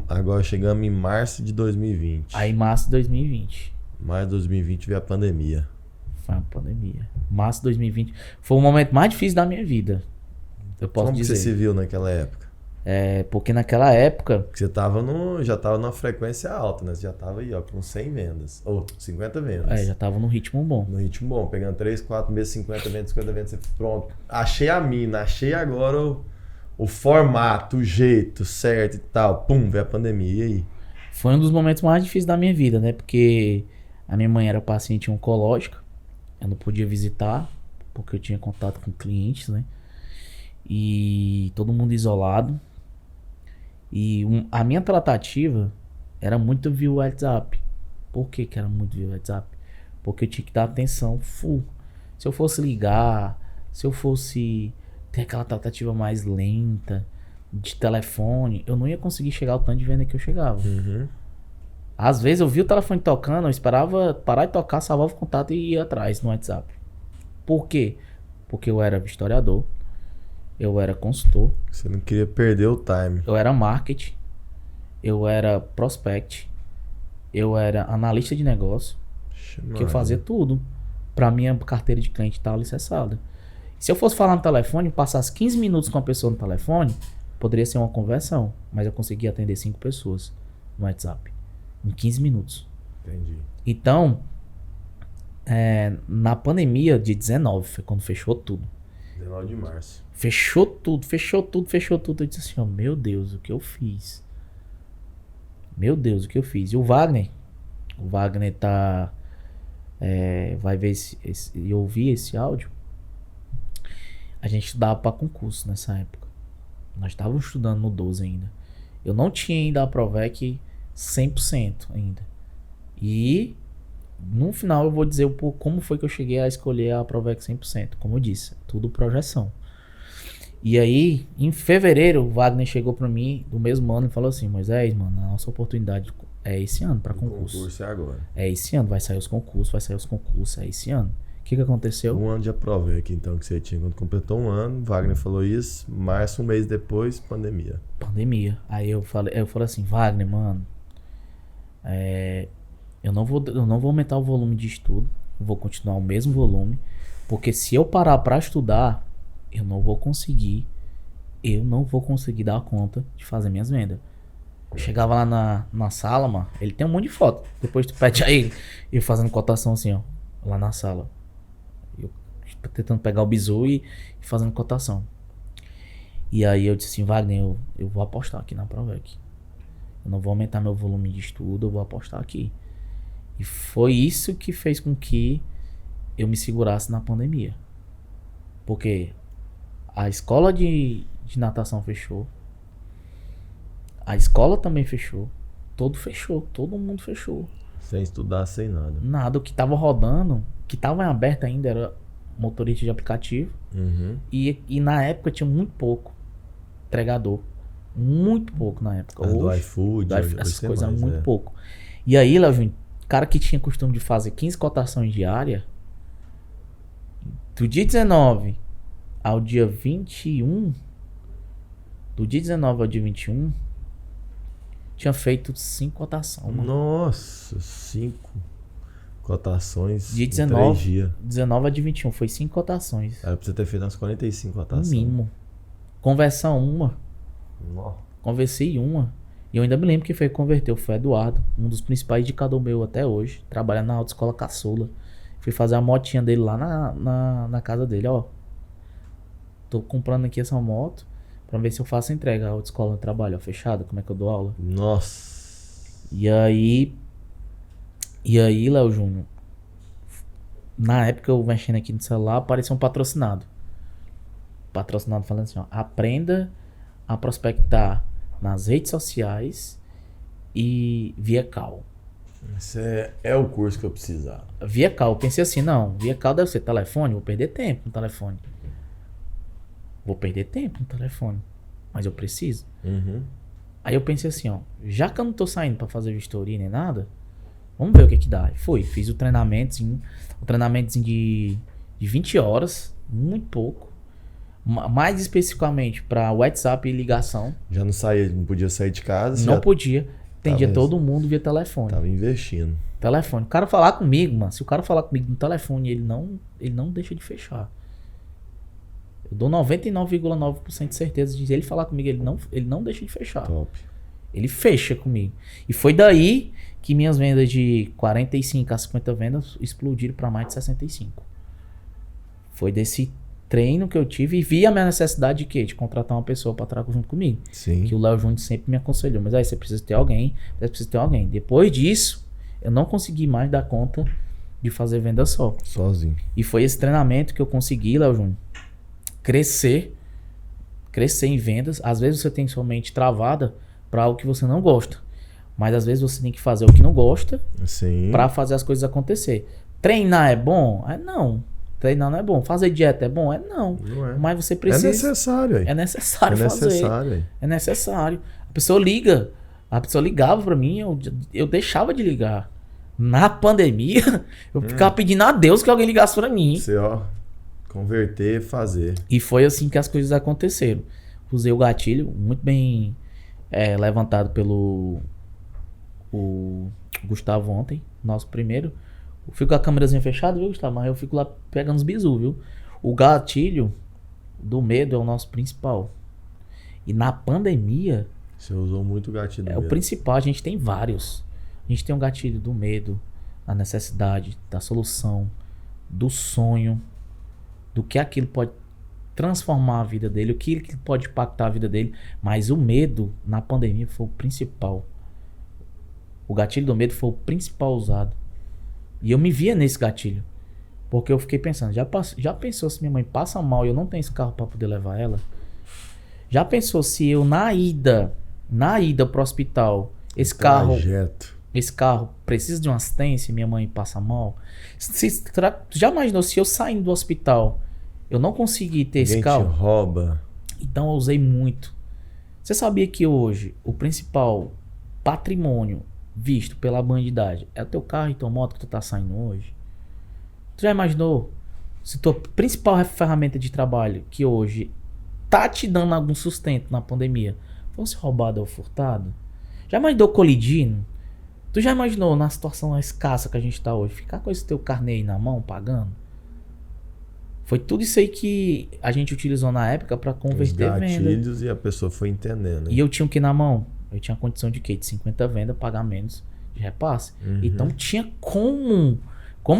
[SPEAKER 1] Agora chegamos em março de 2020.
[SPEAKER 2] Aí março de 2020.
[SPEAKER 1] Março de 2020 veio a pandemia.
[SPEAKER 2] Foi a pandemia. Março de 2020. Foi o momento mais difícil da minha vida. Eu posso dizer.
[SPEAKER 1] Como você se viu naquela época?
[SPEAKER 2] Porque naquela época...
[SPEAKER 1] Porque você já tava numa frequência alta, né? Você já tava aí, ó, com 100 vendas. Ou 50 vendas.
[SPEAKER 2] Já tava num ritmo bom.
[SPEAKER 1] No ritmo bom. Pegando 3, 4 meses, 50 vendas. Você, pronto. Achei a mina. Achei agora o formato, o jeito certo e tal. Pum, veio a pandemia. E aí?
[SPEAKER 2] Foi um dos momentos mais difíceis da minha vida, né? Porque a minha mãe era paciente oncológica. Eu não podia visitar, porque eu tinha contato com clientes, né? E todo mundo isolado. E a minha tratativa era muito via WhatsApp. Por que era muito via WhatsApp? Porque eu tinha que dar atenção full. Se eu fosse ligar, se eu fosse ter aquela tratativa mais lenta, de telefone, eu não ia conseguir chegar ao tanto de venda que eu chegava.
[SPEAKER 1] Uhum.
[SPEAKER 2] Às vezes eu via o telefone tocando, eu esperava parar de tocar, salvava o contato e ia atrás no WhatsApp. Por quê? Porque eu era historiador, eu era consultor.
[SPEAKER 1] Você não queria perder o time.
[SPEAKER 2] Eu era marketing, eu era prospect, eu era analista de negócio, que eu fazia tudo pra minha carteira de cliente estar alicerçada. Se eu fosse falar no telefone, passasse 15 minutos com a pessoa no telefone, Poderia ser uma conversão, mas eu consegui atender 5 pessoas no WhatsApp. Em 15 minutos.
[SPEAKER 1] Entendi.
[SPEAKER 2] Então, na pandemia de 19, foi quando fechou tudo.
[SPEAKER 1] 19 de março.
[SPEAKER 2] Fechou tudo. Eu disse assim, ó, meu Deus, o que eu fiz? Meu Deus, o que eu fiz? E o Wagner tá... vai ver e ouvir esse áudio. A gente estudava para concurso nessa época. Nós estávamos estudando no 12 ainda. Eu não tinha ainda a Provec 100% ainda. E no final eu vou dizer como foi que eu cheguei a escolher a Provec 100%. Como eu disse, tudo projeção. E aí, em fevereiro, o Wagner chegou para mim do mesmo ano e falou assim: Moisés, mano, a nossa oportunidade é esse ano para concurso.
[SPEAKER 1] O concurso é agora.
[SPEAKER 2] É esse ano, vai sair os concursos, é esse ano. O que aconteceu?
[SPEAKER 1] Um ano de Provec, então, que você tinha. Quando completou um ano, Wagner falou isso. Março, um mês depois, pandemia.
[SPEAKER 2] Aí eu falei assim, Wagner, mano, eu não vou aumentar o volume de estudo, eu vou continuar o mesmo volume, porque se eu parar pra estudar, eu não vou conseguir dar conta de fazer minhas vendas. Eu chegava lá na sala, mano, ele tem um monte de foto, depois tu pede a ele, eu fazendo cotação assim, ó, lá na sala. Eu tentando pegar o bizu e fazendo cotação. E aí eu disse assim, Wagner, eu vou apostar aqui na Provec. Eu não vou aumentar meu volume de estudo, eu vou apostar aqui. E foi isso que fez com que eu me segurasse na pandemia. Porque a escola de natação fechou. A escola também fechou. Todo mundo fechou.
[SPEAKER 1] Sem estudar, sem nada.
[SPEAKER 2] Nada, o que tava rodando, que tava em aberto ainda era motorista de aplicativo.
[SPEAKER 1] Uhum.
[SPEAKER 2] E na época tinha muito pouco entregador. Muito pouco na época.
[SPEAKER 1] Do iFood,
[SPEAKER 2] essas coisas
[SPEAKER 1] mais,
[SPEAKER 2] muito pouco. E aí, Léo Júnior, cara que tinha costume de fazer 15 cotações diárias, do dia 19 ao dia 21, do dia 19 ao dia 21, tinha feito 5 cotações, mano.
[SPEAKER 1] Nossa, 5 cotações
[SPEAKER 2] De
[SPEAKER 1] em 3 dias.
[SPEAKER 2] 19 a de 21, foi 5 cotações.
[SPEAKER 1] Era pra você ter feito umas 45
[SPEAKER 2] No
[SPEAKER 1] cotações.
[SPEAKER 2] mínimo. Conversão uma.
[SPEAKER 1] Nossa.
[SPEAKER 2] Conversei uma. E eu ainda me lembro que foi que converteu. Foi Eduardo, um dos principais indicadores meu até hoje. Trabalha na autoescola Caçula. Fui fazer a motinha dele lá na casa dele, ó. Tô comprando aqui essa moto pra ver se eu faço a entrega. A autoescola no trabalho, ó, fechada, como é que eu dou aula.
[SPEAKER 1] Nossa.
[SPEAKER 2] E aí, Léo Júnior, na época eu mexendo aqui no celular, apareceu um patrocinado. Patrocinado falando assim, ó, aprenda a prospectar nas redes sociais e via call.
[SPEAKER 1] Esse é o curso que eu precisava.
[SPEAKER 2] Via call, eu pensei assim, não, via call deve ser telefone, vou perder tempo no telefone. Mas eu preciso.
[SPEAKER 1] Uhum.
[SPEAKER 2] Aí eu pensei assim, ó, já que eu não tô saindo pra fazer vistoria nem nada, vamos ver o que dá. Fiz o treinamentozinho de 20 horas, muito pouco. Mais especificamente para WhatsApp e ligação.
[SPEAKER 1] Já não podia sair de casa.
[SPEAKER 2] Não podia. Atendia todo mundo via telefone.
[SPEAKER 1] Tava investindo.
[SPEAKER 2] Telefone. O cara falar comigo, mano. Se o cara falar comigo no telefone, ele não deixa de fechar. Eu dou 99,9% de certeza de ele falar comigo, ele não deixa de fechar.
[SPEAKER 1] Top.
[SPEAKER 2] Ele fecha comigo. E foi daí que minhas vendas de 45 a 50 vendas explodiram para mais de 65. Foi desse treino que eu tive e vi a minha necessidade de quê? De contratar uma pessoa para trabalhar junto comigo.
[SPEAKER 1] Sim.
[SPEAKER 2] Que o Léo Júnior sempre me aconselhou. Mas aí você precisa ter alguém. Depois disso, eu não consegui mais dar conta de fazer venda só.
[SPEAKER 1] Sozinho.
[SPEAKER 2] E foi esse treinamento que eu consegui, Léo Júnior, crescer em vendas. Às vezes você tem sua mente travada para algo que você não gosta. Mas às vezes você tem que fazer o que não gosta para fazer as coisas acontecer. Treinar é bom? Não. Treinar não é bom. Fazer dieta é bom? Não.
[SPEAKER 1] Não é.
[SPEAKER 2] Mas você precisa...
[SPEAKER 1] É necessário, aí.
[SPEAKER 2] É necessário fazer. É necessário. A pessoa liga. A pessoa ligava pra mim, eu deixava de ligar. Na pandemia, eu ficava pedindo a Deus que alguém ligasse pra mim.
[SPEAKER 1] Você, ó, converter, fazer.
[SPEAKER 2] E foi assim que as coisas aconteceram. Usei o gatilho, muito bem levantado pelo o Gustavo ontem, nosso primeiro. Eu fico com a câmerazinha fechada, viu, Gustavo? Mas eu fico lá pegando os bizu, viu? O gatilho do medo é o nosso principal. E na pandemia,
[SPEAKER 1] Você usou muito o gatilho do
[SPEAKER 2] o
[SPEAKER 1] medo.
[SPEAKER 2] principal, a gente tem vários. A gente tem um gatilho do medo, da necessidade, da solução, do sonho, do que aquilo pode transformar a vida dele, o que ele pode impactar a vida dele. Mas o medo, na pandemia, foi o principal. O gatilho do medo foi o principal usado. E eu me via nesse gatilho. Porque eu fiquei pensando, já pensou se minha mãe passa mal e eu não tenho esse carro para poder levar ela? Já pensou se eu na ida pro hospital, esse carro precisa de uma assistência e minha mãe passa mal? Já imaginou se eu saindo do hospital, eu não consegui ter esse carro?
[SPEAKER 1] Te rouba.
[SPEAKER 2] Então eu usei muito. Você sabia que hoje o principal patrimônio visto pela bandidagem é o teu carro e tua moto que tu tá saindo hoje? Tu já imaginou se tua principal ferramenta de trabalho que hoje tá te dando algum sustento na pandemia fosse roubado ou furtado? Já imaginou colidindo? Tu já imaginou na situação escassa que a gente tá hoje, ficar com esse teu carnê aí na mão, pagando? Foi tudo isso aí que a gente utilizou na época pra converter
[SPEAKER 1] Os
[SPEAKER 2] venda.
[SPEAKER 1] gatilhos e a pessoa foi entendendo. Né?
[SPEAKER 2] E eu tinha o que na mão? Eu tinha a condição de quê? De 50 vendas, pagar menos de repasse. Então tinha como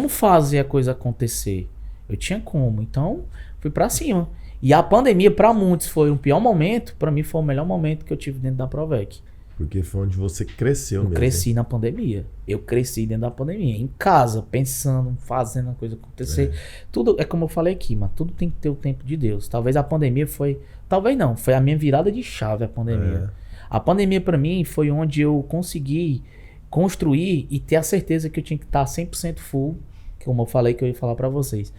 [SPEAKER 2] fazer a coisa acontecer. Eu tinha como. Então fui pra cima. E a pandemia pra muitos foi um pior momento. Pra mim foi o melhor momento que eu tive dentro da Provec.
[SPEAKER 1] Porque foi onde você cresceu mesmo.
[SPEAKER 2] Eu cresci na pandemia. Eu cresci dentro da pandemia. Em casa, pensando, fazendo a coisa acontecer. Tudo, é como eu falei aqui, mas tudo tem que ter o tempo de Deus. Talvez a pandemia foi... Talvez não, foi a minha virada de chave, a pandemia. A pandemia pra mim foi onde eu consegui construir e ter a certeza que eu tinha que estar 100% full, como eu falei que eu ia falar pra vocês.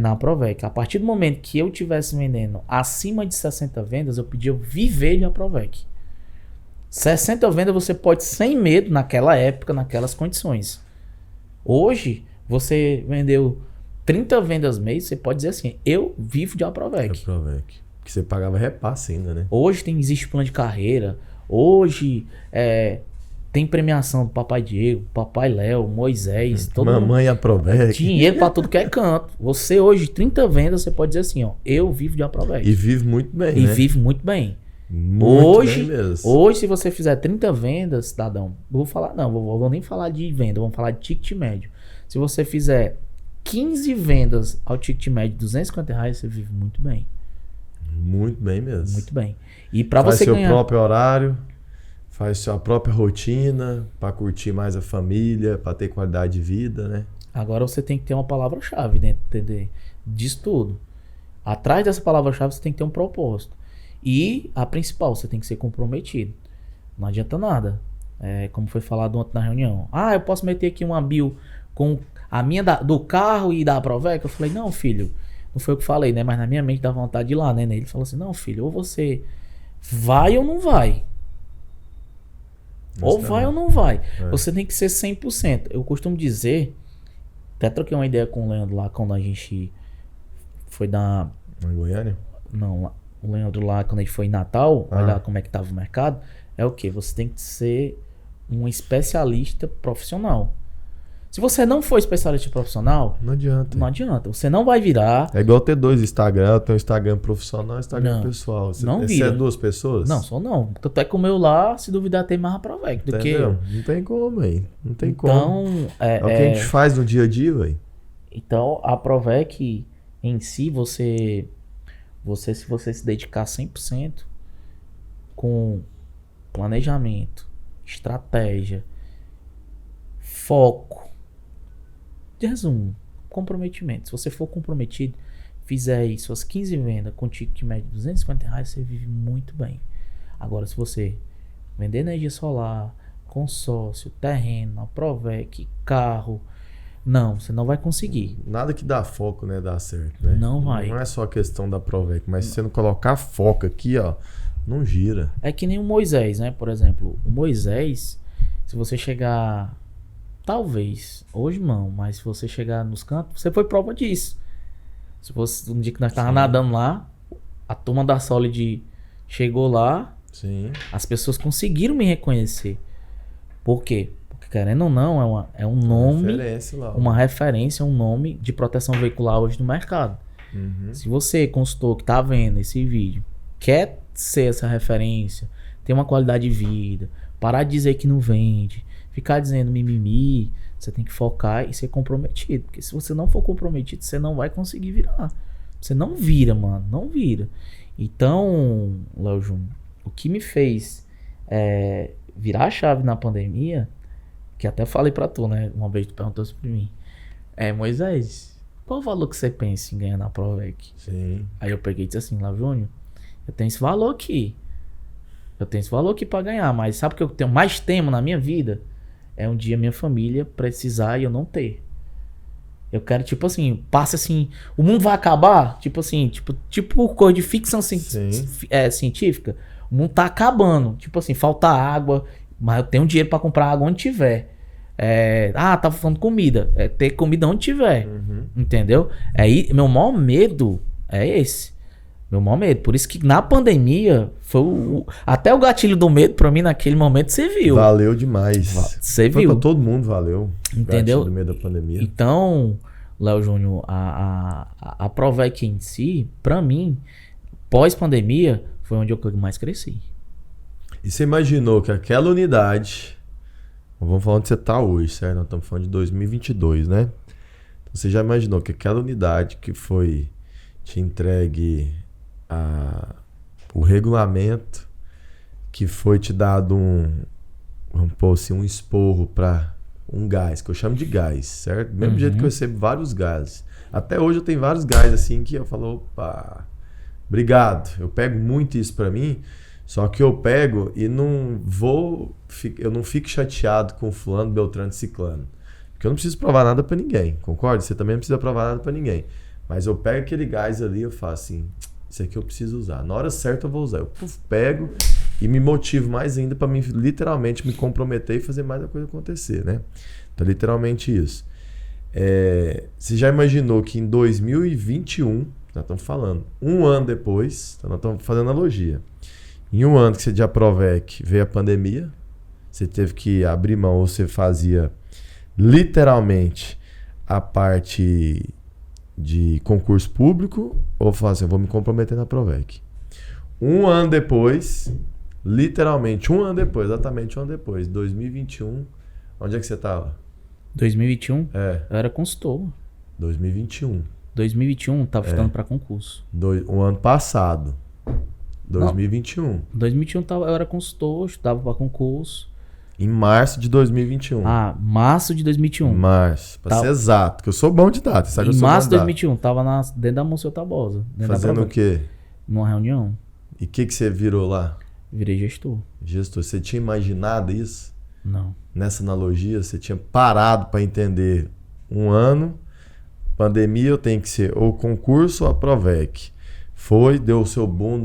[SPEAKER 2] Na Provec. A partir do momento que eu estivesse vendendo acima de 60 vendas, eu podia viver de Provec. 60 vendas você pode sem medo naquela época, naquelas condições. Hoje, você vendeu 30 vendas mês, você pode dizer assim, eu vivo de Provec.
[SPEAKER 1] Que você pagava repasse ainda, né?
[SPEAKER 2] Hoje existe plano de carreira, hoje tem premiação do Papai Diego, Papai Léo, Moisés, todo
[SPEAKER 1] Mamãe Provec.
[SPEAKER 2] Dinheiro pra tudo que é canto. Você hoje, 30 vendas, você pode dizer assim, ó, eu vivo de Provec.
[SPEAKER 1] E vive muito bem,
[SPEAKER 2] E
[SPEAKER 1] né?
[SPEAKER 2] vive muito bem.
[SPEAKER 1] Muito bem mesmo.
[SPEAKER 2] Hoje, se você fizer 30 vendas, cidadão, vou nem falar de venda, vamos falar de ticket médio. Se você fizer 15 vendas ao ticket médio de R$250, você vive muito bem.
[SPEAKER 1] Muito bem mesmo.
[SPEAKER 2] Muito bem. E para
[SPEAKER 1] faz
[SPEAKER 2] você
[SPEAKER 1] seu
[SPEAKER 2] ganhar...
[SPEAKER 1] próprio horário, faz sua própria rotina, para curtir mais a família, para ter qualidade de vida, né?
[SPEAKER 2] Agora você tem que ter uma palavra-chave dentro disso tudo. Atrás dessa palavra-chave você tem que ter um propósito. E a principal, você tem que ser comprometido. Não adianta nada. Como foi falado ontem na reunião. Eu posso meter aqui uma bio com a minha do carro e da Provec? Eu falei, não, filho. Não foi o que eu falei, né? Mas na minha mente dá vontade de ir lá, né? Ele falou assim, não, filho, ou você vai ou não vai. Ou vai ou não vai. Você tem que ser 100%. Eu costumo dizer, até troquei uma ideia com o Leandro lá, quando a gente foi na...
[SPEAKER 1] Em Goiânia?
[SPEAKER 2] Não, o Leandro lá, quando a gente foi em Natal, olhar como é que tava o mercado, é o quê? Você tem que ser um especialista profissional. Se você não for especialista profissional,
[SPEAKER 1] não adianta.
[SPEAKER 2] Não adianta. Você não vai virar...
[SPEAKER 1] É igual ter dois Instagram, tem um Instagram profissional e um Instagram pessoal.
[SPEAKER 2] Não vira.
[SPEAKER 1] Você é duas pessoas?
[SPEAKER 2] Não, só não. Tanto é que o meu lá, se duvidar, tem mais a Provec do que eu.
[SPEAKER 1] Não tem como, hein? Não tem
[SPEAKER 2] então,
[SPEAKER 1] como. É o que a gente faz no dia a dia, velho.
[SPEAKER 2] Então, a Provec em si, se você se dedicar 100% com planejamento, estratégia, foco, de resumo, comprometimento. Se você for comprometido, fizer aí suas 15 vendas com ticket médio de R$250, você vive muito bem. Agora, se você vender energia solar, consórcio, terreno, a Provec, carro, não, você não vai conseguir.
[SPEAKER 1] Nada que dá foco, né, dá certo, né?
[SPEAKER 2] Não vai.
[SPEAKER 1] Não é só a questão da Provec, mas se você não colocar foco aqui, ó, não gira.
[SPEAKER 2] É que nem o Moisés, né? Por exemplo, o Moisés, se você chegar... Talvez, hoje não, mas se você chegar nos cantos, você foi prova disso. Se fosse um dia que nós estávamos nadando lá, a turma da Solid chegou lá, as pessoas conseguiram me reconhecer. Por quê? Porque querendo ou não, é um nome, uma referência, um nome de proteção veicular hoje no mercado. Se você, consultor que está vendo esse vídeo, quer ser essa referência, ter uma qualidade de vida, parar de dizer que não vende, ficar dizendo mimimi, você tem que focar e ser comprometido. Porque se você não for comprometido, você não vai conseguir virar. Você não vira, mano. Não vira. Então, Léo Júnior, o que me fez virar a chave na pandemia, que até falei pra tu, né? Uma vez tu perguntou isso pra mim. Moisés, qual o valor que você pensa em ganhar na Provec?
[SPEAKER 1] Sim.
[SPEAKER 2] Aí eu peguei e disse assim, Léo Júnior, eu tenho esse valor aqui. Eu tenho esse valor aqui pra ganhar, mas sabe o que eu tenho mais temo na minha vida? É um dia minha família precisar e eu não ter. Eu quero, tipo assim, passe assim, o mundo vai acabar, tipo assim, tipo coisa de ficção científica. O mundo tá acabando, tipo assim, falta água, mas eu tenho dinheiro pra comprar água onde tiver. Tá faltando comida, ter comida onde tiver, entendeu? Meu maior medo é esse. Meu maior medo. Por isso que na pandemia, até o gatilho do medo pra mim naquele momento, você viu.
[SPEAKER 1] Valeu demais.
[SPEAKER 2] Você viu.
[SPEAKER 1] Pra todo mundo valeu.
[SPEAKER 2] Entendeu?
[SPEAKER 1] Gatilho do medo da pandemia.
[SPEAKER 2] Então, Léo Júnior, a Provec em si, pra mim, pós-pandemia, foi onde eu mais cresci.
[SPEAKER 1] E você imaginou que aquela unidade... Vamos falar onde você tá hoje, certo? Nós estamos falando de 2022, né? Então, você já imaginou que aquela unidade que foi te entregue o regulamento, que foi te dado vamos pôr assim, um esporro para um gás, que eu chamo de gás, certo? Do mesmo jeito que eu recebo vários gases. Até hoje eu tenho vários gás assim que eu falo, opa, obrigado. Eu pego muito isso para mim, só que eu pego e eu não fico chateado com fulano, beltrano e ciclano. Porque eu não preciso provar nada para ninguém, concorda? Você também não precisa provar nada para ninguém. Mas eu pego aquele gás ali e eu falo assim, isso aqui eu preciso usar. Na hora certa eu vou usar. Eu pego e me motivo mais ainda para literalmente me comprometer e fazer mais a coisa acontecer, né? Então, literalmente isso. Você já imaginou que em 2021, nós estamos falando, um ano depois, então nós estamos fazendo analogia. Em um ano que você de Provec veio a pandemia, você teve que abrir mão, ou você fazia literalmente a parte de concurso público, ou falar assim, eu vou me comprometer na Provec. Um ano depois, literalmente um ano depois, exatamente um ano depois, 2021, onde é que você estava?
[SPEAKER 2] 2021? Eu era consultor.
[SPEAKER 1] 2021.
[SPEAKER 2] 2021, tava estudando para concurso.
[SPEAKER 1] O ano passado. 2021.
[SPEAKER 2] 2021 eu era consultor, estudava para concurso.
[SPEAKER 1] Em março de 2021.
[SPEAKER 2] Março de 2021.
[SPEAKER 1] Março, pra ser exato, que eu sou bom de data. Sabe que eu sou
[SPEAKER 2] março de
[SPEAKER 1] bom
[SPEAKER 2] 2021, tava dentro da Monsenhor Tabosa.
[SPEAKER 1] Fazendo o quê?
[SPEAKER 2] Numa reunião.
[SPEAKER 1] E o que você virou lá?
[SPEAKER 2] Virei gestor.
[SPEAKER 1] Gestor, você tinha imaginado isso?
[SPEAKER 2] Não.
[SPEAKER 1] Nessa analogia, você tinha parado para entender um ano, pandemia, eu tenho que ser ou concurso ou a Provec. Deu o seu boom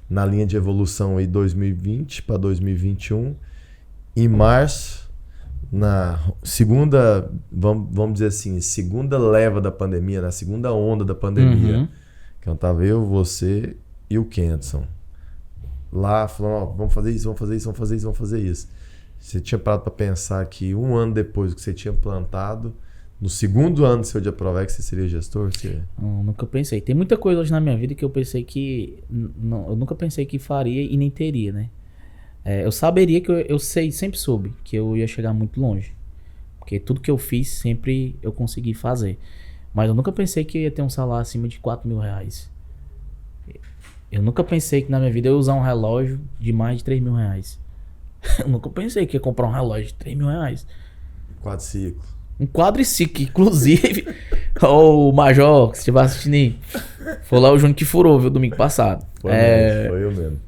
[SPEAKER 1] na linha de evolução aí 2020 para 2021. Em março, na segunda, vamos dizer assim, segunda leva da pandemia, na segunda onda da pandemia, que estava eu, você e o Kenson. Lá falando, vamos fazer isso, vamos fazer isso, vamos fazer isso, vamos fazer isso. Você tinha parado para pensar que um ano depois que você tinha plantado, no segundo ano do seu de Provec, você seria gestor?
[SPEAKER 2] Não, nunca pensei. Tem muita coisa hoje na minha vida que eu pensei que... eu nunca pensei que faria e nem teria, né? Eu saberia que eu sempre soube que eu ia chegar muito longe. Porque tudo que eu fiz, sempre eu consegui fazer. Mas eu nunca pensei que eu ia ter um salário acima de 4 mil reais. Eu nunca pensei que na minha vida eu ia usar um relógio de mais de 3 mil reais. Eu nunca pensei que ia comprar um relógio de 3 mil reais.
[SPEAKER 1] Quadriciclo.
[SPEAKER 2] Um quadriciclo, inclusive. O Major, que você estiver assistindo aí, foi lá o Júnior que furou, viu, domingo passado.
[SPEAKER 1] Foi eu mesmo.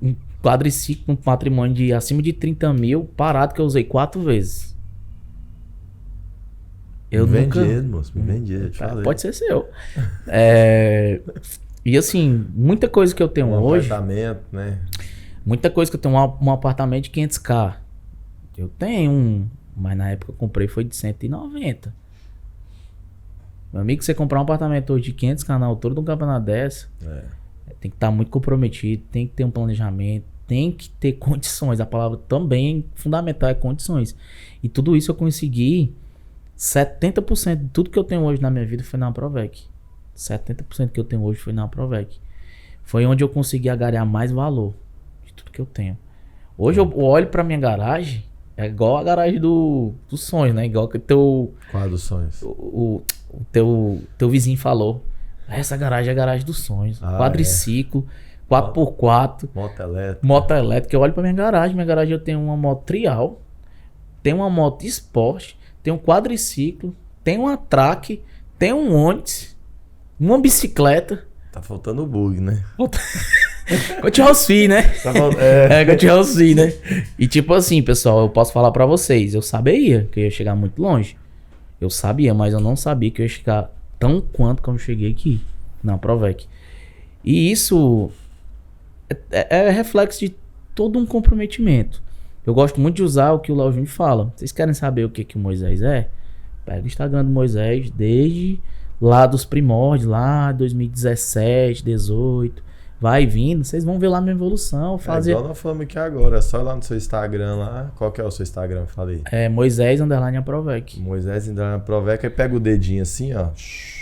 [SPEAKER 2] Um quadriciclo, um patrimônio de acima de 30 mil, parado, que eu usei 4 vezes. Eu
[SPEAKER 1] me
[SPEAKER 2] nunca...
[SPEAKER 1] vendi, moço, me vendi, te falei.
[SPEAKER 2] Pode ser seu. E assim, muita coisa que eu tenho hoje...
[SPEAKER 1] apartamento, né?
[SPEAKER 2] Muita coisa que eu tenho, um apartamento de 500k. Eu tenho mas na época eu comprei foi de 190. Meu amigo, você comprar um apartamento hoje de 500k na altura de um campeonato dessa, tem que estar muito comprometido, tem que ter um planejamento, tem que ter condições. A palavra também fundamental é condições. E tudo isso eu consegui. 70% de tudo que eu tenho hoje na minha vida foi na Provec. 70% que eu tenho hoje foi na Provec. foi onde eu consegui agregar mais valor de tudo que eu tenho. Hoje eu olho pra minha garagem, é igual a garagem dos sonhos, né? Igual que
[SPEAKER 1] Qual dos sonhos?
[SPEAKER 2] o teu vizinho falou. Essa garagem é a garagem dos sonhos. Quadriciclo, 4x4, moto elétrica. Eu olho pra minha garagem eu tenho uma moto trial, tenho uma moto esporte, tenho um quadriciclo, tenho uma track, tenho um Onix, uma bicicleta.
[SPEAKER 1] Tá faltando o bug, né?
[SPEAKER 2] Continue, né? Continue, né? E tipo assim, pessoal, eu posso falar pra vocês, eu sabia que eu ia chegar muito longe. Eu sabia, mas eu não sabia que eu ia chegar tão quanto como eu cheguei aqui, na Provec. E isso é reflexo de todo um comprometimento. Eu gosto muito de usar o que o Léo Júnior fala. Vocês querem saber o que o Moisés é? Pega o Instagram do Moisés desde lá dos primórdios, lá 2017, 2018. Vai vindo, vocês vão ver lá a minha evolução.
[SPEAKER 1] É igual nós falamos aqui agora, é só ir lá no seu Instagram lá. Qual que é o seu Instagram? Falei.
[SPEAKER 2] É Moisés_Aprovec.
[SPEAKER 1] Moisés_Aprovec, aí pega o dedinho assim, ó.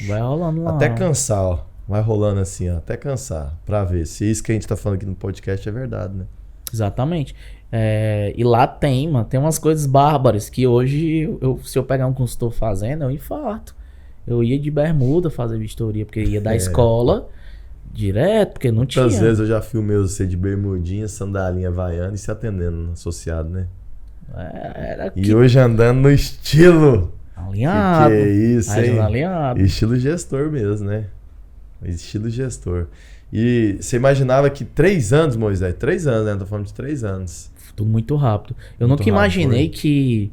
[SPEAKER 2] Vai rolando lá.
[SPEAKER 1] Até cansar, ó. Vai rolando assim, ó. Até cansar. Pra ver se isso que a gente tá falando aqui no podcast é verdade, né?
[SPEAKER 2] Exatamente. E lá tem umas coisas bárbaras que hoje, se eu pegar um consultor fazendo, eu infarto. Eu ia de bermuda fazer vistoria, porque ia da escola direto, porque não tinha.
[SPEAKER 1] Muitas vezes eu já filmei você de bermudinha, sandalinha havaiana e se atendendo no associado, né? E hoje andando no estilo.
[SPEAKER 2] Alinhado.
[SPEAKER 1] Que é isso, hein?
[SPEAKER 2] Alinhado.
[SPEAKER 1] Estilo gestor mesmo, né? Estilo gestor. E você imaginava que 3 anos, Moisés? 3 anos, né? Tô falando de 3 anos.
[SPEAKER 2] Tudo muito rápido. Eu nunca imaginei que...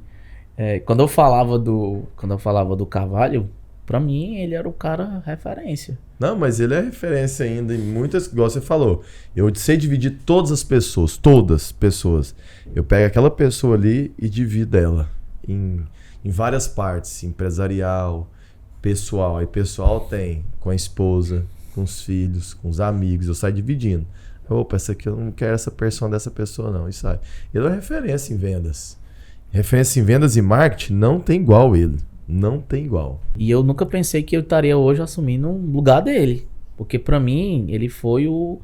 [SPEAKER 2] Quando eu falava do Carvalho, pra mim ele era o cara referência.
[SPEAKER 1] Não, mas ele é referência ainda em muitas... Igual você falou. Eu sei dividir todas as pessoas. Todas pessoas. Eu pego aquela pessoa ali e divido ela em várias partes. Empresarial, pessoal. Aí pessoal tem com a esposa, com os filhos, com os amigos. Eu saio dividindo. Opa, essa aqui eu não quero essa persona dessa pessoa não. E sai. Ele é referência em vendas. Referência em vendas e marketing não tem igual ele. Não tem igual.
[SPEAKER 2] E eu nunca pensei que eu estaria hoje assumindo um lugar dele. Porque pra mim, ele foi o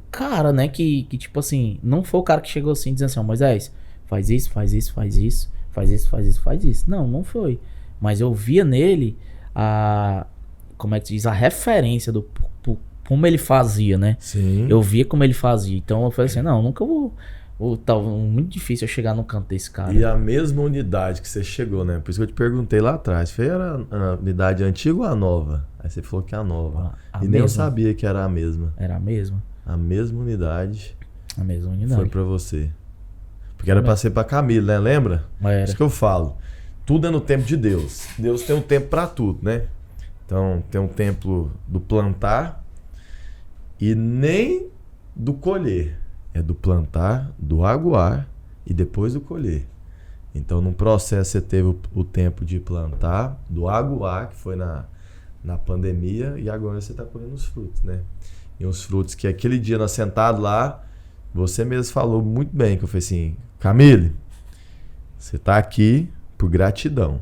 [SPEAKER 2] cara, né? Que tipo assim, não foi o cara que chegou assim dizendo assim, ó, Moisés, faz isso, faz isso, faz isso, faz isso, faz isso, faz isso. Não foi. Mas eu via nele como é que se diz? A referência do como ele fazia, né?
[SPEAKER 1] Sim.
[SPEAKER 2] Eu via como ele fazia. Então eu falei assim, não, nunca vou... Tá muito difícil eu chegar no canto desse cara.
[SPEAKER 1] E a mesma unidade que você chegou, né? Por isso que eu te perguntei lá atrás. Foi a unidade antiga ou a nova? Aí você falou que é a nova.
[SPEAKER 2] A
[SPEAKER 1] e nem eu sabia que era a mesma.
[SPEAKER 2] Era a mesma.
[SPEAKER 1] A mesma unidade.
[SPEAKER 2] A mesma unidade.
[SPEAKER 1] Foi pra você. Porque era pra ser pra Camila, né? Lembra?
[SPEAKER 2] Era.
[SPEAKER 1] Isso que eu falo. Tudo é no tempo de Deus. Deus tem um tempo pra tudo, né? Então tem um tempo do plantar e nem do colher. É do plantar, do aguar e depois do colher. Então, no processo, você teve o tempo de plantar, do aguar, que foi na pandemia, e agora você está colhendo os frutos, né? E os frutos que aquele dia nós sentados lá, você mesmo falou muito bem, que eu falei assim, Camille, você está aqui por gratidão.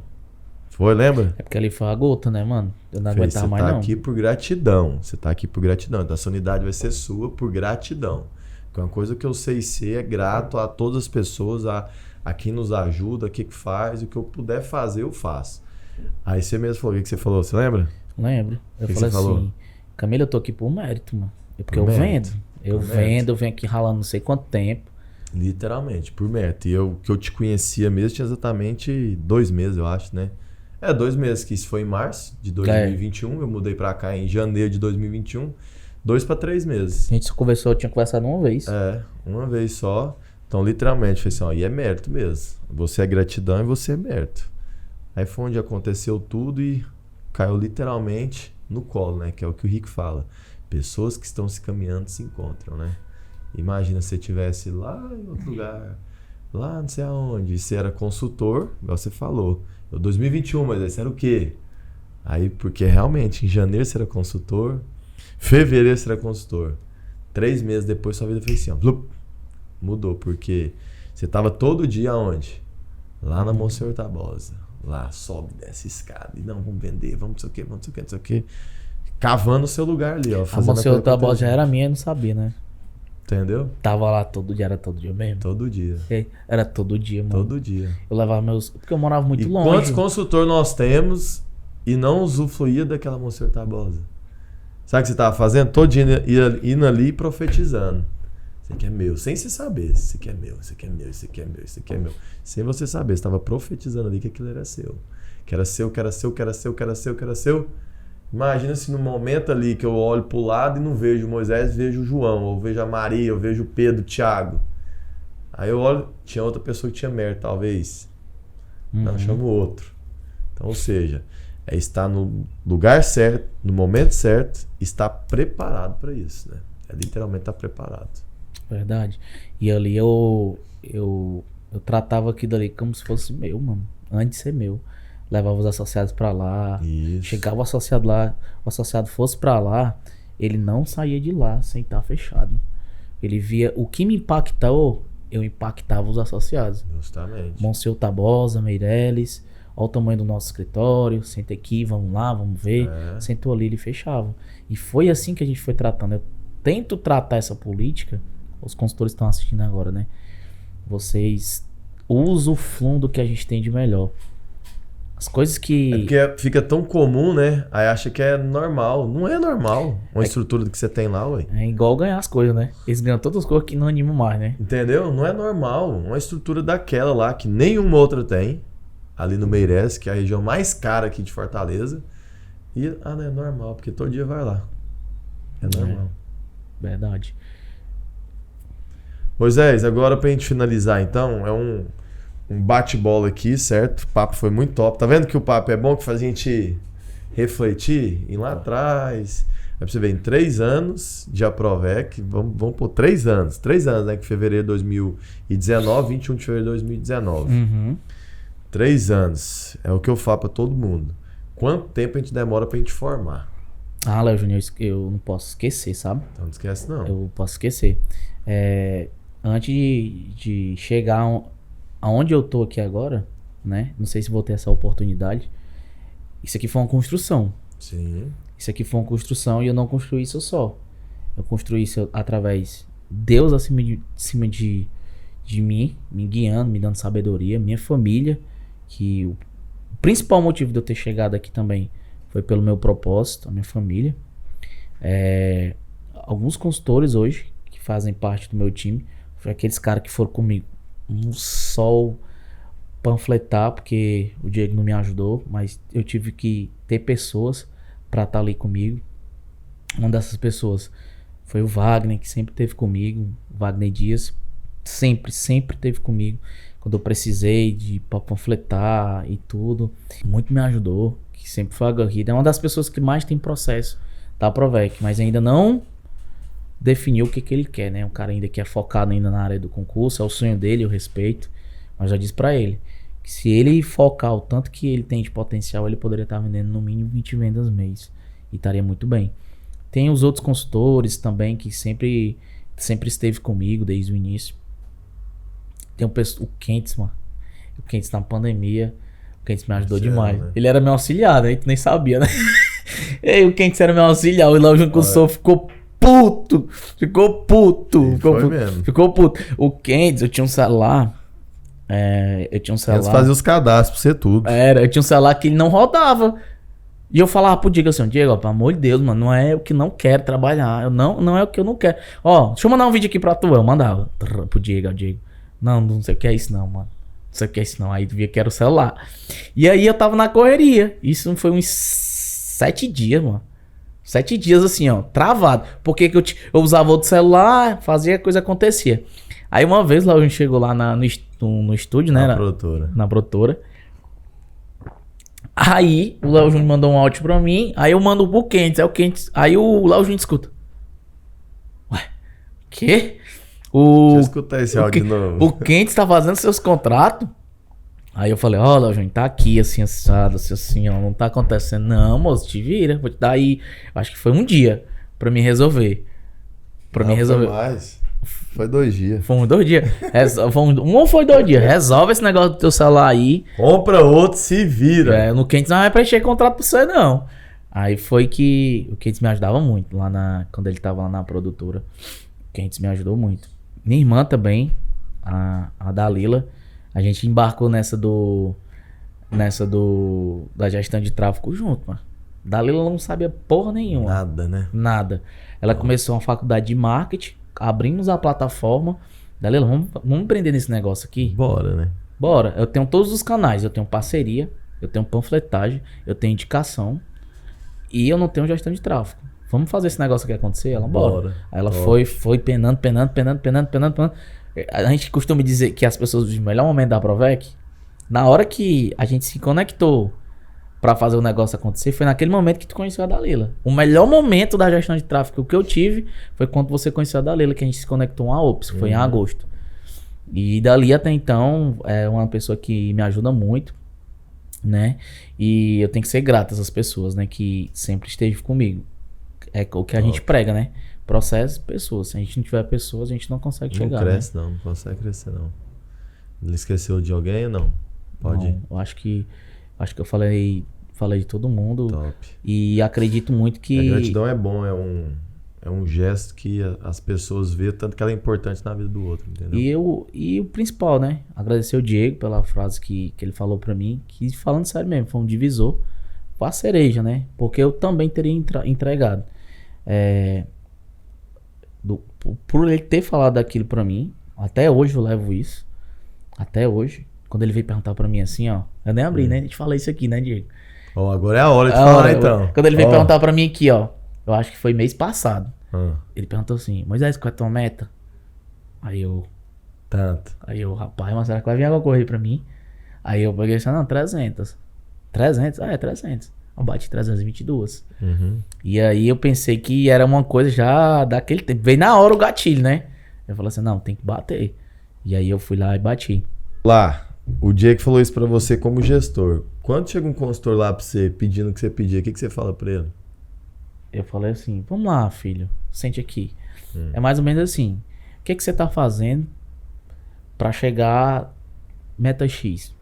[SPEAKER 1] Foi, lembra?
[SPEAKER 2] É porque ali foi a gota, né, mano? Eu não aguentava mais, não.
[SPEAKER 1] Você está aqui por gratidão. Você está aqui por gratidão. Então, essa unidade vai ser sua por gratidão. Uma coisa que eu sei ser é grato a todas as pessoas, a quem nos ajuda, a quem faz, o que eu puder fazer, eu faço. Aí você mesmo falou, o que você falou, você lembra?
[SPEAKER 2] Lembro. Eu falei assim, falou? Camila, eu tô aqui por mérito, mano. É porque eu vendo. Eu venho aqui ralando não sei quanto tempo.
[SPEAKER 1] Literalmente, por mérito. E que eu te conhecia mesmo tinha exatamente 2 meses, eu acho, né? 2 meses, que isso foi em março de 2021, eu mudei pra cá em janeiro de 2021. 2 para 3 meses.
[SPEAKER 2] A gente só conversou, eu tinha conversado uma vez.
[SPEAKER 1] Uma vez só. Então, literalmente, foi assim, ó, e é mérito mesmo. Você é gratidão e você é mérito. Aí foi onde aconteceu tudo e caiu literalmente no colo, né? Que é o que o Rick fala. Pessoas que estão se caminhando se encontram, né? Imagina se você estivesse lá em outro lugar, lá não sei aonde, e você era consultor, igual você falou. 2021, mas aí você era o quê? Aí, porque realmente, em janeiro você era consultor, fevereiro você era consultor. 3 meses depois sua vida fez assim, ó, blup, mudou, porque você tava todo dia aonde? Lá na Monsenhor Tabosa. Lá, sobe, desce escada, e não, vamos vender, vamos não sei o que, não sei o que, não sei o que. cavando o seu lugar ali, ó.
[SPEAKER 2] A Monsenhor Tabosa já era minha e não sabia, né?
[SPEAKER 1] Entendeu?
[SPEAKER 2] Tava lá todo dia, era todo dia mesmo?
[SPEAKER 1] Todo dia.
[SPEAKER 2] Era todo dia, mano.
[SPEAKER 1] Todo dia.
[SPEAKER 2] Eu levava meus... Porque eu morava muito longe.
[SPEAKER 1] Quantos consultores nós temos e não usufruía daquela Monsenhor Tabosa? Sabe o que você tava fazendo? Todo dia indo ali e profetizando. Isso aqui é meu. Sem você saber. Isso aqui é meu, isso aqui é meu, isso aqui é meu, isso aqui é meu. Sem você saber. Você tava profetizando ali que aquilo era seu. Que era seu, que era seu, que era seu, que era seu, que era seu. Imagina se no momento ali que eu olho pro lado e não vejo Moisés, vejo o João, ou vejo a Maria, ou vejo o Pedro, o Thiago. Aí eu olho, tinha outra pessoa que tinha mérito, talvez. Não, chamo outro. Então, ou seja, é estar no lugar certo, no momento certo, estar preparado para isso, né? É literalmente estar preparado.
[SPEAKER 2] Verdade. E ali eu tratava aquilo ali como se fosse meu, mano. Antes de ser meu. Levava os associados pra lá.
[SPEAKER 1] Isso.
[SPEAKER 2] Chegava o associado lá. O associado fosse pra lá, ele não saía de lá sem estar fechado. Ele via o que me impactou, eu impactava os associados.
[SPEAKER 1] Justamente.
[SPEAKER 2] Monsenhor Tabosa, Meirelles, olha o tamanho do nosso escritório, senta aqui, vamos lá, vamos ver. Sentou ali, ele fechava. E foi assim que a gente foi tratando. Eu tento tratar essa política, os consultores estão assistindo agora, né? Vocês usufruam do que a gente tem de melhor. As coisas que...
[SPEAKER 1] É porque fica tão comum, né? Aí acha que é normal. Não é normal uma estrutura que você tem lá, ué.
[SPEAKER 2] É igual ganhar as coisas, né? Eles ganham todas as coisas que não animam mais, né?
[SPEAKER 1] Entendeu? Não é normal. Uma estrutura daquela lá que nenhuma outra tem. Ali no Meirelles, que é a região mais cara aqui de Fortaleza. E, não é normal, porque todo dia vai lá. É normal.
[SPEAKER 2] Verdade.
[SPEAKER 1] Moisés, agora pra gente finalizar então, é um bate-bola aqui, certo? O papo foi muito top. Tá vendo que o papo é bom, que faz a gente refletir, ir lá atrás. É pra você ver, em 3 anos de Aprovec, vamos por 3 anos. 3 anos, né? Que fevereiro de 2019, 21 de fevereiro de 2019. 3 anos. É o que eu falo pra todo mundo. Quanto tempo a gente demora pra gente formar?
[SPEAKER 2] Léo Júnior, eu não posso esquecer, sabe?
[SPEAKER 1] Então não esquece, não.
[SPEAKER 2] Eu posso esquecer. Antes de chegar aonde eu tô aqui agora, né? Não sei se vou ter essa oportunidade. Isso aqui foi uma construção.
[SPEAKER 1] Sim.
[SPEAKER 2] Isso aqui foi uma construção e eu não construí isso só. Eu construí isso através Deus acima de mim, me guiando, me dando sabedoria, minha família, que o principal motivo de eu ter chegado aqui também foi pelo meu propósito, a minha família. Alguns consultores hoje, que fazem parte do meu time, foi aqueles caras que foram comigo no sol panfletar, porque o Diego não me ajudou, mas eu tive que ter pessoas para estar ali comigo. Uma dessas pessoas foi o Wagner, que sempre esteve comigo, o Wagner Dias, sempre esteve comigo quando eu precisei de panfletar e tudo, muito me ajudou, que sempre foi aguerrido. É uma das pessoas que mais tem processo da Aprovec, mas ainda não definiu o que ele quer, né? Um cara ainda que é focado ainda na área do concurso, é o sonho dele, eu respeito, mas já disse pra ele que se ele focar o tanto que ele tem de potencial, ele poderia estar vendendo no mínimo 20 vendas mês e estaria muito bem. Tem os outros consultores também que sempre esteve comigo desde o início. Tem o Kentz, mano. O Kentz na pandemia, o Kentz me ajudou demais.
[SPEAKER 1] Né?
[SPEAKER 2] Ele era meu auxiliar, né? Tu nem sabia, né? E o Kentz era meu auxiliar, o Léo Júnior Consultor ficou puto. Ficou puto. Ficou puto. O Kentz, eu tinha um celular.
[SPEAKER 1] Eles faziam os cadastros pra você tudo.
[SPEAKER 2] Eu tinha um celular que ele não rodava. E eu falava pro Diego assim, Diego, pelo amor de Deus, mano, não é o que não quero trabalhar. Não é o que eu não quero. Deixa eu mandar um vídeo aqui pra tu. Eu mandava pro Diego, Não sei o que é isso não, mano. Não sei o que é isso não. Aí tu via que era o celular. E aí eu tava na correria. Isso foi uns 7 dias, mano. 7 dias assim, travado. Porque que eu usava outro celular, fazia, a coisa acontecia. Aí uma vez lá a gente chegou lá no estúdio, né? Na produtora. Aí o Léo Júnior mandou um áudio pra mim. Aí eu mando pro Kentz. Aí o Léo Júnior escuta. Ué, quê?
[SPEAKER 1] Deixa eu escutar esse áudio de novo.
[SPEAKER 2] O Kentz tá fazendo seus contratos? Aí eu falei, Léo Júnior, tá aqui assim, assado, assim, não tá acontecendo. Não, moço, te vira. Vou te dar aí. Acho que foi um dia pra me resolver.
[SPEAKER 1] Foi mais. Foi 2 dias.
[SPEAKER 2] Foi 2 dias. Um ou foi 2 dias. Resolve esse negócio do teu celular aí.
[SPEAKER 1] Compra outro, se vira.
[SPEAKER 2] No Kentz não vai preencher contrato pra você, não. Aí foi que o Keynes me ajudava muito quando ele tava lá na produtora. O Keynes me ajudou muito. Minha irmã também, a Dalila, a gente embarcou da gestão de tráfego junto, mano. Dalila não sabia porra nenhuma.
[SPEAKER 1] Nada, né?
[SPEAKER 2] Nada. Ela começou uma faculdade de marketing, abrimos a plataforma. Dalila, vamos empreender nesse negócio aqui?
[SPEAKER 1] Bora, né?
[SPEAKER 2] Bora. Eu tenho todos os canais. Eu tenho parceria, eu tenho panfletagem, eu tenho indicação e eu não tenho gestão de tráfego. Vamos fazer esse negócio aqui acontecer? Ela, bora. Aí ela foi penando. A gente costuma dizer que as pessoas vivem o melhor momento da Provec. Na hora que a gente se conectou pra fazer o negócio acontecer, foi naquele momento que tu conheceu a Dalila. O melhor momento da gestão de tráfego que eu tive foi quando você conheceu a Dalila, que a gente se conectou a Ops, foi em agosto. E dali até então, é uma pessoa que me ajuda muito, né? E eu tenho que ser grato a essas pessoas, né? Que sempre esteve comigo. É o que a gente prega, né? Processo, pessoas. Se a gente não tiver pessoas, a gente não consegue chegar.
[SPEAKER 1] Não cresce,
[SPEAKER 2] né?
[SPEAKER 1] não consegue crescer, não. Ele esqueceu de alguém ou não? Pode ir.
[SPEAKER 2] Eu acho que eu falei de todo mundo.
[SPEAKER 1] Top.
[SPEAKER 2] E acredito muito que...
[SPEAKER 1] A gratidão é bom, é um gesto que as pessoas vê, tanto que ela é importante na vida do outro, entendeu?
[SPEAKER 2] E o principal, né? Agradecer o Diego pela frase que ele falou pra mim, que falando sério mesmo, foi um divisor. Foi a cereja, né? Porque eu também teria entregado. Por ele ter falado aquilo pra mim, até hoje eu levo isso. Até hoje. Quando ele veio perguntar pra mim assim, ó. Eu nem abri, né? A gente fala isso aqui, né, Diego?
[SPEAKER 1] Agora é a hora de falar, então.
[SPEAKER 2] Quando ele veio perguntar pra mim aqui, ó. Eu acho que foi mês passado.
[SPEAKER 1] Ah.
[SPEAKER 2] Ele perguntou assim, Moisés, qual é a tua meta?
[SPEAKER 1] Tanto.
[SPEAKER 2] Aí eu, rapaz, mas será que vai vir água correr pra mim? Aí eu peguei e disse, não, 300. 300? Ah, é 300. Eu bati 322. E aí eu pensei que era uma coisa já daquele tempo. Veio na hora o gatilho, né? Eu falei assim, não, tem que bater. E aí eu fui lá e bati.
[SPEAKER 1] Lá, o Diego falou isso pra você como gestor. Quando chega um consultor lá pra você pedindo o que você pedir, o que você fala pra ele?
[SPEAKER 2] Eu falei assim, vamos lá, filho, sente aqui. É mais ou menos assim, o que você tá fazendo pra chegar meta X?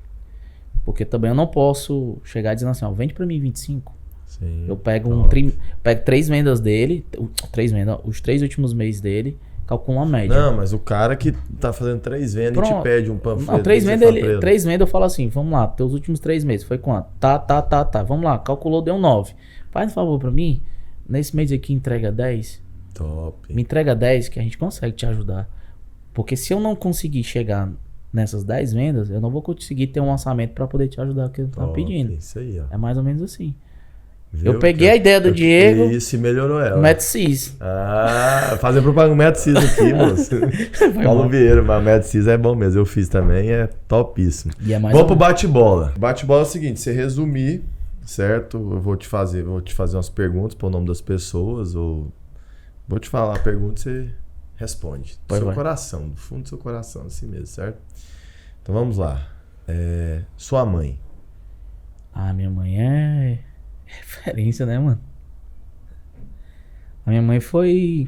[SPEAKER 2] Porque também eu não posso chegar dizendo assim, ó, vende pra mim 25.
[SPEAKER 1] Sim.
[SPEAKER 2] Eu pego pego 3 vendas dele, os 3 últimos meses dele, calculo uma média.
[SPEAKER 1] Não, mas o cara que tá fazendo 3 vendas e te pede um panfleto.
[SPEAKER 2] Não, 3 vendas eu falo assim, vamos lá, teus últimos 3 meses, foi quanto? Tá, vamos lá, calculou, deu 9. Faz um favor pra mim, nesse mês aqui entrega 10.
[SPEAKER 1] Top.
[SPEAKER 2] Me entrega 10 que a gente consegue te ajudar. Porque se eu não conseguir chegar nessas 10 vendas, eu não vou conseguir ter um orçamento pra poder te ajudar o que eu tô pedindo.
[SPEAKER 1] Isso aí, ó.
[SPEAKER 2] É mais ou menos assim.
[SPEAKER 1] Viu?
[SPEAKER 2] Eu peguei a ideia do Diego.
[SPEAKER 1] Isso, e melhorou ela.
[SPEAKER 2] MetSys.
[SPEAKER 1] Fazer propaganda MetSys aqui, moço. Paulo Vieira, mas MetSys é bom mesmo. Eu fiz também, é topíssimo. Vamos pro bate-bola. Bate-bola é o seguinte, você resumir, certo? Eu vou te fazer umas perguntas pro nome das pessoas, ou vou te falar a pergunta e você responde. Do seu coração, do fundo do seu coração, assim mesmo, certo? Então vamos lá. Sua mãe.
[SPEAKER 2] Minha mãe é referência, né, mano? A minha mãe foi...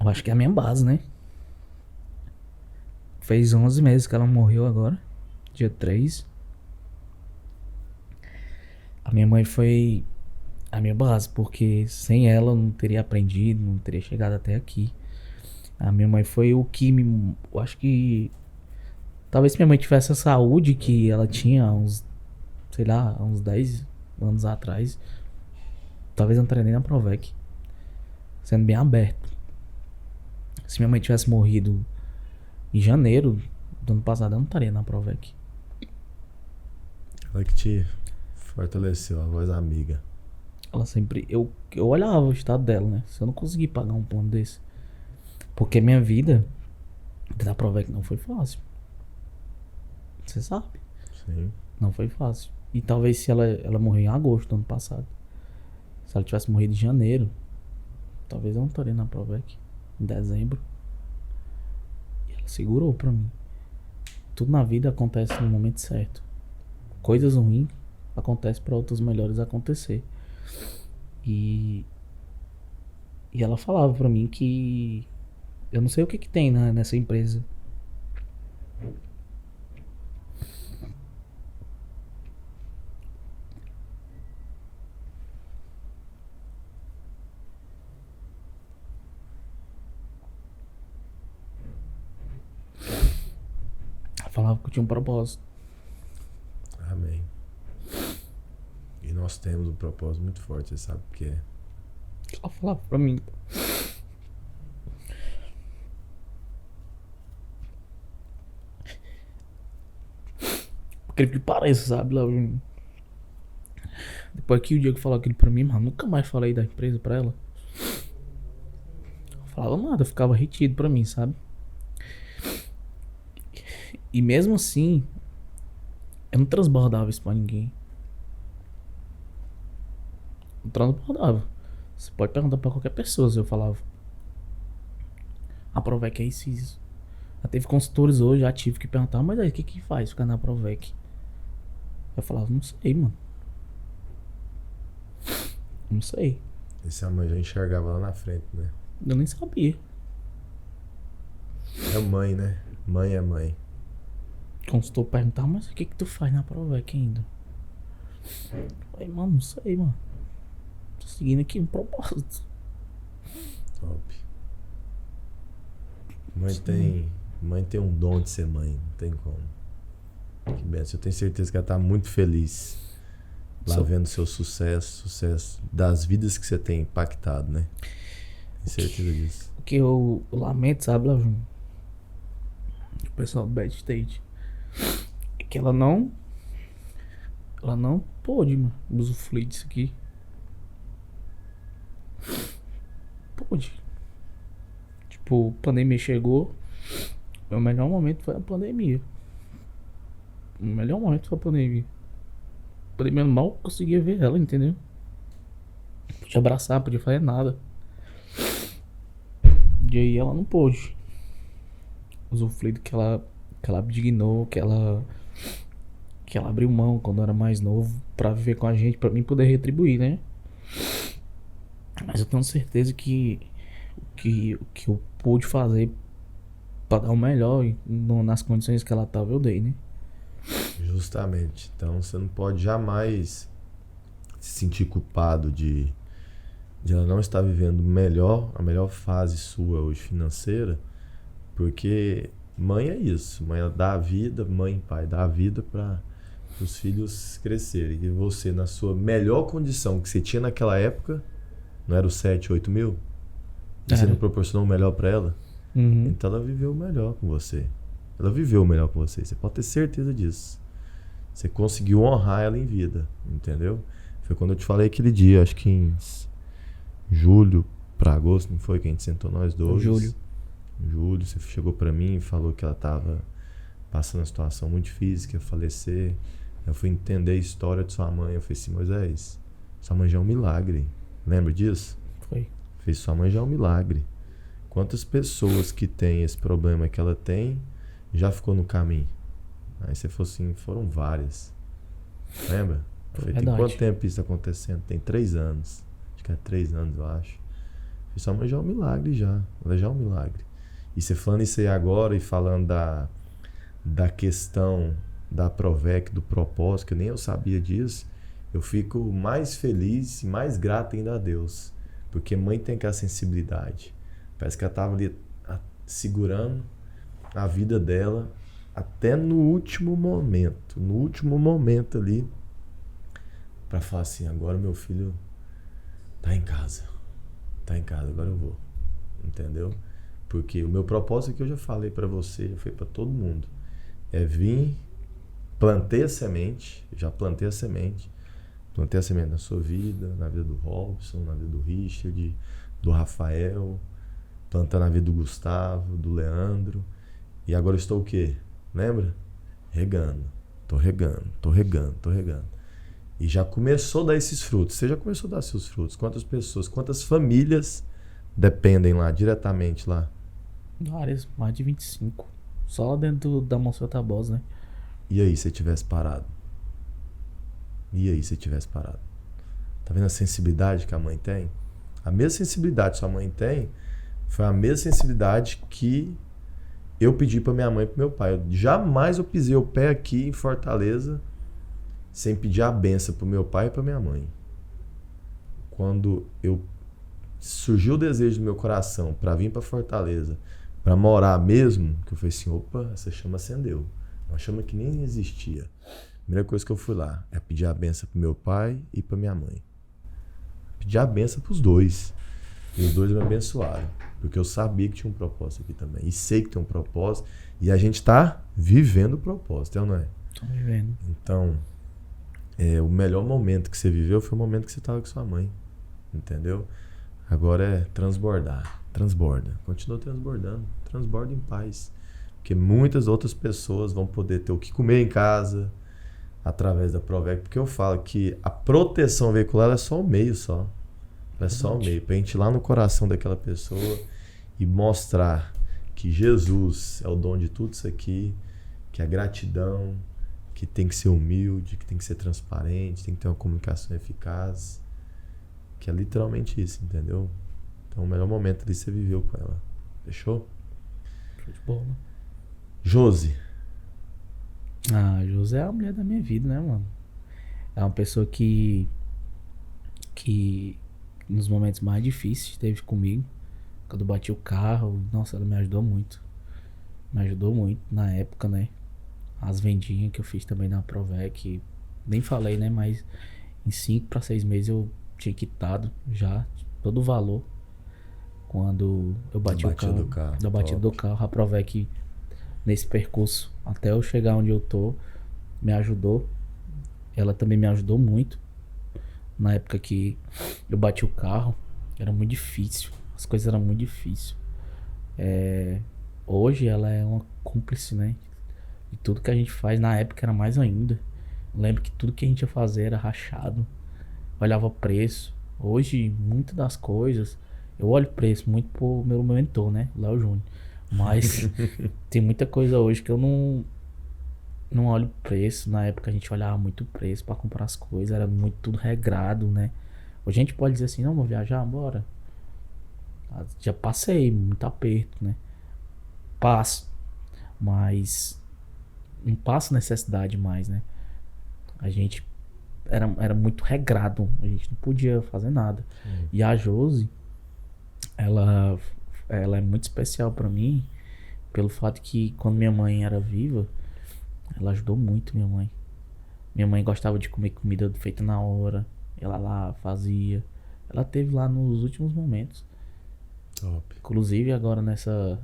[SPEAKER 2] Eu acho que é a minha base, né? Fez 11 meses que ela morreu agora. Dia 3. A minha mãe foi a minha base, porque sem ela eu não teria aprendido, não teria chegado até aqui. A minha mãe foi o que me... Eu acho que... Talvez se minha mãe tivesse a saúde que ela tinha uns 10 anos atrás, talvez eu não estaria nem na Provec. Sendo bem aberto. Se minha mãe tivesse morrido em janeiro do ano passado, eu não estaria na Provec.
[SPEAKER 1] Ela que te fortaleceu, a voz amiga.
[SPEAKER 2] Ela sempre... Eu olhava o estado dela, né? Se eu não conseguir pagar um plano desse... Porque minha vida da Provec não foi fácil. Você sabe?
[SPEAKER 1] Sim.
[SPEAKER 2] Não foi fácil. E talvez se ela morreu em agosto do ano passado. Se ela tivesse morrido em janeiro, talvez eu não estaria na Provec em dezembro. E ela segurou pra mim. Tudo na vida acontece no momento certo. Coisas ruins acontecem pra outras melhores acontecer. E ela falava pra mim que Eu não sei o que tem nessa empresa. Eu falava que eu tinha um propósito.
[SPEAKER 1] Amém. E nós temos um propósito muito forte, você sabe o que é.
[SPEAKER 2] Ela falava pra mim. Porque que pareça, sabe, Léo? Depois que o Diego falou aquilo pra mim, mano, nunca mais falei da empresa pra ela. Eu falava nada, eu ficava retido pra mim, sabe? E mesmo assim, eu não transbordava isso pra ninguém. Não transbordava. Você pode perguntar pra qualquer pessoa se eu falava. A Provec é isso e isso. Já teve consultores hoje, já tive que perguntar, mas aí o que que faz ficar na Provec? Eu falava, não sei, mano. Não sei.
[SPEAKER 1] Esse a mãe já enxergava lá na frente, né?
[SPEAKER 2] Eu nem sabia.
[SPEAKER 1] É mãe, né? Mãe é mãe.
[SPEAKER 2] O consultor perguntava, mas o que que tu faz na Provec ainda? Eu falei, mano, não sei, mano. Tô seguindo aqui um propósito.
[SPEAKER 1] Top. Mãe tem um dom de ser mãe, não tem como. Que benção. Eu tenho certeza que ela tá muito feliz lá vendo seu sucesso das vidas que você tem impactado, né? Tenho certeza disso.
[SPEAKER 2] O que eu lamento, sabe, Léo? O pessoal do Bad State. É que ela não pôde, mano, usufruir disso aqui. Pôde. Tipo, a pandemia chegou. O melhor momento foi a pandemia. O melhor momento foi a pandemia. A pandemia eu mal conseguia ver ela, entendeu? Podia abraçar, podia fazer nada. E aí ela não pôde usufruir do que ela abdignou, que ela abriu mão quando era mais novo pra viver com a gente, pra mim poder retribuir, né? Mas eu tenho certeza que o que eu pude fazer pra dar o melhor nas condições que ela tava, eu dei, né?
[SPEAKER 1] Justamente. Então você não pode jamais se sentir culpado de ela não estar vivendo a melhor fase sua hoje financeira, porque mãe é isso. Mãe ela dá a vida, mãe e pai dá a vida para os filhos crescerem. E você, na sua melhor condição que você tinha naquela época, não era os 7, 8 mil? E você não proporcionou o melhor para ela?
[SPEAKER 2] Uhum.
[SPEAKER 1] Então ela viveu o melhor com você. Ela viveu o melhor com você. Você pode ter certeza disso. Você conseguiu honrar ela em vida, entendeu? Foi quando eu te falei aquele dia, acho que em julho para agosto, não foi que a gente sentou nós dois?
[SPEAKER 2] Julho,
[SPEAKER 1] você chegou para mim e falou que ela tava passando uma situação muito difícil, que ia falecer. Eu fui entender a história de sua mãe. Eu falei assim, Moisés, sua mãe já é um milagre. Lembra disso?
[SPEAKER 2] foi.
[SPEAKER 1] Fez sua mãe já é um milagre. Quantas pessoas que têm esse problema que ela tem já ficou no caminho? Aí você falou assim, foram várias. Lembra? Eu falei, tem quanto tempo isso tá acontecendo? Tem 3 anos. Acho que é 3 anos, eu acho. Fiz sua mãe já é um milagre já. Ela já é um milagre. E você falando isso aí agora e falando da questão da Provec, do propósito, que nem eu sabia disso, eu fico mais feliz e mais grato ainda a Deus. Porque mãe tem aquela sensibilidade. Parece que ela estava ali segurando a vida dela até no último momento ali, para falar assim, agora meu filho tá em casa, agora eu vou, entendeu? Porque o meu propósito que eu já falei para você, já falei para todo mundo, é vir, plantei a semente na sua vida, na vida do Robson, na vida do Richard, do Rafael, plantando a vida do Gustavo, do Leandro. E agora eu estou o quê? Lembra? Regando. Tô regando. E já começou a dar esses frutos. Você já começou a dar seus frutos. Quantas pessoas, quantas famílias dependem lá, diretamente lá?
[SPEAKER 2] Várias, mais de 25. Só lá dentro da Monsenhor Tabosa, né?
[SPEAKER 1] E aí, se tivesse parado? Tá vendo a sensibilidade que a mãe tem? A mesma sensibilidade que sua mãe tem Foi a mesma sensibilidade que eu pedi pra minha mãe e pro meu pai. Jamais eu pisei o pé aqui em Fortaleza sem pedir a benção pro meu pai e pra minha mãe. Quando surgiu o desejo do meu coração pra vir pra Fortaleza, pra morar mesmo, que eu falei assim, opa, essa chama acendeu. Uma chama que nem existia. A primeira coisa que eu fui lá é pedir a benção pro meu pai e pra minha mãe. Pedir a benção pros dois. E os dois me abençoaram. Porque eu sabia que tinha um propósito aqui também. E sei que tem um propósito. E a gente tá vivendo o propósito, é ou não é?
[SPEAKER 2] Tô vivendo.
[SPEAKER 1] Então, o melhor momento que você viveu foi o momento que você tava com sua mãe. Entendeu? Agora é transbordar. Transborda. Continua transbordando. Transborda em paz. Porque muitas outras pessoas vão poder ter o que comer em casa através da Provec. Porque eu falo que a proteção veicular é só o meio só. É só o meio. Pra gente ir lá no coração daquela pessoa e mostrar que Jesus é o dono de tudo isso aqui, que a gratidão, que tem que ser humilde, que tem que ser transparente, tem que ter uma comunicação eficaz. Que é literalmente isso, entendeu? Então o melhor momento ali você viveu com ela. Fechou?
[SPEAKER 2] Show de bola.
[SPEAKER 1] Josi.
[SPEAKER 2] Ah, José é a mulher da minha vida, né, mano? É uma pessoa que nos momentos mais difíceis esteve comigo. Quando eu bati o carro, nossa, ela me ajudou muito. Me ajudou muito na época, né? As vendinhas que eu fiz também na Provec, nem falei, né? Mas em 5 para 6 meses eu tinha quitado já todo o valor. Quando eu bati o carro, da batida do carro, a Provec nesse percurso até eu chegar onde eu tô, me ajudou. Ela também me ajudou muito. Na época que eu bati o carro, era muito difícil. As coisas eram muito difíceis. Hoje ela é uma cúmplice, né? E tudo que a gente faz, na época era mais ainda. Eu lembro que tudo que a gente ia fazer era rachado. Olhava preço. Hoje, muitas das coisas, eu olho preço muito pro meu mentor, né? Léo Júnior. Mas tem muita coisa hoje que eu não olho preço. Na época a gente olhava muito preço pra comprar as coisas. Era muito tudo regrado, né? Hoje a gente pode dizer assim, não, vou viajar, bora. Já passei muito aperto, né? Passo. Mas não passo necessidade mais, né? A gente era muito regrado. A gente não podia fazer nada. E a Josi, ela é muito especial pra mim pelo fato que quando minha mãe era viva, ela ajudou muito minha mãe. Minha mãe gostava de comer comida feita na hora. Ela lá fazia. Ela teve lá nos últimos momentos.
[SPEAKER 1] Top.
[SPEAKER 2] Inclusive agora nessa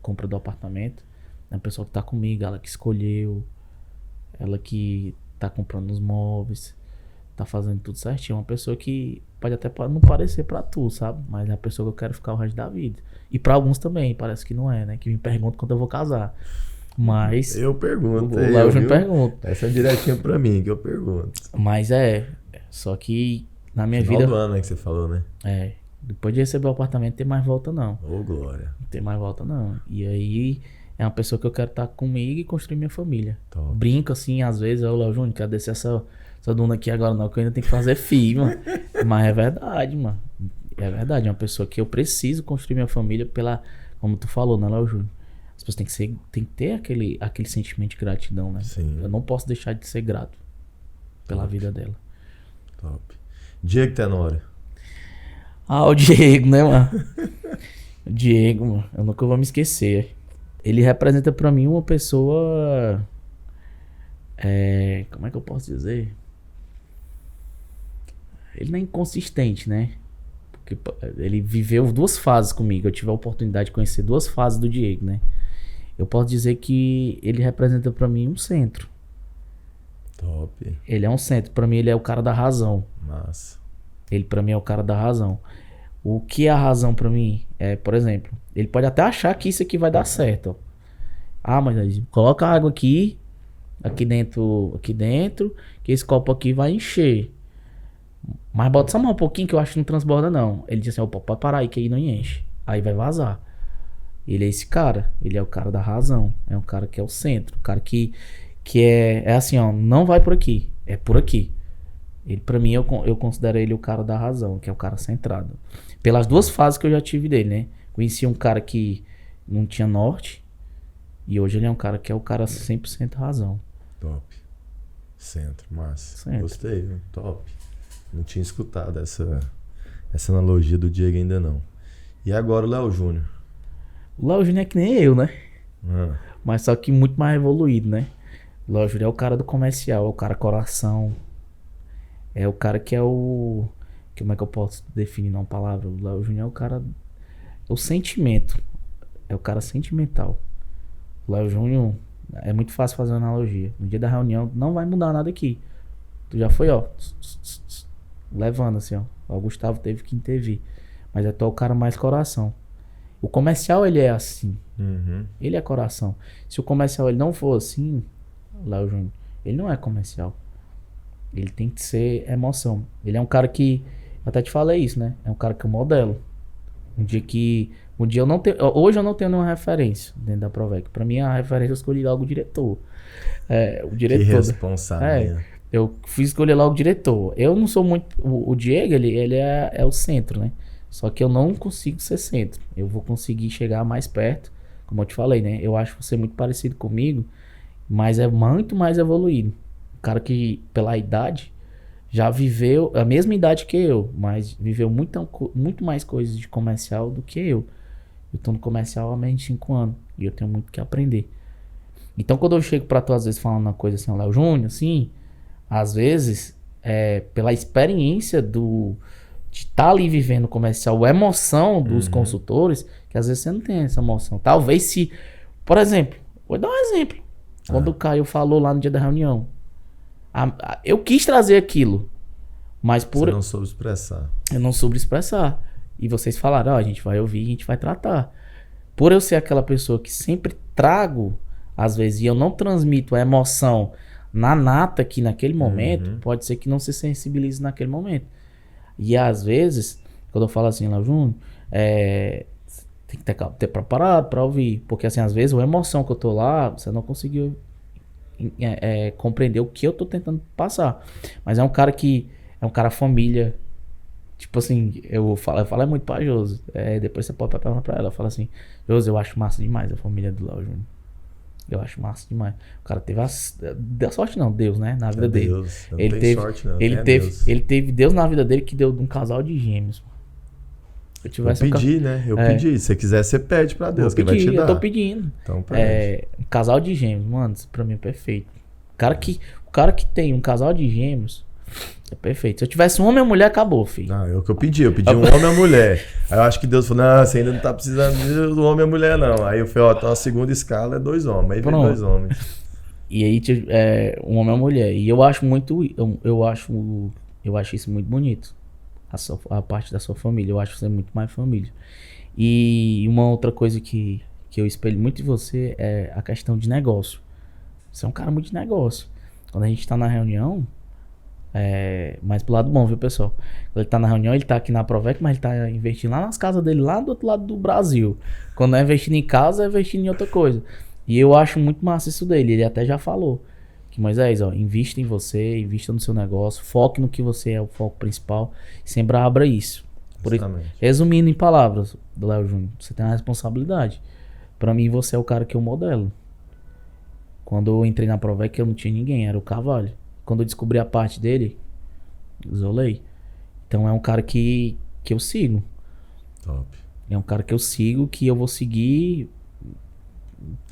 [SPEAKER 2] compra do apartamento, a pessoa que tá comigo, ela que escolheu, ela que tá comprando os móveis, tá fazendo tudo certinho. É uma pessoa que pode até não parecer pra tu, sabe? Mas é a pessoa que eu quero ficar o resto da vida. E pra alguns também, parece que não é, né? Que me perguntam quando eu vou casar. Mas
[SPEAKER 1] Eu pergunto.
[SPEAKER 2] o Léo já me pergunta.
[SPEAKER 1] Essa é direitinho pra mim que eu pergunto.
[SPEAKER 2] Mas só que na minha
[SPEAKER 1] Final
[SPEAKER 2] vida...
[SPEAKER 1] do ano, né, que você falou, né?
[SPEAKER 2] Depois de receber o apartamento, não tem mais volta não.
[SPEAKER 1] Ô, glória.
[SPEAKER 2] Não tem mais volta não. E aí é uma pessoa que eu quero estar comigo e construir minha família.
[SPEAKER 1] Top.
[SPEAKER 2] Brinco assim, às vezes, eu, Léo Júnior, quero descer essa duna aqui agora não, que eu ainda tenho que fazer filho, mano. Mas é verdade, mano. É verdade, é uma pessoa que eu preciso construir minha família pela, como tu falou, né, Léo Júnior? As pessoas têm que ter aquele sentimento de gratidão, né?
[SPEAKER 1] Sim.
[SPEAKER 2] Eu não posso deixar de ser grato pela vida dela.
[SPEAKER 1] Top. Diego Tenório.
[SPEAKER 2] O Diego, né, mano? O Diego, mano, eu nunca vou me esquecer. Ele representa pra mim uma pessoa... como é que eu posso dizer? Ele não é inconsistente, né? Porque ele viveu 2 fases comigo. Eu tive a oportunidade de conhecer 2 fases do Diego, né? Eu posso dizer que ele representa pra mim um centro.
[SPEAKER 1] Top.
[SPEAKER 2] Ele é um centro. Pra mim, ele é o cara da razão.
[SPEAKER 1] Massa.
[SPEAKER 2] Ele pra mim é o cara da razão. O que é a razão pra mim? Por exemplo, ele pode até achar que isso aqui vai dar certo. Ó. Mas coloca a água aqui dentro, que esse copo aqui vai encher. Mas bota só mais um pouquinho que eu acho que não transborda não. Ele diz assim, opa, pode parar aí que aí não enche. Aí vai vazar. Ele é esse cara. Ele é o cara da razão. É um cara que é o centro. O cara que é assim, ó, não vai por aqui. É por aqui. Ele, pra mim, eu considero ele o cara da razão, que é o cara centrado. Pelas 2 fases que eu já tive dele, né? Conheci um cara que não tinha norte. E hoje ele é um cara que é o cara 100% razão.
[SPEAKER 1] Top. Centro, massa.
[SPEAKER 2] Centro.
[SPEAKER 1] Gostei, viu? Top. Não tinha escutado essa analogia do Diego ainda não. E agora o Léo Júnior?
[SPEAKER 2] O Léo Júnior é que nem eu, né?
[SPEAKER 1] Ah,
[SPEAKER 2] Mas só que muito mais evoluído, né? O Léo Júnior é o cara do comercial, é o cara coração. É o cara que é o... Como é que eu posso definir uma palavra? O Léo Júnior é o cara... O sentimento. É o cara sentimental. O Léo Júnior... É muito fácil fazer uma analogia. No dia da reunião, não vai mudar nada aqui. Tu já foi, ó... Levando assim, ó. O Gustavo teve que intervir. Mas é tu é o cara mais coração. O comercial, ele é assim.
[SPEAKER 1] uhum.
[SPEAKER 2] Ele é coração. Se o comercial ele não for assim, Léo Júnior, ele não é comercial. Ele tem que ser emoção. Ele é um cara que... Eu até te falei isso, né? É um cara que eu modelo. Um dia eu não tenho... Hoje eu não tenho nenhuma referência dentro da Provec. Pra mim, a referência eu escolhi logo o diretor. O diretor.
[SPEAKER 1] Que responsável.
[SPEAKER 2] Eu fui escolher logo o diretor. Eu não sou muito... O Diego, ele é o centro, né? Só que eu não consigo ser centro. Eu vou conseguir chegar mais perto. Como eu te falei, né? Eu acho você muito parecido comigo, mas é muito mais evoluído. O cara que, pela idade, já viveu a mesma idade que eu, mas viveu muito mais coisas de comercial do que eu. Eu tô no comercial há menos de 5 anos e eu tenho muito que aprender. Então, quando eu chego pra tu, às vezes, falando uma coisa assim, o Léo Júnior, assim, às vezes, pela experiência de estar ali vivendo o comercial, a emoção dos consultores, que às vezes você não tem essa emoção. Talvez se, por exemplo, vou dar um exemplo. Quando o Caio falou lá no dia da reunião, eu quis trazer aquilo, mas
[SPEAKER 1] Você não soube expressar.
[SPEAKER 2] eu não soube expressar. E vocês falaram, a gente vai ouvir, a gente vai tratar. Por eu ser aquela pessoa que sempre trago, às vezes, e eu não transmito a emoção na nata aqui naquele momento, pode ser que não se sensibilize naquele momento. E às vezes, quando eu falo assim, Léo Júnior, tem que ter preparado pra ouvir. Porque assim, às vezes, a emoção que eu tô lá, você não conseguiu compreender o que eu tô tentando passar. Mas é um cara que... É um cara família. Tipo assim, eu falo muito pra Josi. Depois você pode perguntar pra ela. Eu falo assim, Josi, eu acho massa demais a família do Léo Júnior. Eu acho massa demais. O cara teve deu sorte não, Deus, né? Na vida dele.
[SPEAKER 1] Deus. Não
[SPEAKER 2] Ele
[SPEAKER 1] tem
[SPEAKER 2] teve
[SPEAKER 1] sorte, não.
[SPEAKER 2] ele teve Deus na vida dele que deu um casal de gêmeos.
[SPEAKER 1] Eu pedi, né? Eu pedi. Se você quiser, você pede pra Deus, que vai te dar.
[SPEAKER 2] Eu tô pedindo.
[SPEAKER 1] Então, pede.
[SPEAKER 2] Um casal de gêmeos, mano, isso pra mim é perfeito. O cara que tem um casal de gêmeos é perfeito. Se eu tivesse um homem e uma mulher, acabou, filho.
[SPEAKER 1] Não, é o que eu pedi. Eu pedi um homem e uma mulher. Aí eu acho que Deus falou, não, você ainda não tá precisando do homem e mulher, não. Aí eu falei, então a segunda escala é 2 homens. Aí vem 2 homens.
[SPEAKER 2] E aí, um homem e uma mulher. E eu acho muito... Eu acho isso muito bonito. A parte da sua família. Eu acho você muito mais família. E uma outra coisa que eu espelho muito em você é a questão de negócio. Você é um cara muito de negócio. Quando a gente tá na reunião... mas pro lado bom, viu, pessoal? Quando ele tá na reunião, ele tá aqui na Provec, mas ele tá investindo lá nas casas dele, lá do outro lado do Brasil. Quando é investindo em casa, é investindo em outra coisa. E eu acho muito massa isso dele. Ele até já falou que, Moisés, invista em você, invista no seu negócio, foque no que você é o foco principal e sempre abra isso. Resumindo em palavras, do Léo Júnior, você tem uma responsabilidade. Pra mim, você é o cara que eu modelo. Quando eu entrei na Provec, eu não tinha ninguém, era o Carvalho. Quando eu descobri a parte dele, isolei. Então é um cara que eu sigo.
[SPEAKER 1] Top.
[SPEAKER 2] É um cara que eu sigo, que eu vou seguir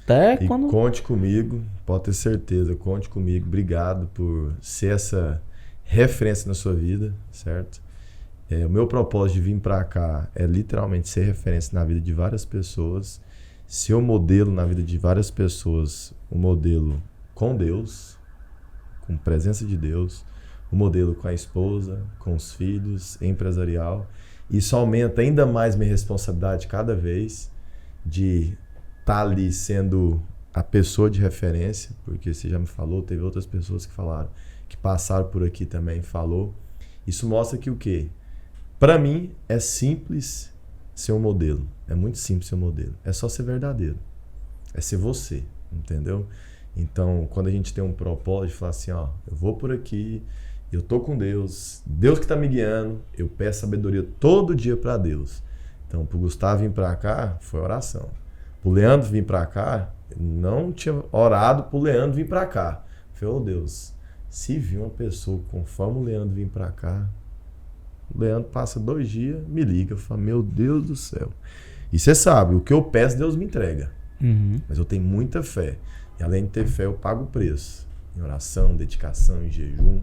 [SPEAKER 2] até quando...
[SPEAKER 1] Conte comigo, pode ter certeza, conte comigo. Obrigado por ser essa referência na sua vida, certo? O meu propósito de vir pra cá é literalmente ser referência na vida de várias pessoas. Ser o modelo na vida de várias pessoas, o modelo com Deus, com presença de Deus, o modelo com a esposa, com os filhos, empresarial. Isso aumenta ainda mais minha responsabilidade cada vez de estar ali sendo a pessoa de referência, porque você já me falou, teve outras pessoas que falaram, que passaram por aqui também, falou. Isso mostra que o quê? Para mim é simples ser um modelo, é muito simples ser um modelo, é só ser verdadeiro, é ser você, entendeu? Então, quando a gente tem um propósito de falar assim, eu vou por aqui, eu tô com Deus, Deus que tá me guiando, eu peço sabedoria todo dia para Deus. Então, pro Gustavo vir pra cá, foi oração. Pro Leandro vir pra cá, não tinha orado pro Leandro vir pra cá. Falei, ô Deus, se vir uma pessoa conforme o Leandro vir pra cá, o Leandro passa 2 dias, me liga, fala, meu Deus do céu. E você sabe, o que eu peço, Deus me entrega. Mas eu tenho muita fé. E além de ter fé, eu pago o preço. Em oração, dedicação, em jejum.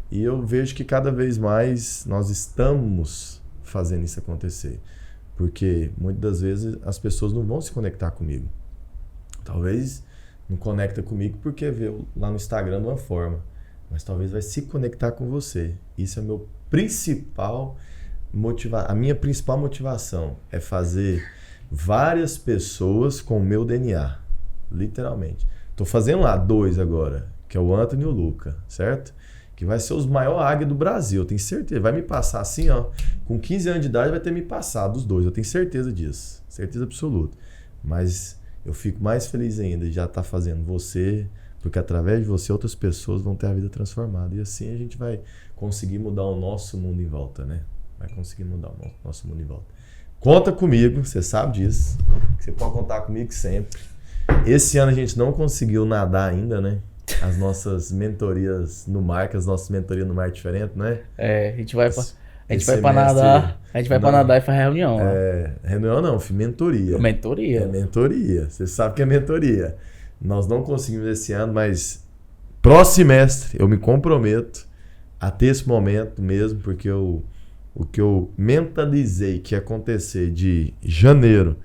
[SPEAKER 1] E eu vejo que cada vez mais nós estamos fazendo isso acontecer. Porque muitas das vezes as pessoas não vão se conectar comigo. Talvez não conecta comigo porque vê lá no Instagram de uma forma. Mas talvez vai se conectar com você. Isso é meu principal a minha principal motivação é fazer várias pessoas com o meu DNA, literalmente. Tô fazendo lá 2 agora, que é o Anthony e o Luca, certo? Que vai ser os maiores águias do Brasil, eu tenho certeza. Vai me passar assim, ó, com 15 anos de idade vai ter me passado os 2, eu tenho certeza disso, certeza absoluta. Mas eu fico mais feliz ainda de já estar fazendo você, porque através de você outras pessoas vão ter a vida transformada. E assim a gente vai conseguir mudar o nosso mundo em volta, né? Vai conseguir mudar o nosso mundo em volta. Conta comigo, você sabe disso. Você pode contar comigo sempre. Esse ano a gente não conseguiu nadar ainda, né? As nossas mentorias no mar, que as nossas mentorias no mar é diferente, né?
[SPEAKER 2] A gente vai pra nadar. A gente vai pra nadar e faz reunião.
[SPEAKER 1] Reunião não, filho, mentoria.
[SPEAKER 2] Mentoria.
[SPEAKER 1] É mentoria. Você sabe que é mentoria. Nós não conseguimos esse ano, mas próximo semestre eu me comprometo a ter esse momento mesmo, porque o que eu mentalizei que ia acontecer de janeiro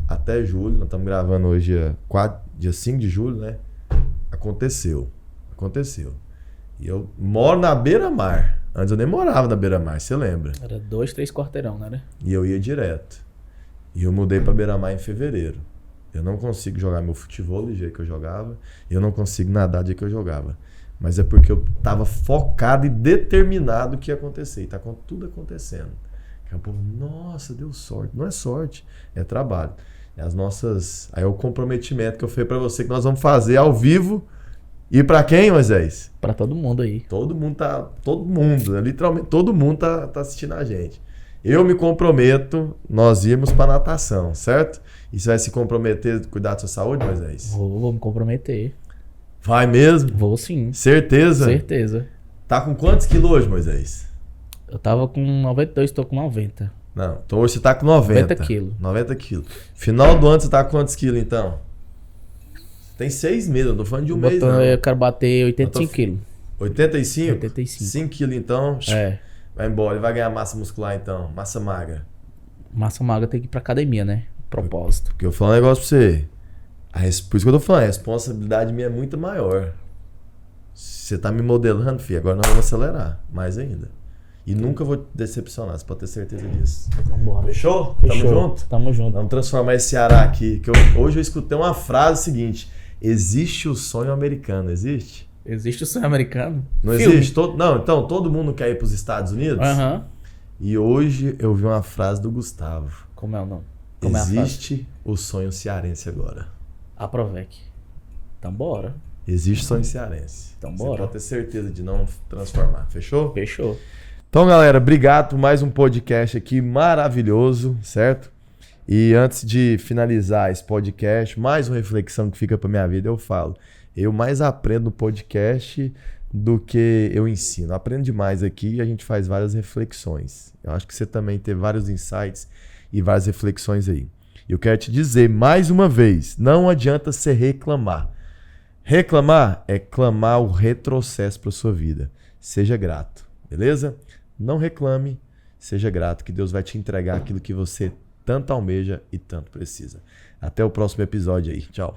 [SPEAKER 1] até julho, nós estamos gravando hoje dia 5 de julho, né? Aconteceu. E eu moro na beira-mar. Antes eu nem morava na beira-mar, você lembra?
[SPEAKER 2] Era 2, 3 quarteirão, né?
[SPEAKER 1] E eu ia direto. E eu mudei para beira-mar em fevereiro. Eu não consigo jogar meu futebol do jeito que eu jogava. E eu não consigo nadar do jeito que eu jogava. Mas é porque eu estava focado e determinado que ia acontecer. E está tudo acontecendo. Daqui a pouco, nossa, deu sorte. Não é sorte, é trabalho. Aí é o comprometimento que eu falei para você que nós vamos fazer ao vivo. E para quem, Moisés?
[SPEAKER 2] Para todo mundo aí.
[SPEAKER 1] Todo mundo, literalmente todo mundo tá assistindo a gente. Eu me comprometo, nós irmos para natação, certo? E você vai se comprometer a cuidar da sua saúde, Moisés?
[SPEAKER 2] Vou me comprometer.
[SPEAKER 1] Vai mesmo?
[SPEAKER 2] Vou sim.
[SPEAKER 1] Certeza?
[SPEAKER 2] Certeza.
[SPEAKER 1] Tá com quantos quilos hoje, Moisés?
[SPEAKER 2] Eu tava com 92, tô com 90.
[SPEAKER 1] Não, então hoje você tá com 90
[SPEAKER 2] quilos.
[SPEAKER 1] 90 quilos. Final do ano você tá com quantos quilos, então? Tem 6 meses, eu não tô falando de um mês, não.
[SPEAKER 2] Eu quero bater 85 quilos.
[SPEAKER 1] 85?
[SPEAKER 2] 85.
[SPEAKER 1] 5 quilos, então. Vai embora. Ele vai ganhar massa muscular, então. Massa magra.
[SPEAKER 2] Massa magra tem que ir pra academia, né? Propósito.
[SPEAKER 1] Porque eu vou falar um negócio pra você. Por isso que eu tô falando, a responsabilidade minha é muito maior. Você tá me modelando, filho, agora nós vamos acelerar. Mais ainda. E nunca vou te decepcionar, você pode ter certeza disso.
[SPEAKER 2] Vambora.
[SPEAKER 1] Fechou?
[SPEAKER 2] Fechou?
[SPEAKER 1] Tamo junto?
[SPEAKER 2] Tamo junto.
[SPEAKER 1] Vamos transformar esse Ceará aqui. Hoje eu escutei uma frase seguinte: existe o sonho americano, existe?
[SPEAKER 2] Existe o sonho americano?
[SPEAKER 1] Não
[SPEAKER 2] Filme.
[SPEAKER 1] existe? Não, então todo mundo quer ir para os Estados Unidos? E hoje eu vi uma frase do Gustavo.
[SPEAKER 2] Como é o nome?
[SPEAKER 1] Existe o sonho cearense agora.
[SPEAKER 2] A Provec. Então bora.
[SPEAKER 1] Existe sonho cearense.
[SPEAKER 2] Então bora.
[SPEAKER 1] Você pode ter certeza de não transformar. Fechou?
[SPEAKER 2] Fechou.
[SPEAKER 1] Então, galera, obrigado por mais um podcast aqui maravilhoso, certo? E antes de finalizar esse podcast, mais uma reflexão que fica para minha vida, eu falo. Eu mais aprendo no podcast do que eu ensino. Eu aprendo demais aqui e a gente faz várias reflexões. Eu acho que você também teve vários insights e várias reflexões aí. Eu quero te dizer mais uma vez, não adianta você reclamar. Reclamar é clamar o retrocesso para sua vida. Seja grato, beleza? Não reclame, seja grato, que Deus vai te entregar aquilo que você tanto almeja e tanto precisa. Até o próximo episódio aí. Tchau.